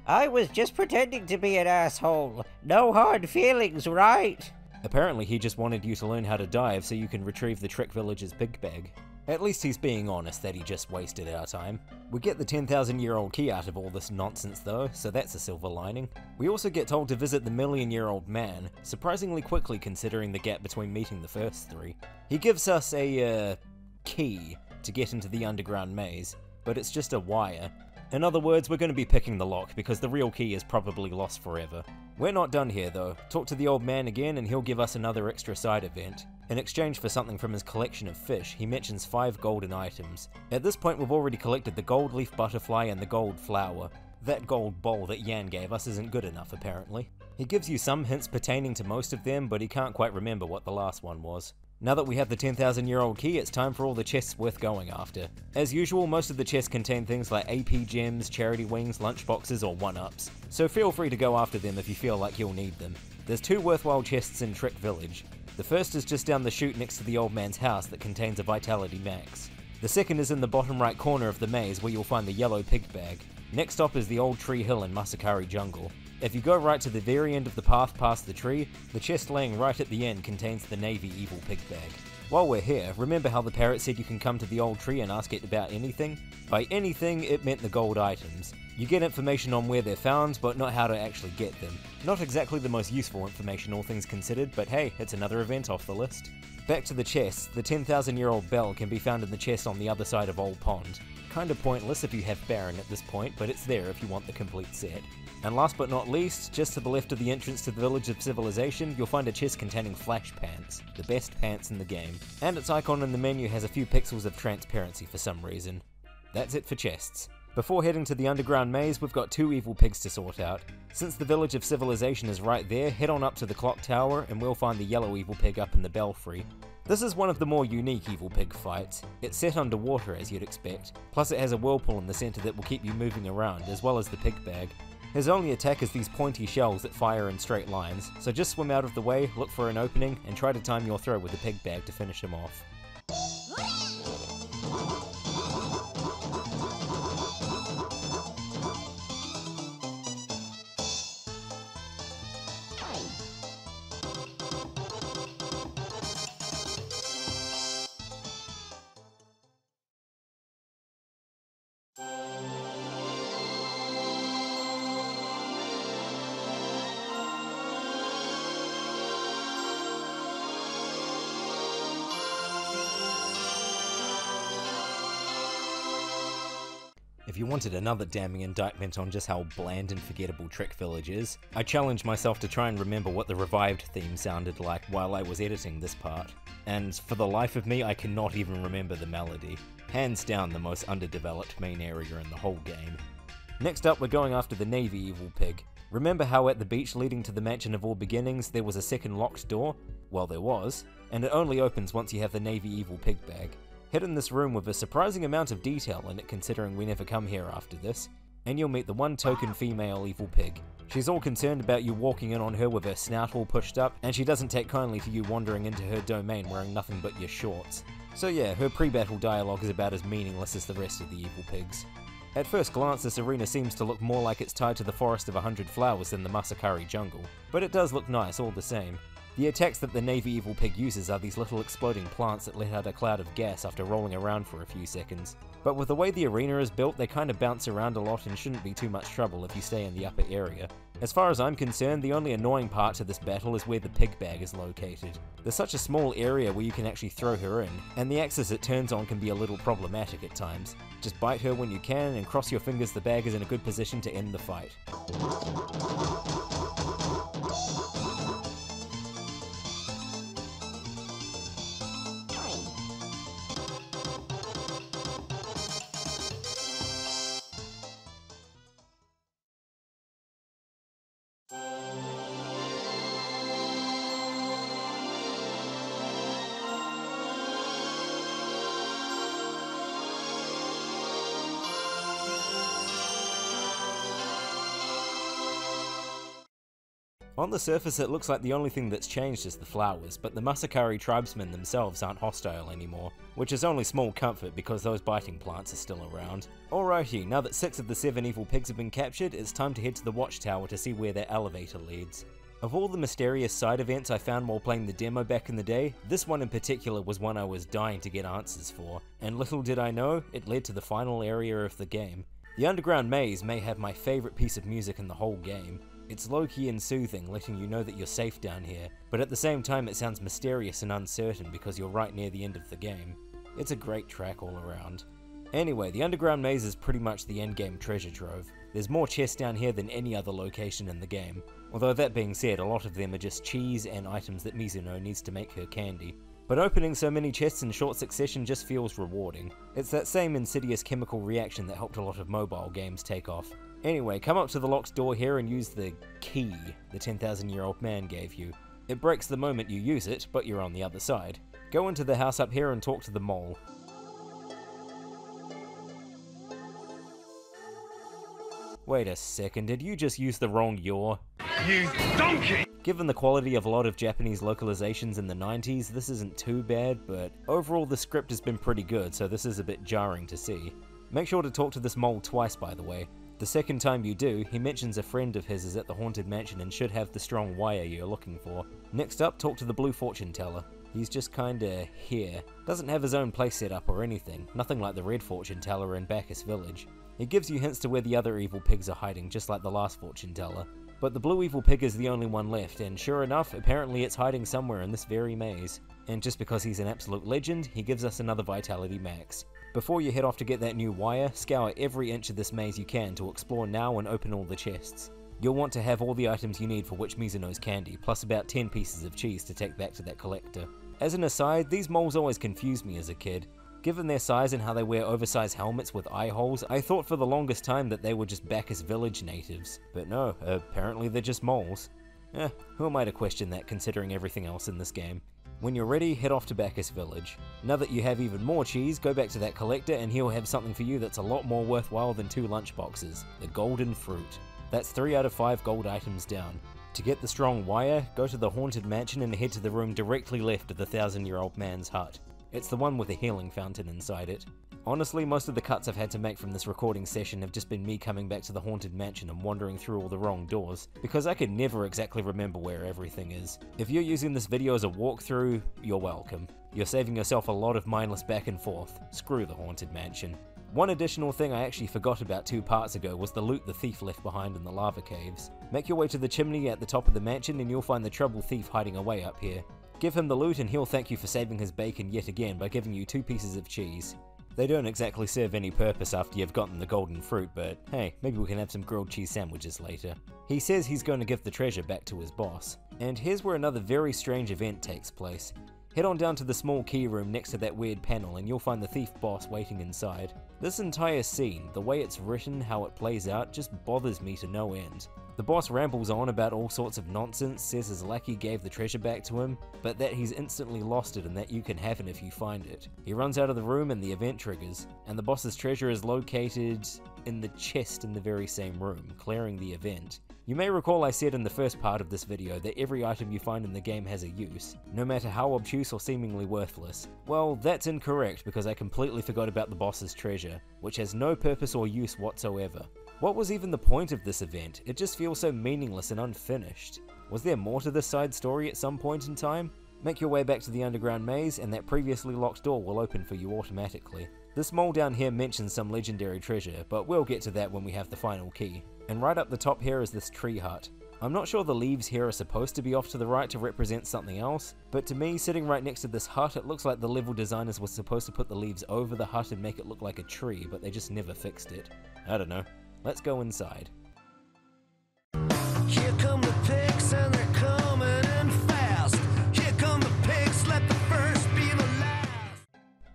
I was just pretending to be an asshole. No hard feelings, right? Apparently he just wanted you to learn how to dive so you can retrieve the Trick Village's pig bag. At least he's being honest that he just wasted our time. We get the 10,000-year-old key out of all this nonsense though, so that's a silver lining. We also get told to visit the million-year-old man, surprisingly quickly considering the gap between meeting the first 3. He gives us a, key to get into the underground maze, but it's just a wire. In other words, we're going to be picking the lock because the real key is probably lost forever. We're not done here though. Talk to the old man again and he'll give us another extra side event. In exchange for something from his collection of fish, he mentions 5 golden items. At this point we've already collected the gold leaf butterfly and the gold flower. That gold bowl that Yan gave us isn't good enough apparently. He gives you some hints pertaining to most of them, but he can't quite remember what the last one was. Now that we have the 10,000-year-old key, it's time for all the chests worth going after. As usual, most of the chests contain things like AP gems, charity wings, lunchboxes, or 1-ups, so feel free to go after them if you feel like you'll need them. There's 2 worthwhile chests in Trick Village. The first is just down the chute next to the old man's house that contains a Vitality Max. The second is in the bottom right corner of the maze where you'll find the yellow pig bag. Next stop is the old tree hill in Masakari jungle. If you go right to the very end of the path past the tree, the chest laying right at the end contains the Navy Evil pig bag. While we're here, remember how the parrot said you can come to the old tree and ask it about anything? By anything, it meant the gold items. You get information on where they're found, but not how to actually get them. Not exactly the most useful information all things considered, but hey, it's another event off the list. Back to the chests, the 10,000-year-old bell can be found in the chest on the other side of Old Pond. Kinda pointless if you have Baron at this point, but it's there if you want the complete set. And last but not least, just to the left of the entrance to the Village of Civilization, you'll find a chest containing flash pants, the best pants in the game. And its icon in the menu has a few pixels of transparency for some reason. That's it for chests. Before heading to the underground maze, we've got 2 evil pigs to sort out. Since the Village of Civilization is right there, head on up to the clock tower and we'll find the yellow evil pig up in the belfry. This is one of the more unique evil pig fights. It's set underwater as you'd expect, plus it has a whirlpool in the centre that will keep you moving around, as well as the pig bag. His only attack is these pointy shells that fire in straight lines, so just swim out of the way, look for an opening, and try to time your throw with the pig bag to finish him off. If you wanted another damning indictment on just how bland and forgettable Trick Village is, I challenged myself to try and remember what the revived theme sounded like while I was editing this part. And for the life of me, I cannot even remember the melody. Hands down the most underdeveloped main area in the whole game. Next up, we're going after the Navy Evil Pig. Remember how at the beach leading to the Mansion of All Beginnings there was a second locked door? Well, there was, and it only opens once you have the Navy Evil Pig bag. Head in this room with a surprising amount of detail in it considering we never come here after this, and you'll meet the one token female evil pig. She's all concerned about you walking in on her with her snout all pushed up, and she doesn't take kindly to you wandering into her domain wearing nothing but your shorts. So yeah, her pre-battle dialogue is about as meaningless as the rest of the evil pigs. At first glance, this arena seems to look more like it's tied to the Forest of 100 Flowers than the Masakari jungle, but it does look nice all the same. The attacks that the Navy Evil Pig uses are these little exploding plants that let out a cloud of gas after rolling around for a few seconds. But with the way the arena is built, they kinda bounce around a lot and shouldn't be too much trouble if you stay in the upper area. As far as I'm concerned, the only annoying part to this battle is where the pig bag is located. There's such a small area where you can actually throw her in, and the axis it turns on can be a little problematic at times. Just bite her when you can, and cross your fingers the bag is in a good position to end the fight. On the surface it looks like the only thing that's changed is the flowers, but the Masakari tribesmen themselves aren't hostile anymore, which is only small comfort because those biting plants are still around. Alrighty, now that 6 of the 7 evil pigs have been captured, it's time to head to the watchtower to see where their elevator leads. Of all the mysterious side events I found while playing the demo back in the day, this one in particular was one I was dying to get answers for, and little did I know, it led to the final area of the game. The underground maze may have my favourite piece of music in the whole game. It's low-key and soothing, letting you know that you're safe down here, but at the same time it sounds mysterious and uncertain because you're right near the end of the game. It's a great track all around. Anyway, the underground maze is pretty much the endgame treasure trove. There's more chests down here than any other location in the game, although that being said, a lot of them are just cheese and items that Mizuno needs to make her candy. But opening so many chests in short succession just feels rewarding. It's that same insidious chemical reaction that helped a lot of mobile games take off. Anyway, come up to the locked door here and use the key the 10,000-year-old man gave you. It breaks the moment you use it, but you're on the other side. Go into the house up here and talk to the mole. Wait a second, did you just use the wrong yaw? You donkey! Given the quality of a lot of Japanese localizations in the 90s, this isn't too bad, but overall the script has been pretty good, so this is a bit jarring to see. Make sure to talk to this mole twice, by the way. The second time you do, he mentions a friend of his is at the Haunted Mansion and should have the strong wire you're looking for. Next up, talk to the Blue Fortune Teller. He's just kinda here. Doesn't have his own place set up or anything, nothing like the red fortune teller in Baccus village. It gives you hints to where the other evil pigs are hiding, just like the last fortune teller. But the blue evil pig is the only one left, and sure enough, apparently it's hiding somewhere in this very maze. And just because he's an absolute legend, he gives us another vitality max. Before you head off to get that new wire, scour every inch of this maze you can to explore now and open all the chests. You'll want to have all the items you need for Witch Mizuno's candy, plus about 10 pieces of cheese to take back to that collector. As an aside, these moles always confused me as a kid. Given their size and how they wear oversized helmets with eye holes, I thought for the longest time that they were just Baccus village natives. But no, apparently they're just moles. Who am I to question that considering everything else in this game? When you're ready, head off to Baccus village. Now that you have even more cheese, go back to that collector and he'll have something for you that's a lot more worthwhile than 2 lunchboxes, the golden fruit. That's 3 out of 5 gold items down. To get the strong wire, go to the haunted mansion and head to the room directly left of the 1,000-year-old man's hut. It's the one with a healing fountain inside it. Honestly, most of the cuts I've had to make from this recording session have just been me coming back to the haunted mansion and wandering through all the wrong doors, because I could never exactly remember where everything is. If you're using this video as a walkthrough, you're welcome. You're saving yourself a lot of mindless back and forth. Screw the haunted mansion. One additional thing I actually forgot about 2 parts ago was the loot the thief left behind in the lava caves. Make your way to the chimney at the top of the mansion and you'll find the trouble thief hiding away up here. Give him the loot and he'll thank you for saving his bacon yet again by giving you 2 pieces of cheese. They don't exactly serve any purpose after you've gotten the golden fruit, but hey, maybe we can have some grilled cheese sandwiches later. He says he's going to give the treasure back to his boss. And here's where another very strange event takes place. Head on down to the small key room next to that weird panel and you'll find the thief boss waiting inside. This entire scene, the way it's written, how it plays out, just bothers me to no end. The boss rambles on about all sorts of nonsense, says his lackey gave the treasure back to him, but that he's instantly lost it and that you can have it if you find it. He runs out of the room and the event triggers, and the boss's treasure is located in the chest in the very same room, clearing the event. You may recall I said in the first part of this video that every item you find in the game has a use, no matter how obtuse or seemingly worthless. Well, that's incorrect because I completely forgot about the boss's treasure, which has no purpose or use whatsoever. What was even the point of this event? It just feels so meaningless and unfinished. Was there more to this side story at some point in time? Make your way back to the underground maze and that previously locked door will open for you automatically. This mole down here mentions some legendary treasure, but we'll get to that when we have the final key. And right up the top here is this tree hut. I'm not sure the leaves here are supposed to be off to the right to represent something else, but to me, sitting right next to this hut, it looks like the level designers were supposed to put the leaves over the hut and make it look like a tree, but they just never fixed it. I don't know. Let's go inside. Here come the pigs and they're coming in fast. Here come the pigs, let the first be the last.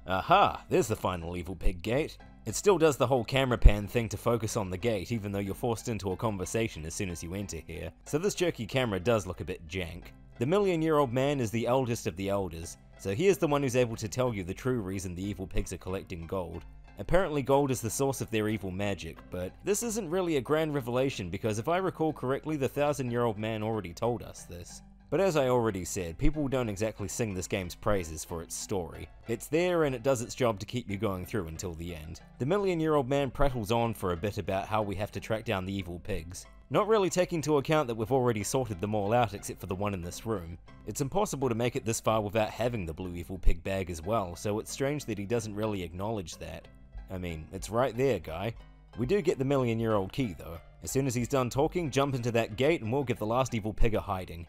Aha! There's the final evil pig gate. It still does the whole camera pan thing to focus on the gate, even though you're forced into a conversation as soon as you enter here. So this jerky camera does look a bit jank. The million-year-old man is the eldest of the elders, so he is the one who's able to tell you the true reason the evil pigs are collecting gold. Apparently gold is the source of their evil magic, but this isn't really a grand revelation because if I recall correctly, the 1,000-year-old man already told us this. But as I already said, people don't exactly sing this game's praises for its story. It's there and it does its job to keep you going through until the end. The million-year-old man prattles on for a bit about how we have to track down the evil pigs, not really taking into account that we've already sorted them all out except for the one in this room. It's impossible to make it this far without having the blue evil pig bag as well, so it's strange that he doesn't really acknowledge that. I mean, it's right there, guy. We do get the million-year-old key though. As soon as he's done talking, jump into that gate and we'll give the last evil pig a hiding.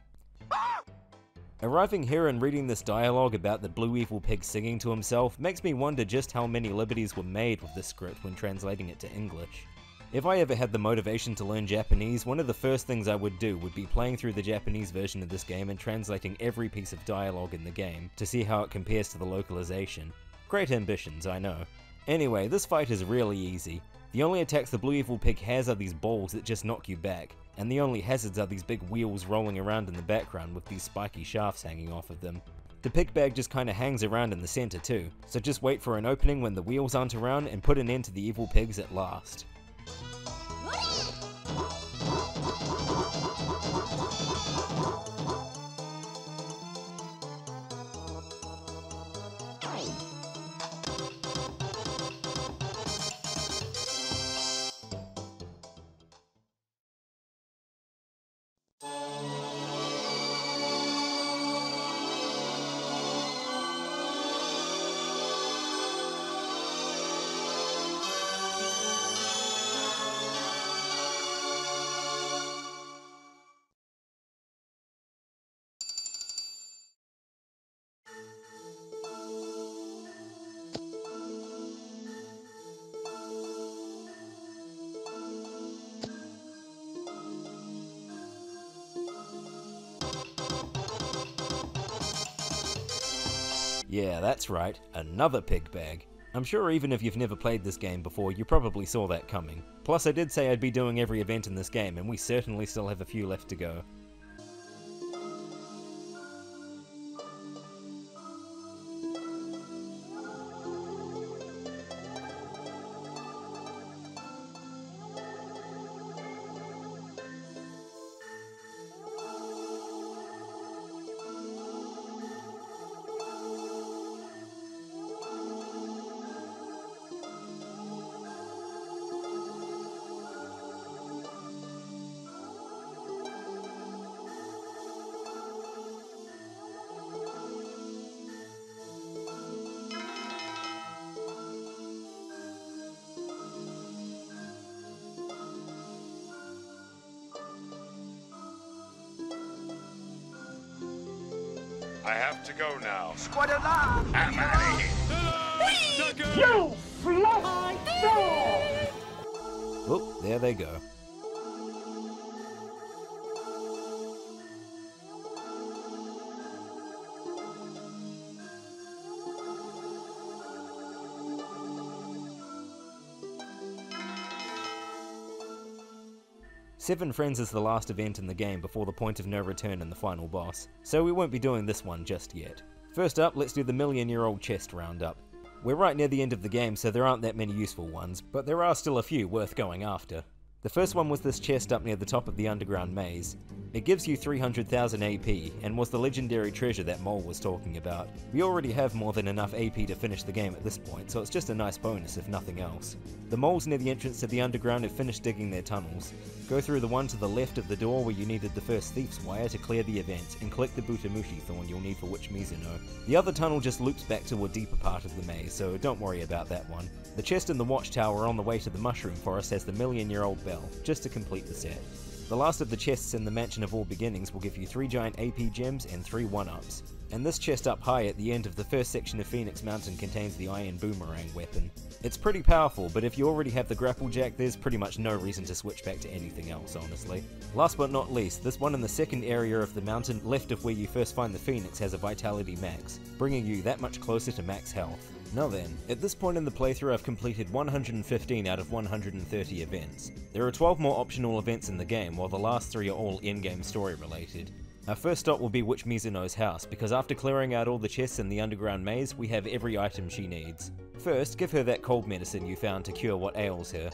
Arriving here and reading this dialogue about the blue evil pig singing to himself makes me wonder just how many liberties were made with this script when translating it to English. If I ever had the motivation to learn Japanese, one of the first things I would do would be playing through the Japanese version of this game and translating every piece of dialogue in the game to see how it compares to the localization. Great ambitions, I know. Anyway, this fight is really easy. The only attacks the blue evil pig has are these balls that just knock you back, and the only hazards are these big wheels rolling around in the background with these spiky shafts hanging off of them. The pig bag just kinda hangs around in the center too, so just wait for an opening when the wheels aren't around and put an end to the evil pigs at last. Yeah, that's right, another pig bag. I'm sure even if you've never played this game before, you probably saw that coming. Plus I did say I'd be doing every event in this game, and we certainly still have a few left to go. I have to go now. Squad alive! I'm out of here. You fly dog! Oh, there they go. Seven Friends is the last event in the game before the point of no return in the final boss, so we won't be doing this one just yet. First up, let's do the million-year-old chest roundup. We're right near the end of the game, so there aren't that many useful ones, but there are still a few worth going after. The first one was this chest up near the top of the underground maze. It gives you 300,000 AP, and was the legendary treasure that Mole was talking about. We already have more than enough AP to finish the game at this point, so it's just a nice bonus if nothing else. The moles near the entrance to the underground have finished digging their tunnels. Go through the one to the left of the door where you needed the first Thief's Wire to clear the event, and collect the Butamushi Thorn you'll need for Witch Mizuno. The other tunnel just loops back to a deeper part of the maze, so don't worry about that one. The chest in the watchtower on the way to the Mushroom Forest has the million-year-old bell, just to complete the set. The last of the chests in the Mansion of All Beginnings will give you 3 giant AP gems and 3 1-ups. And this chest up high at the end of the first section of Phoenix Mountain contains the Iron Boomerang weapon. It's pretty powerful, but if you already have the Grapplejack, there's pretty much no reason to switch back to anything else, honestly. Last but not least, this one in the second area of the mountain left of where you first find the Phoenix has a Vitality Max, bringing you that much closer to max health. Now then, at this point in the playthrough I've completed 115 out of 130 events. There are 12 more optional events in the game, while the last 3 are all in-game story related. Our first stop will be Witch Mizuno's house, because after clearing out all the chests in the underground maze, we have every item she needs. First, give her that cold medicine you found to cure what ails her.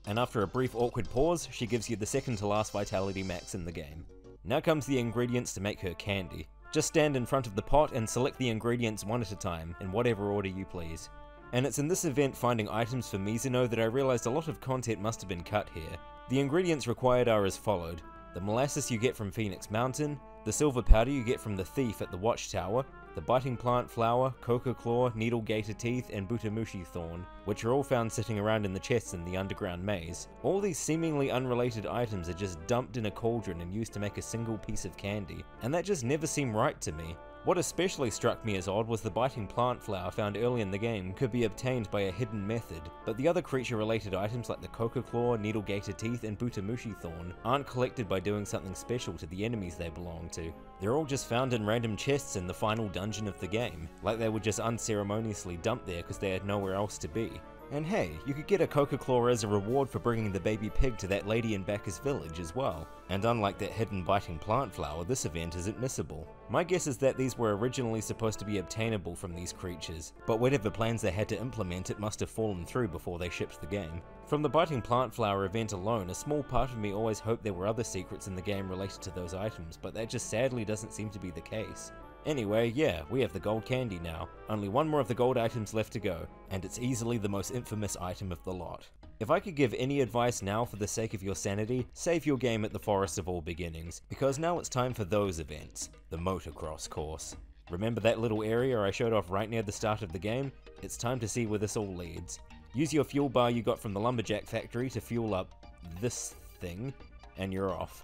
And after a brief awkward pause, she gives you the second to last Vitality Max in the game. Now comes the ingredients to make her candy. Just stand in front of the pot and select the ingredients one at a time, in whatever order you please. And it's in this event finding items for Mizuno that I realized a lot of content must have been cut here. The ingredients required are as followed: the molasses you get from Phoenix Mountain, the silver powder you get from the thief at the watchtower, the biting plant flower, coca claw, needle gator teeth, and Butamushi thorn, which are all found sitting around in the chests in the underground maze. All these seemingly unrelated items are just dumped in a cauldron and used to make a single piece of candy, and that just never seemed right to me. What especially struck me as odd was the biting plant flower found early in the game could be obtained by a hidden method, but the other creature related items like the coca claw, needle gator teeth, and Butamushi thorn aren't collected by doing something special to the enemies they belong to. They're all just found in random chests in the final dungeon of the game, like they were just unceremoniously dumped there because they had nowhere else to be. And hey, you could get a coca claw as a reward for bringing the baby pig to that lady in Baccus village as well. And unlike that hidden biting plant flower, this event isn't missable. My guess is that these were originally supposed to be obtainable from these creatures, but whatever plans they had to implement, it must have fallen through before they shipped the game. From the biting plant flower event alone, a small part of me always hoped there were other secrets in the game related to those items, but that just sadly doesn't seem to be the case. Anyway, yeah, we have the gold candy now. Only one more of the gold items left to go, and it's easily the most infamous item of the lot. If I could give any advice now for the sake of your sanity, save your game at the Forest of All Beginnings, because now it's time for those events, the motocross course. Remember that little area I showed off right near the start of the game? It's time to see where this all leads. Use your fuel bar you got from the lumberjack factory to fuel up this thing, and you're off.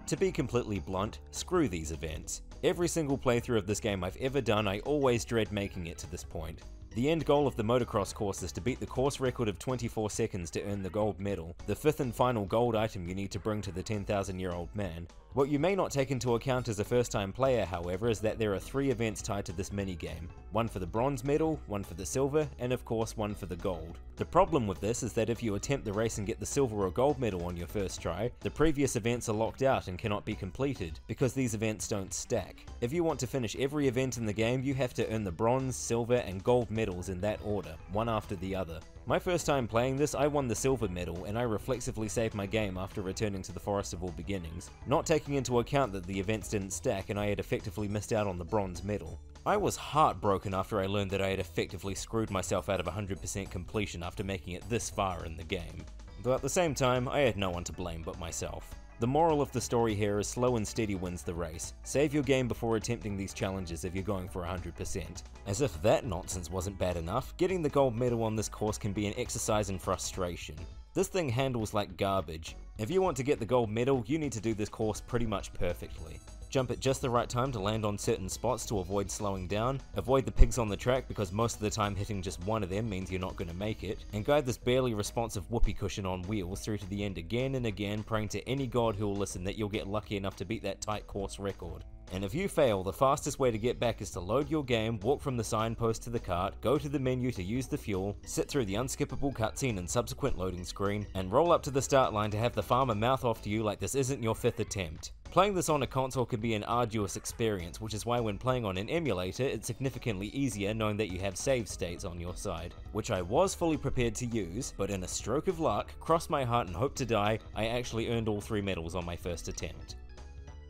To be completely blunt, screw these events. Every single playthrough of this game I've ever done, I always dread making it to this point. The end goal of the motocross course is to beat the course record of 24 seconds to earn the gold medal, the fifth and final gold item you need to bring to the 10,000-year-old man. What you may not take into account as a first-time player, however, is that there are 3 events tied to this minigame. One for the bronze medal, one for the silver, and of course one for the gold. The problem with this is that if you attempt the race and get the silver or gold medal on your first try, the previous events are locked out and cannot be completed, because these events don't stack. If you want to finish every event in the game, you have to earn the bronze, silver, and gold medals in that order, one after the other. My first time playing this, I won the silver medal, and I reflexively saved my game after returning to the Forest of All Beginnings, not taking into account that the events didn't stack and I had effectively missed out on the bronze medal. I was heartbroken after I learned that I had effectively screwed myself out of 100% completion after making it this far in the game. Though at the same time, I had no one to blame but myself. The moral of the story here is slow and steady wins the race. Save your game before attempting these challenges if you're going for 100%. As if that nonsense wasn't bad enough, getting the gold medal on this course can be an exercise in frustration. This thing handles like garbage. If you want to get the gold medal, you need to do this course pretty much perfectly. Jump at just the right time to land on certain spots to avoid slowing down, avoid the pigs on the track because most of the time hitting just one of them means you're not going to make it, and guide this barely responsive whoopee cushion on wheels through to the end again and again, praying to any god who will listen that you'll get lucky enough to beat that tight course record. And if you fail, the fastest way to get back is to load your game, walk from the signpost to the cart, go to the menu to use the fuel, sit through the unskippable cutscene and subsequent loading screen, and roll up to the start line to have the farmer mouth off to you like this isn't your 5th attempt. Playing this on a console can be an arduous experience, which is why when playing on an emulator, it's significantly easier knowing that you have save states on your side, which I was fully prepared to use, but in a stroke of luck, cross my heart and hope to die, I actually earned all 3 medals on my first attempt.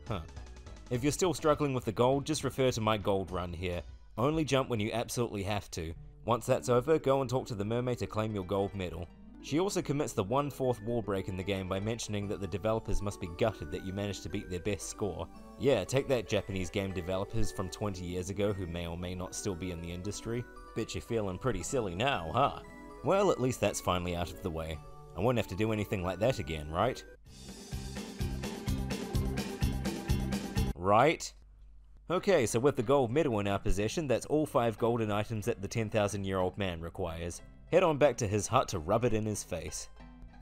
Huh. If you're still struggling with the gold, just refer to my gold run here. Only jump when you absolutely have to. Once that's over, go and talk to the mermaid to claim your gold medal. She also commits the 1/4 wall break in the game by mentioning that the developers must be gutted that you managed to beat their best score. Yeah, take that, Japanese game developers from 20 years ago who may or may not still be in the industry. Bet you're feeling pretty silly now, huh? Well, at least that's finally out of the way. I won't have to do anything like that again, right? Right? Okay, so with the gold medal in our possession, that's all 5 golden items that the 10,000-year-old man requires. Head on back to his hut to rub it in his face.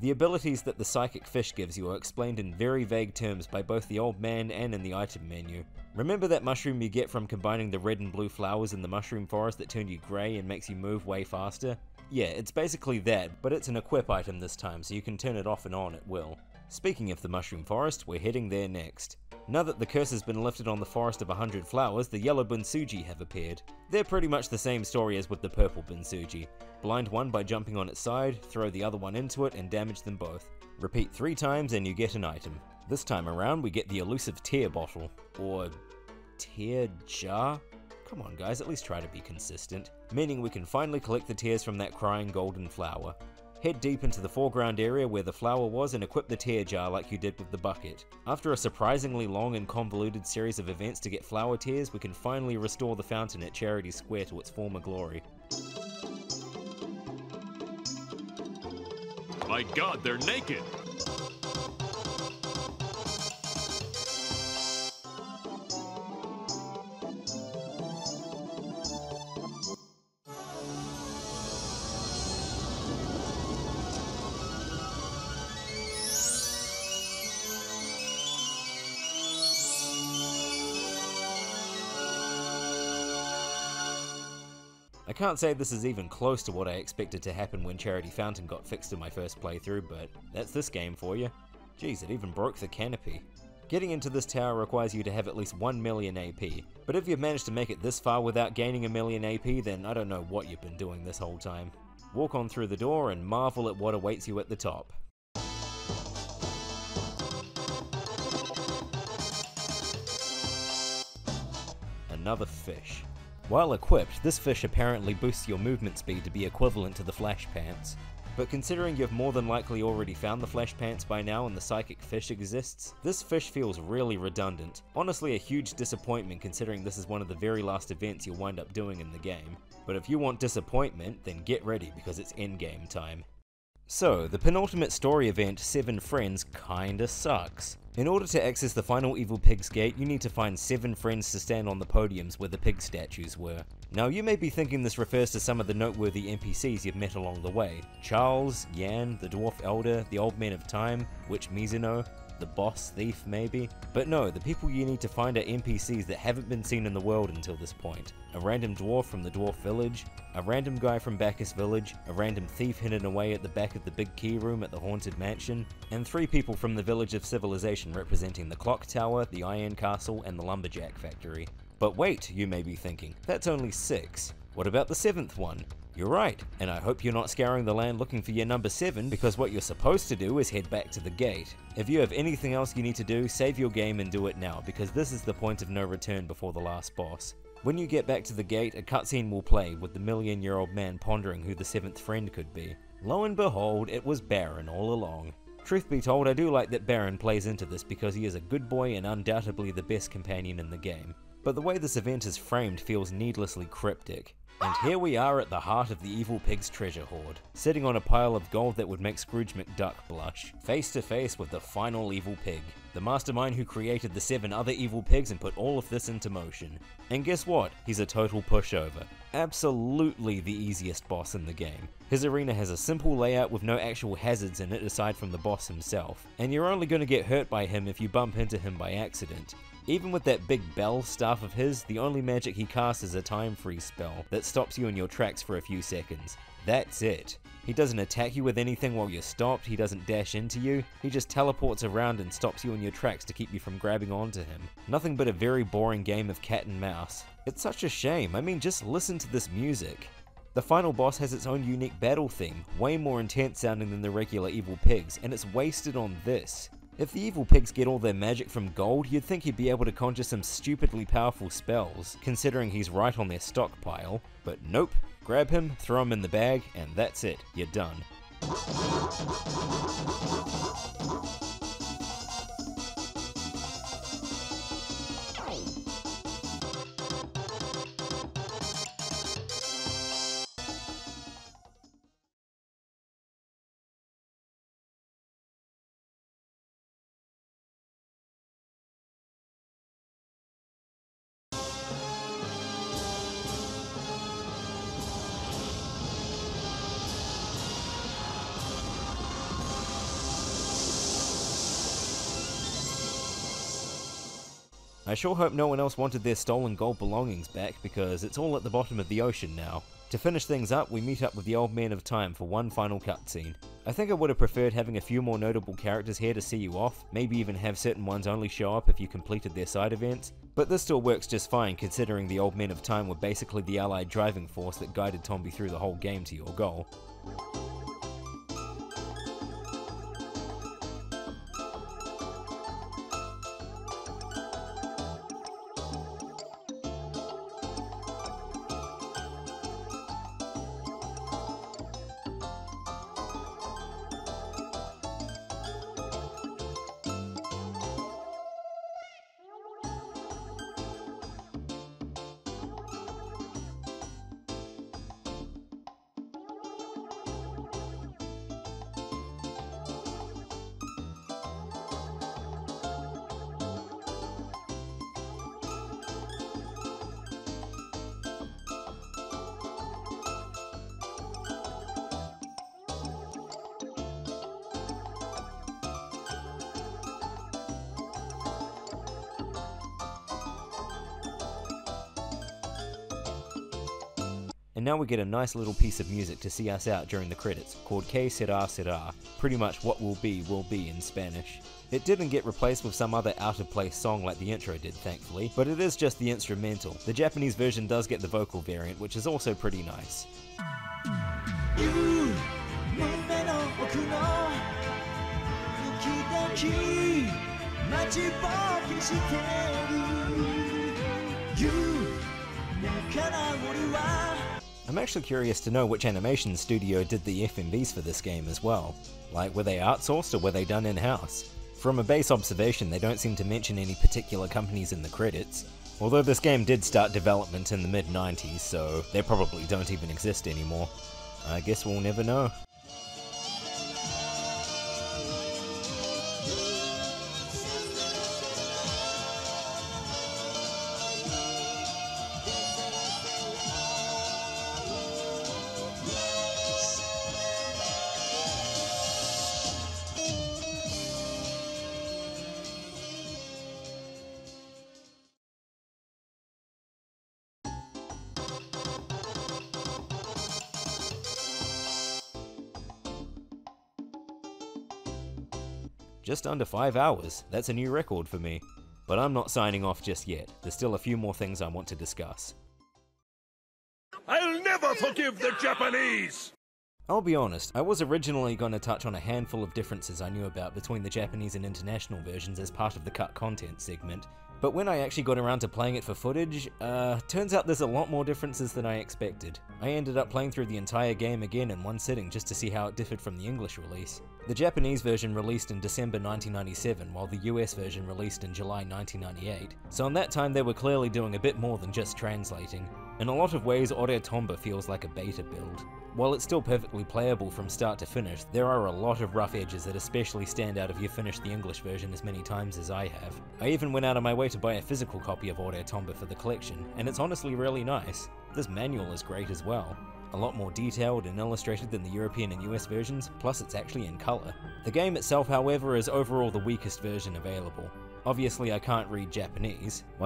The abilities that the psychic fish gives you are explained in very vague terms by both the old man and in the item menu. Remember that mushroom you get from combining the red and blue flowers in the mushroom forest that turn you grey and makes you move way faster? Yeah, it's basically that, but it's an equip item this time, so you can turn it off and on at will. Speaking of the mushroom forest, we're heading there next. Now that the curse has been lifted on the Forest of 100 Flowers, the yellow Bunsuji have appeared. They're pretty much the same story as with the purple Bunsuji. Blind one by jumping on its side, throw the other one into it and damage them both. Repeat 3 times and you get an item. This time around we get the elusive tear bottle. Or tear jar? Come on guys, at least try to be consistent. Meaning we can finally collect the tears from that crying golden flower. Head deep into the foreground area where the flower was and equip the tear jar like you did with the bucket. After a surprisingly long and convoluted series of events to get flower tears, we can finally restore the fountain at Charity Square to its former glory. My god, they're naked! I can't say this is even close to what I expected to happen when Charity Fountain got fixed in my first playthrough, but that's this game for you. Jeez, it even broke the canopy. Getting into this tower requires you to have at least 1 million AP, but if you've managed to make it this far without gaining 1 million AP, then I don't know what you've been doing this whole time. Walk on through the door and marvel at what awaits you at the top. Another fish. While equipped, this fish apparently boosts your movement speed to be equivalent to the Flash Pants. But considering you've more than likely already found the Flash Pants by now and the psychic fish exists, this fish feels really redundant. Honestly a huge disappointment considering this is one of the very last events you'll wind up doing in the game. But if you want disappointment, then get ready because it's endgame time. So, the penultimate story event, 7 Friends, kinda sucks. In order to access the final evil pig's gate, you need to find 7 friends to stand on the podiums where the pig statues were. Now you may be thinking this refers to some of the noteworthy NPCs you've met along the way. Charles, Yan, the Dwarf Elder, the Old Man of Time, Witch Mizuno, the boss thief maybe? But no, the people you need to find are NPCs that haven't been seen in the world until this point. A random dwarf from the dwarf village, a random guy from Baccus village, a random thief hidden away at the back of the big key room at the haunted mansion, and 3 people from the village of civilization representing the clock tower, the iron castle, and the lumberjack factory. But wait, you may be thinking, that's only 6. What about the 7th one? You're right, and I hope you're not scouring the land looking for your number 7, because what you're supposed to do is head back to the gate. If you have anything else you need to do, save your game and do it now, because this is the point of no return before the last boss. When you get back to the gate, a cutscene will play with the million-year-old man pondering who the 7th friend could be. Lo and behold, it was Baron all along. Truth be told, I do like that Baron plays into this because he is a good boy and undoubtedly the best companion in the game. But the way this event is framed feels needlessly cryptic. And here we are at the heart of the evil pig's treasure hoard, sitting on a pile of gold that would make Scrooge McDuck blush, face to face with the final evil pig, the mastermind who created the 7 other evil pigs and put all of this into motion. And guess what? He's a total pushover. Absolutely the easiest boss in the game. His arena has a simple layout with no actual hazards in it aside from the boss himself, and you're only going to get hurt by him if you bump into him by accident. Even with that big bell staff of his, the only magic he casts is a time freeze spell that stops you in your tracks for a few seconds. That's it. He doesn't attack you with anything while you're stopped, he doesn't dash into you, he just teleports around and stops you in your tracks to keep you from grabbing onto him. Nothing but a very boring game of cat and mouse. It's such a shame, I mean just listen to this music. The final boss has its own unique battle theme, way more intense sounding than the regular evil pigs, and it's wasted on this. If the evil pigs get all their magic from gold, you'd think he'd be able to conjure some stupidly powerful spells, considering he's right on their stockpile. But nope, grab him, throw him in the bag, and that's it, you're done. I sure hope no one else wanted their stolen gold belongings back, because it's all at the bottom of the ocean now. To finish things up, we meet up with the Old Man of Time for one final cutscene. I think I would have preferred having a few more notable characters here to see you off, maybe even have certain ones only show up if you completed their side events, but this still works just fine considering the Old Men of Time were basically the allied driving force that guided Tombi through the whole game to your goal. And now we get a nice little piece of music to see us out during the credits, called Que Sera Sera, pretty much what will be in Spanish. It didn't get replaced with some other out-of-place song like the intro did, thankfully, but it is just the instrumental. The Japanese version does get the vocal variant, which is also pretty nice. I'm actually curious to know which animation studio did the FMVs for this game as well. Like, were they outsourced or were they done in-house? From a base observation, they don't seem to mention any particular companies in the credits. Although this game did start development in the mid-90s, so they probably don't even exist anymore. I guess we'll never know. Just under 5 hours, that's a new record for me. But I'm not signing off just yet, there's still a few more things I want to discuss. I'll never forgive the Japanese! I'll be honest, I was originally going to touch on a handful of differences I knew about between the Japanese and international versions as part of the cut content segment, but when I actually got around to playing it for footage, turns out there's a lot more differences than I expected. I ended up playing through the entire game again in one sitting just to see how it differed from the English release. The Japanese version released in December 1997, while the US version released in July 1998, so in that time they were clearly doing a bit more than just translating. In a lot of ways, Tomba feels like a beta build. While it's still perfectly playable from start to finish, there are a lot of rough edges that especially stand out if you finish the English version as many times as I have. I even went out of my way to buy a physical copy of Tomba for the collection, and it's honestly really nice. This manual is great as well. A lot more detailed and illustrated than the European and US versions, plus it's actually in colour. The game itself, however, is overall the weakest version available. Obviously I can't read Japanese, so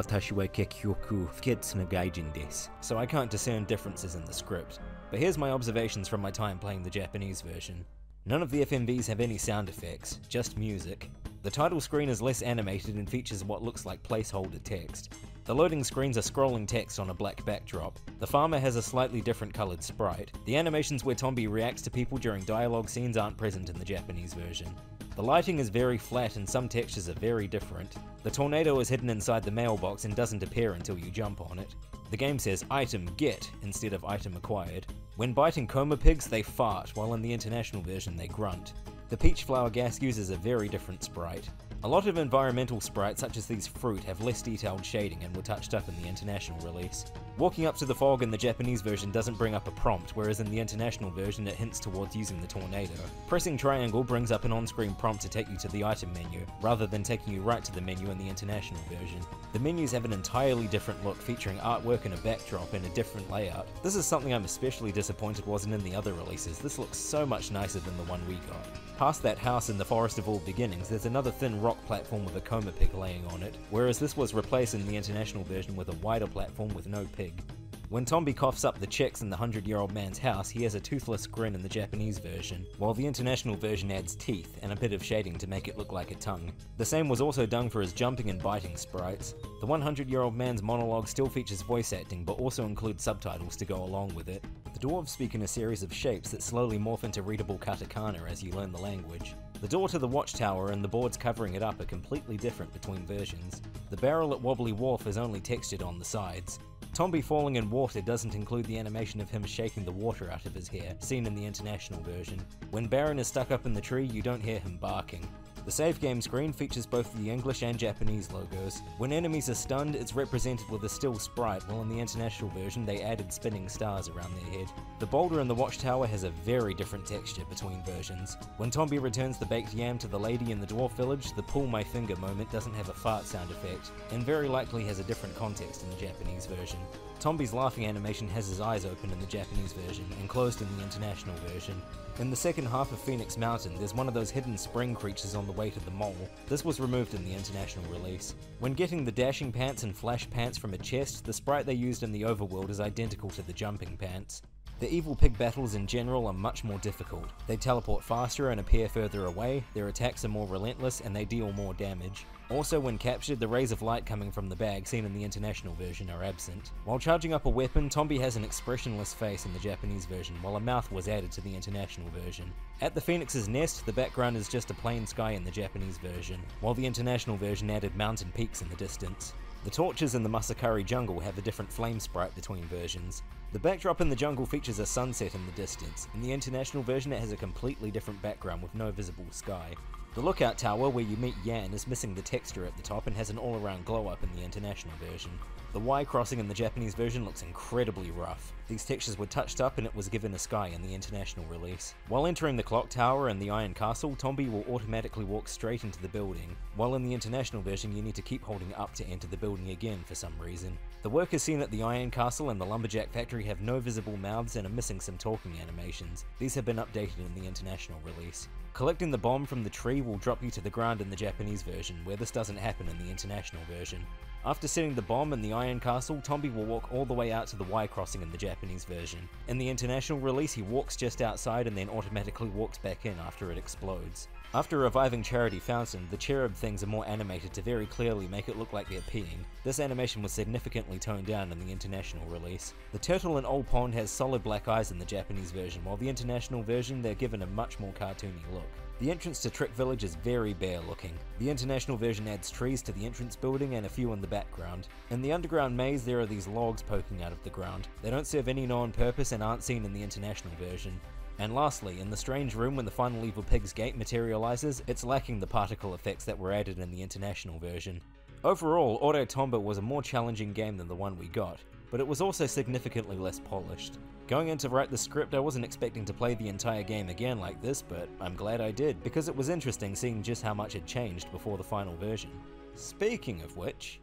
I can't discern differences in the script. But here's my observations from my time playing the Japanese version. None of the FMVs have any sound effects, just music. The title screen is less animated and features what looks like placeholder text. The loading screens are scrolling text on a black backdrop. The farmer has a slightly different coloured sprite. The animations where Tombi reacts to people during dialogue scenes aren't present in the Japanese version. The lighting is very flat and some textures are very different. The tornado is hidden inside the mailbox and doesn't appear until you jump on it. The game says item get instead of item acquired. When biting coma pigs they fart, while in the international version they grunt. The peach flower gas uses a very different sprite. A lot of environmental sprites such as these fruit have less detailed shading and were touched up in the international release. Walking up to the fog in the Japanese version doesn't bring up a prompt, whereas in the international version it hints towards using the tornado. Pressing triangle brings up an on-screen prompt to take you to the item menu, rather than taking you right to the menu in the international version. The menus have an entirely different look, featuring artwork and a backdrop and a different layout. This is something I'm especially disappointed wasn't in the other releases. This looks so much nicer than the one we got. Past that house in the Forest of All Beginnings, there's another thin rock platform with a coma pig laying on it, whereas this was replaced in the international version with a wider platform with no pig. When Tombi coughs up the chicks in the 100-year-old man's house, he has a toothless grin in the Japanese version, while the international version adds teeth and a bit of shading to make it look like a tongue. The same was also done for his jumping and biting sprites. The 100-year-old man's monologue still features voice acting, but also includes subtitles to go along with it. The dwarves speak in a series of shapes that slowly morph into readable katakana as you learn the language. The door to the watchtower and the boards covering it up are completely different between versions. The barrel at Wobbly Wharf is only textured on the sides. Tombi falling in water doesn't include the animation of him shaking the water out of his hair, seen in the international version. When Baron is stuck up in the tree, you don't hear him barking. The save game screen features both the English and Japanese logos. When enemies are stunned, it's represented with a still sprite, while in the international version they added spinning stars around their head. The boulder in the watchtower has a very different texture between versions. When Tombi returns the baked yam to the lady in the dwarf village, the pull my finger moment doesn't have a fart sound effect, and very likely has a different context in the Japanese version. Tombi's laughing animation has his eyes open in the Japanese version, and closed in the international version. In the second half of Phoenix Mountain, there's one of those hidden spring creatures on the way to the mole. This was removed in the international release. When getting the dashing pants and flash pants from a chest, the sprite they used in the overworld is identical to the jumping pants. The evil pig battles in general are much more difficult. They teleport faster and appear further away, their attacks are more relentless, and they deal more damage. Also, when captured, the rays of light coming from the bag seen in the international version are absent. While charging up a weapon, Tombi has an expressionless face in the Japanese version, while a mouth was added to the international version. At the Phoenix's nest, the background is just a plain sky in the Japanese version, while the international version added mountain peaks in the distance. The torches in the Masakari jungle have a different flame sprite between versions. The backdrop in the jungle features a sunset in the distance. In the international version it has a completely different background with no visible sky. The lookout tower where you meet Yan is missing the texture at the top and has an all-around glow-up in the international version. The Y crossing in the Japanese version looks incredibly rough. These textures were touched up and it was given a sky in the international release. While entering the clock tower and the Iron Castle, Tombi will automatically walk straight into the building, while in the international version you need to keep holding up to enter the building again for some reason. The workers seen at the Iron Castle and the Lumberjack Factory have no visible mouths and are missing some talking animations. These have been updated in the international release. Collecting the bomb from the tree will drop you to the ground in the Japanese version, where this doesn't happen in the international version. After setting the bomb in the Iron Castle, Tombi will walk all the way out to the Y crossing in the Japanese version. In the international release, he walks just outside and then automatically walks back in after it explodes. After reviving Charity Fountain, the cherub things are more animated to very clearly make it look like they're peeing. This animation was significantly toned down in the international release. The turtle in Old Pond has solid black eyes in the Japanese version, while the international version they're given a much more cartoony look. The entrance to Trick Village is very bare looking. The international version adds trees to the entrance building and a few in the background. In the underground maze there are these logs poking out of the ground. They don't serve any known purpose and aren't seen in the international version. And lastly, in the strange room when the final evil pig's gate materializes, it's lacking the particle effects that were added in the international version. Overall, Auto Tomba was a more challenging game than the one we got, but it was also significantly less polished. Going in to write the script, I wasn't expecting to play the entire game again like this, but I'm glad I did, because it was interesting seeing just how much had changed before the final version. Speaking of which...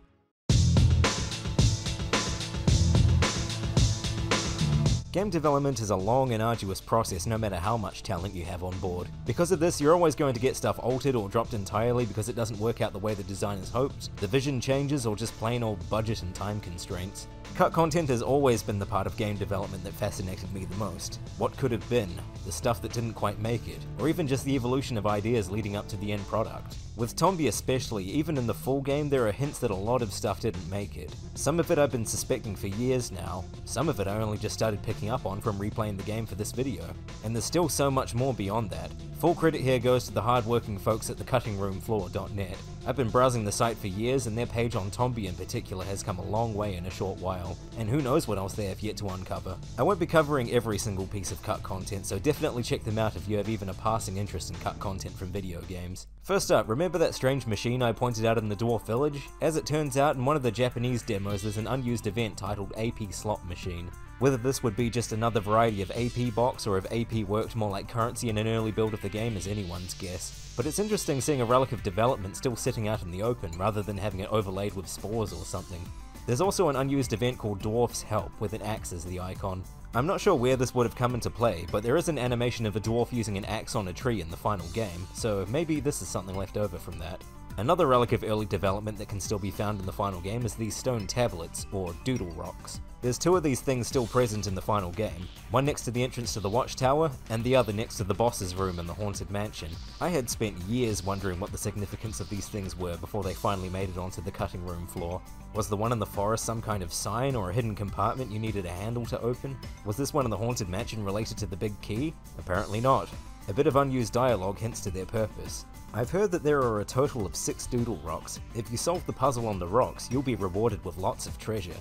Game development is a long and arduous process no matter how much talent you have on board. Because of this, you're always going to get stuff altered or dropped entirely because it doesn't work out the way the designers hoped, the vision changes, or just plain old budget and time constraints. Cut content has always been the part of game development that fascinated me the most. What could have been, the stuff that didn't quite make it, or even just the evolution of ideas leading up to the end product. With Tombi especially, even in the full game there are hints that a lot of stuff didn't make it. Some of it I've been suspecting for years now, some of it I only just started picking up on from replaying the game for this video, and there's still so much more beyond that. Full credit here goes to the hard-working folks at thecuttingroomfloor.net. I've been browsing the site for years and their page on Tombi in particular has come a long way in a short while, and who knows what else they have yet to uncover. I won't be covering every single piece of cut content, so definitely check them out if you have even a passing interest in cut content from video games. First up, remember that strange machine I pointed out in the Dwarf Village? As it turns out, in one of the Japanese demos there's an unused event titled AP Slot Machine. Whether this would be just another variety of AP box or if AP worked more like currency in an early build of the game is anyone's guess. But it's interesting seeing a relic of development still sitting out in the open rather than having it overlaid with spores or something. There's also an unused event called Dwarf's Help with an axe as the icon. I'm not sure where this would have come into play, but there is an animation of a dwarf using an axe on a tree in the final game, so maybe this is something left over from that. Another relic of early development that can still be found in the final game is these stone tablets, or doodle rocks. There's two of these things still present in the final game, one next to the entrance to the watchtower, and the other next to the boss's room in the haunted mansion. I had spent years wondering what the significance of these things were before they finally made it onto the cutting room floor. Was the one in the forest some kind of sign or a hidden compartment you needed a handle to open? Was this one in the haunted mansion related to the big key? Apparently not. A bit of unused dialogue hints to their purpose. I've heard that there are a total of 6 doodle rocks. If you solve the puzzle on the rocks, you'll be rewarded with lots of treasure.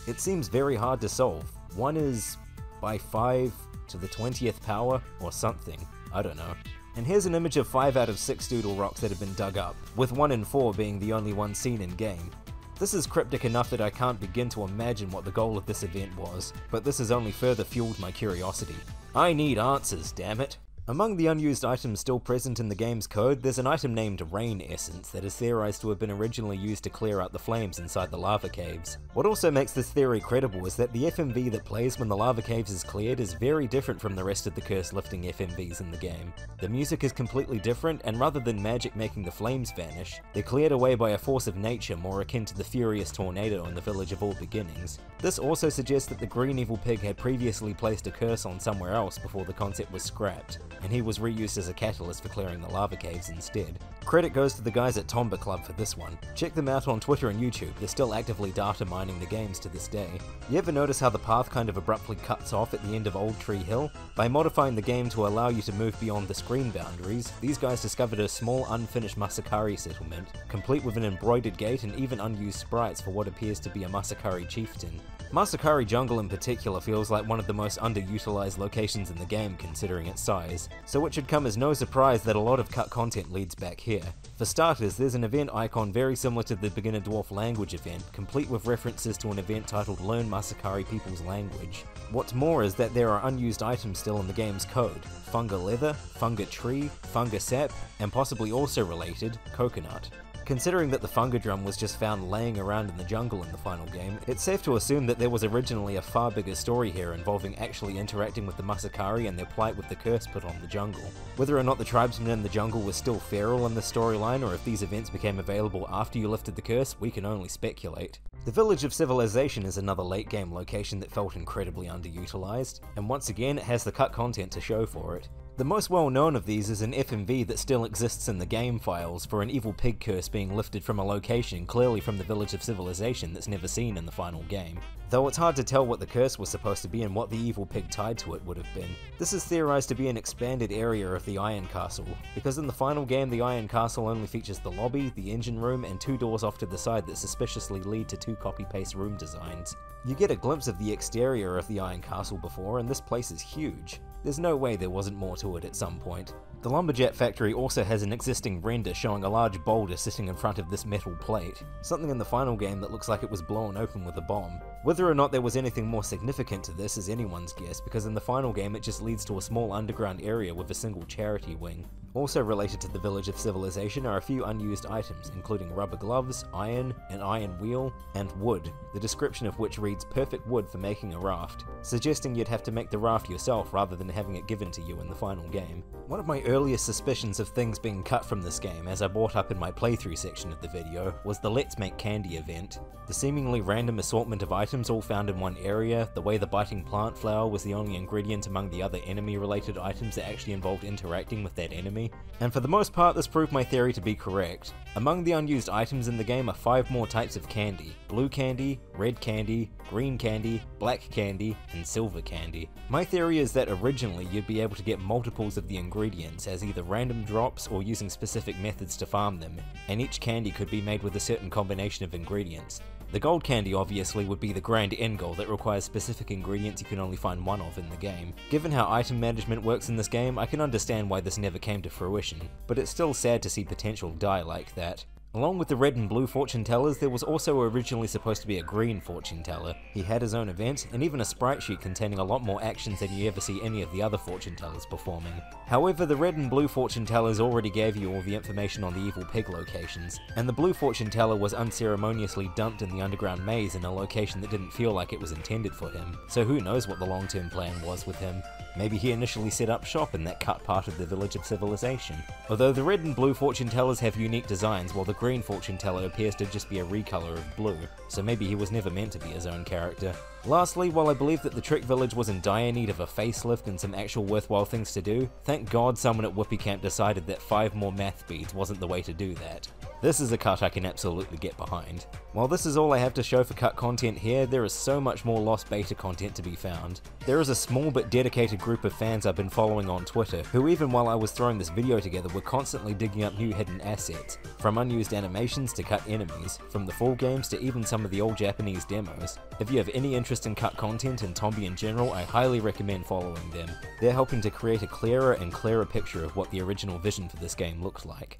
It seems very hard to solve. One is by 5 to the 20th power or something. I don't know. And here's an image of 5 out of 6 doodle rocks that have been dug up, with 1 in 4 being the only one seen in game. This is cryptic enough that I can't begin to imagine what the goal of this event was, but this has only further fueled my curiosity. I need answers, damn it! Among the unused items still present in the game's code, there's an item named Rain Essence that is theorized to have been originally used to clear out the flames inside the lava caves. What also makes this theory credible is that the FMV that plays when the lava caves is cleared is very different from the rest of the curse lifting FMVs in the game. The music is completely different, and rather than magic making the flames vanish, they're cleared away by a force of nature more akin to the furious tornado in the Village of All Beginnings. This also suggests that the green evil pig had previously placed a curse on somewhere else before the concept was scrapped, and he was reused as a catalyst for clearing the lava caves instead. Credit goes to the guys at Tomba Club for this one. Check them out on Twitter and YouTube, they're still actively data mining the games to this day. You ever notice how the path kind of abruptly cuts off at the end of Old Tree Hill? By modifying the game to allow you to move beyond the screen boundaries, these guys discovered a small unfinished Masakari settlement, complete with an embroidered gate and even unused sprites for what appears to be a Masakari chieftain. Masakari Jungle in particular feels like one of the most underutilized locations in the game considering its size, so it should come as no surprise that a lot of cut content leads back here. For starters, there's an event icon very similar to the Beginner Dwarf language event, complete with references to an event titled Learn Masakari People's Language. What's more is that there are unused items still in the game's code: Funga Leather, Funga Tree, Funga Sap, and possibly also related, Coconut. Considering that the Funga Drum was just found laying around in the jungle in the final game, it's safe to assume that there was originally a far bigger story here involving actually interacting with the Masakari and their plight with the curse put on the jungle. Whether or not the tribesmen in the jungle were still feral in the storyline, or if these events became available after you lifted the curse, we can only speculate. The Village of Civilization is another late game location that felt incredibly underutilized, and once again it has the cut content to show for it. The most well known of these is an FMV that still exists in the game files for an evil pig curse being lifted from a location clearly from the Village of Civilization that's never seen in the final game. Though it's hard to tell what the curse was supposed to be and what the evil pig tied to it would have been. This is theorized to be an expanded area of the Iron Castle, because in the final game the Iron Castle only features the lobby, the engine room, and 2 doors off to the side that suspiciously lead to 2 copy-paste room designs. You get a glimpse of the exterior of the Iron Castle before, and this place is huge. There's no way there wasn't more to it at some point. The Lumberjack factory also has an existing render showing a large boulder sitting in front of this metal plate, something in the final game that looks like it was blown open with a bomb. Whether or not there was anything more significant to this is anyone's guess, because in the final game it just leads to a small underground area with a single charity wing. Also related to the Village of Civilization are a few unused items, including rubber gloves, iron, an iron wheel, and wood, the description of which reads perfect wood for making a raft, suggesting you'd have to make the raft yourself rather than having it given to you in the final game. One of my earliest suspicions of things being cut from this game, as I brought up in my playthrough section of the video, was the Let's Make Candy event. The seemingly random assortment of items all found in one area, the way the biting plant flower was the only ingredient among the other enemy-related items that actually involved interacting with that enemy, and for the most part this proved my theory to be correct. Among the unused items in the game are 5 more types of candy: blue candy, red candy, green candy, black candy, and silver candy. My theory is that originally you'd be able to get multiples of the ingredients as either random drops or using specific methods to farm them, and each candy could be made with a certain combination of ingredients. The gold candy obviously would be the grand end goal that requires specific ingredients you can only find one of in the game. Given how item management works in this game, I can understand why this never came to fruition, but it's still sad to see potential die like that. Along with the red and blue fortune tellers, there was also originally supposed to be a green fortune teller. He had his own event, and even a sprite sheet containing a lot more actions than you ever see any of the other fortune tellers performing. However, the red and blue fortune tellers already gave you all the information on the evil pig locations, and the blue fortune teller was unceremoniously dumped in the underground maze in a location that didn't feel like it was intended for him, so who knows what the long-term plan was with him. Maybe he initially set up shop in that cut part of the Village of Civilization. Although the red and blue fortune tellers have unique designs, while the green fortune teller appears to just be a recolor of blue, so maybe he was never meant to be his own character. Lastly, while I believe that the Trick Village was in dire need of a facelift and some actual worthwhile things to do, thank God someone at Whoopee Camp decided that 5 more math beads wasn't the way to do that. This is a cut I can absolutely get behind. While this is all I have to show for cut content here, there is so much more lost beta content to be found. There is a small but dedicated group of fans I've been following on Twitter, who even while I was throwing this video together were constantly digging up new hidden assets, from unused animations to cut enemies, from the full games to even some of the old Japanese demos. If you have any interest in cut content and Tombi in general, I highly recommend following them. They're helping to create a clearer and clearer picture of what the original vision for this game looks like.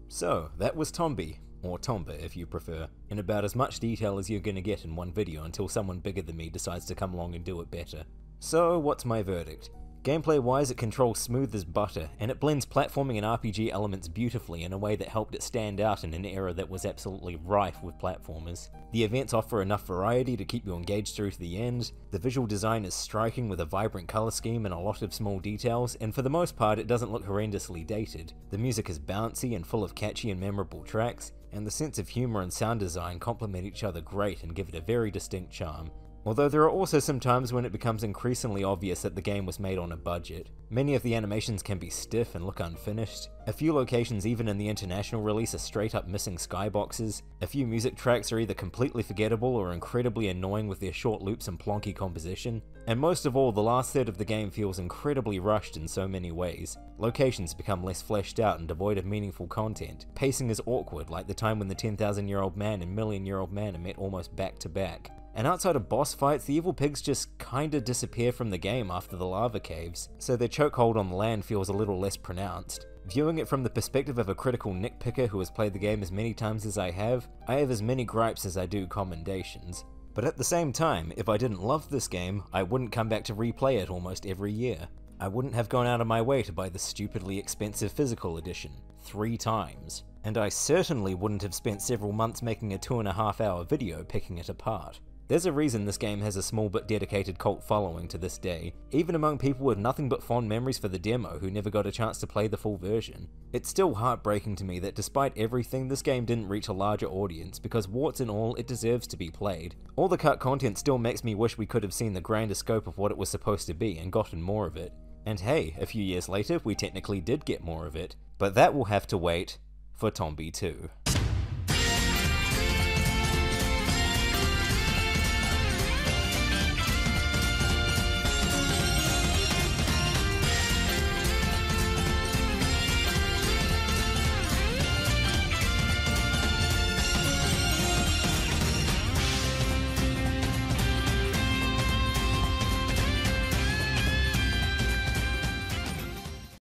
So, that was Tombi, or Tomba if you prefer, in about as much detail as you're gonna get in one video until someone bigger than me decides to come along and do it better. So, what's my verdict? Gameplay-wise, it controls smooth as butter, and it blends platforming and RPG elements beautifully in a way that helped it stand out in an era that was absolutely rife with platformers. The events offer enough variety to keep you engaged through to the end, the visual design is striking with a vibrant colour scheme and a lot of small details, and for the most part it doesn't look horrendously dated. The music is bouncy and full of catchy and memorable tracks, and the sense of humour and sound design complement each other great and give it a very distinct charm. Although there are also some times when it becomes increasingly obvious that the game was made on a budget. Many of the animations can be stiff and look unfinished. A few locations even in the international release are straight up missing skyboxes. A few music tracks are either completely forgettable or incredibly annoying with their short loops and plonky composition. And most of all, the last third of the game feels incredibly rushed in so many ways. Locations become less fleshed out and devoid of meaningful content. Pacing is awkward, like the time when the 10,000-year-old man and million-year-old man are met almost back to back. And outside of boss fights, the evil pigs just kinda disappear from the game after the lava caves, so their chokehold on the land feels a little less pronounced. Viewing it from the perspective of a critical nitpicker who has played the game as many times as I have as many gripes as I do commendations. But at the same time, if I didn't love this game, I wouldn't come back to replay it almost every year. I wouldn't have gone out of my way to buy the stupidly expensive physical edition 3 times. And I certainly wouldn't have spent several months making a 2.5-hour video picking it apart. There's a reason this game has a small but dedicated cult following to this day, even among people with nothing but fond memories for the demo who never got a chance to play the full version. It's still heartbreaking to me that despite everything, this game didn't reach a larger audience, because warts and all, it deserves to be played. All the cut content still makes me wish we could have seen the grander scope of what it was supposed to be and gotten more of it. And hey, a few years later, we technically did get more of it, but that will have to wait for Tombi 2.